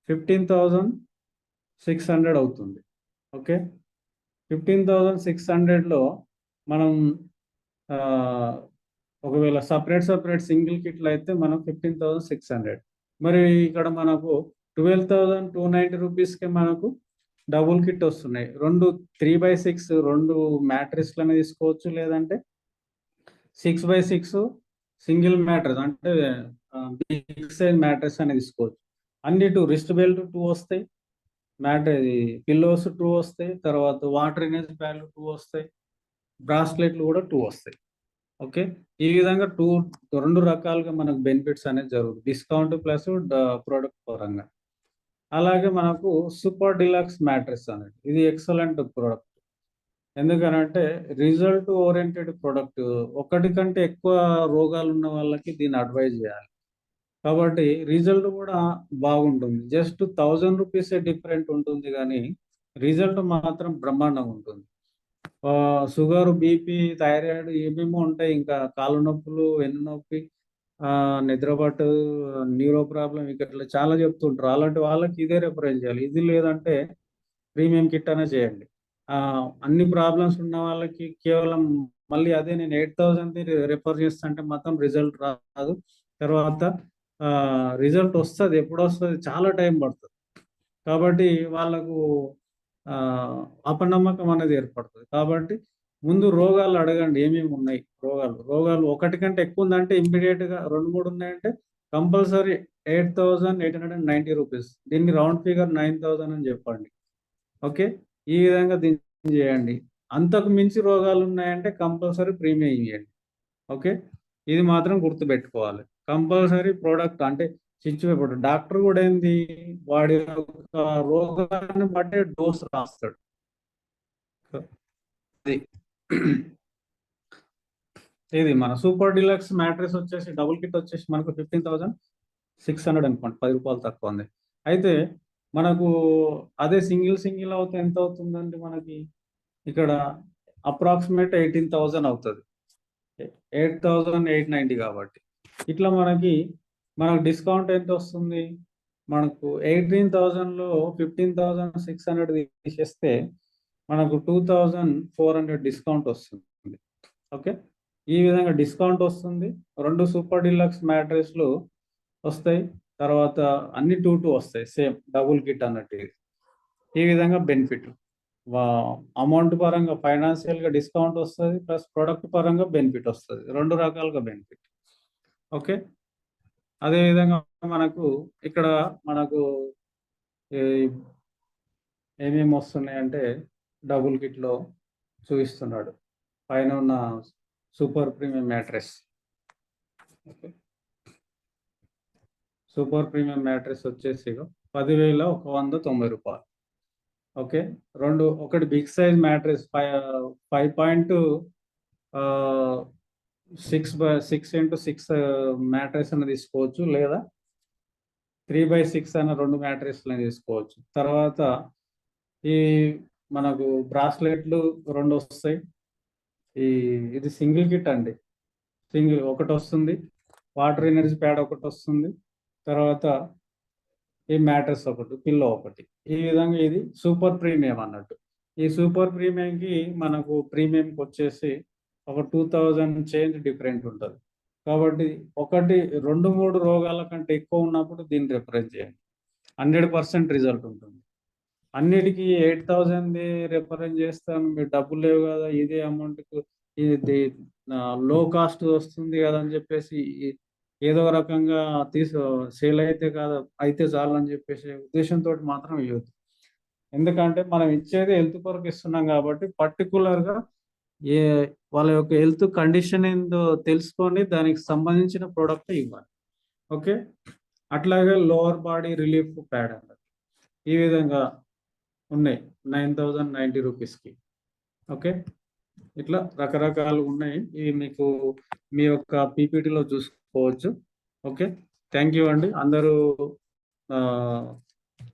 15,600 అవుతుంది. ఓకే, 15,600లో మనం ఒకవేళ సపరేట్ సింగిల్ కిట్లు అయితే మనం 15,600. మరి ఇక్కడ మనకు 12,290 రూపీస్కే మనకు డబుల్ కిట్ వస్తున్నాయి. 3/6 2 మ్యాట్రిస్లను తీసుకోవచ్చు, లేదంటే 6/6 సింగిల్ మ్యాట్రిస్ అంటే బిగ్ సైజ్ మ్యాట్రిస్ అనేది తీసుకోవచ్చు. అన్ని 2 రిస్ట్ బెల్ట్ 2 వస్తాయి, పిల్లోస్ 2 వస్తాయి, తర్వాత వాటర్ ఎనర్జీ ప్యాడ్లు 2 వస్తాయి, బ్రాస్లెట్లు కూడా 2 వస్తాయి. ఓకే, ఈ విధంగా 2 రకాలుగా మనకు బెనిఫిట్స్ అనేది జరుగుతుంది, డిస్కౌంట్ ప్లస్ ప్రోడక్ట్ పరంగా. అలాగే మనకు సూపర్ డిలక్స్ మ్యాట్రిస్ అనేది ఇది ఎక్సలెంట్ ప్రోడక్ట్. ఎందుకనంటే రిజల్ట్ ఓరియంటెడ్ ప్రోడక్ట్. ఒకటి కంటే ఎక్కువ రోగాలు ఉన్న వాళ్ళకి దీన్ని అడ్వైజ్ చేయాలి. కాబట్టి రిజల్ట్ కూడా బాగుంటుంది. జస్ట్ 1,000 రూపీసే డిఫరెంట్ ఉంటుంది, కానీ రిజల్ట్ మాత్రం బ్రహ్మాండంగా ఉంటుంది. షుగర్, బీపీ, థైరాయిడ్ ఏమేమో ఉంటాయి, ఇంకా కాళ్ళ నొప్పులు, వెన్ను నొప్పి, నిద్రపట్టు, న్యూరో ప్రాబ్లం, ఇట్లా చాలా చెప్తుంటారు. అలాంటి వాళ్ళకి ఇదే రిఫరెన్స్ చేయాలి. ఇది లేదంటే ప్రీమియం కిట్ అనే చేయండి. అన్ని ప్రాబ్లమ్స్ ఉన్న వాళ్ళకి కేవలం మళ్ళీ అదే నేను 8,000 రిఫర్ చేస్తుంటే మాత్రం రిజల్ట్ రాదు. తర్వాత రిజల్ట్ వస్తుంది, ఎప్పుడు వస్తుంది, చాలా టైం పడుతుంది. కాబట్టి వాళ్ళకు అపనమ్మకం అనేది ఏర్పడుతుంది. కాబట్టి ముందు రోగాలు అడగండి, ఏమేమి ఉన్నాయి రోగాలు ఒకటి కంటే ఎక్కువ ఉందంటే ఇమ్మీడియట్గా 2-3 ఉన్నాయంటే కంపల్సరీ 8,890 రూపీస్. దీన్ని రౌండ్ ఫిగర్ 9,000 అని చెప్పండి. ఓకే, ఈ విధంగా దీన్ని చేయండి. అంతకు మించి రోగాలు ఉన్నాయంటే కంపల్సరీ ప్రీమియం ఇవ్వండి. ఓకే, ఇది మాత్రం గుర్తుపెట్టుకోవాలి. కంపల్సరీ ప్రోడక్ట్ అంటే ఇప్పుడు డాక్టర్ కూడా ఏంది, వాడి యొక్క రోగాన్ని బట్టే డోస్ రాస్తాడు. ఇది మన సూపర్ డిలక్స్ మ్యాట్రిస్ వచ్చేసి డబుల్ కిట్ వచ్చేసి మనకు 15,600 అనుకోండి, 10 రూపాయలు తక్కువ ఉంది. అయితే మనకు అదే సింగిల్ అవుతే ఎంత అవుతుందండి? మనకి ఇక్కడ అప్రాక్సిమేట్ 18,000 అవుతుంది, 8,890 కాబట్టి. ఇట్లా మనకు డిస్కౌంట్ ఎంత వస్తుంది? మనకు 18,000లో 15,600 తీసేస్తే మనకు 2,400 డిస్కౌంట్ వస్తుంది. ఓకే, ఈ విధంగా డిస్కౌంట్ వస్తుంది. 2 సూపర్ డిలక్స్ మ్యాట్రిస్లు వస్తాయి, తర్వాత అన్ని 2 వస్తాయి, సేమ్ డబుల్ కిట్ అన్నట్టు. ఈ విధంగా బెనిఫిట్ అమౌంట్ పరంగా ఫైనాన్షియల్గా డిస్కౌంట్ వస్తుంది, ప్లస్ ప్రొడక్ట్ పరంగా బెనిఫిట్ వస్తుంది, 2 రకాలుగా బెనిఫిట్. ఓకే, అదేవిధంగా ఇక్కడ మనకు ఏమేమి వస్తున్నాయంటే డబుల్ కిట్లో చూపిస్తున్నాడు పైన ఉన్న super premium mattress. Okay, super premium mattress వచ్చేసి 10,190 రూపాయలు. ఓకే, ఒకటి big size mattress 5.6x6 mattress అని తీసుకోవచ్చు, లేదా 3/6 అన్న 2 మ్యాట్రెస్లు తీసుకోవచ్చు. తర్వాత ఈ మనకు బ్రాస్లెట్లు 2 వస్తాయి. ఇది సింగిల్ కిట్ అండి, ఒకటి వస్తుంది, వాటర్ ఎనర్జీ ప్యాడ్ ఒకటి వస్తుంది, తర్వాత ఈ మ్యాట్రెస్ ఒకటి, పిల్లో ఒకటి. ఈ విధంగా ఇది సూపర్ ప్రీమియం అన్నట్టు. ఈ సూపర్ ప్రీమియంకి మనకు ప్రీమియంకి వచ్చేసి ఒక 2,000 చేంజ్ డిఫరెంట్ ఉంటుంది. కాబట్టి 2-3 రోగాల కంటే ఎక్కువ ఉన్నప్పుడు దీన్ని రిఫరెన్స్ చేయండి, 100% రిజల్ట్ ఉంటుంది. అన్నిటికీ 8,000 రిఫరెన్స్ చేస్తాను, మీరు డబ్బులు లేవు కదా, ఇదే అమౌంట్ ఇది లో కాస్ట్ వస్తుంది కదా అని చెప్పేసి ఏదో ఒక రకంగా సేల్ అయితే కాదు అయితే చాలు అని చెప్పేసి ఉద్దేశంతో మాత్రం ఇవ్వద్దు. ఎందుకంటే మనం ఇచ్చేది హెల్త్ కొరకు ఇస్తున్నాం కాబట్టి పర్టికులర్గా ఏ వాళ్ళ యొక్క హెల్త్ కండిషన్ ఏందో తెలుసుకొని దానికి సంబంధించిన ప్రోడక్ట్ ఇవ్వాలి. ఓకే, అట్లాగే లోవర్ బాడీ రిలీఫ్ ప్యాడ్ అన్నది ఈ విధంగా ఉన్నాయి 9,090 రూపీస్కి. ఓకే, ఇట్లా రకరకాలు ఉన్నాయి, ఇవి మీకు మీ యొక్క పీపీటీలో చూసుకోవచ్చు. ఓకే, థ్యాంక్ యూ అండి. అందరూ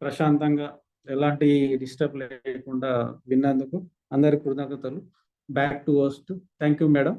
ప్రశాంతంగా ఎలాంటి డిస్టర్బ్ లేకుండా విన్నందుకు అందరి కృతజ్ఞతలు. Back to host. Thank you madam.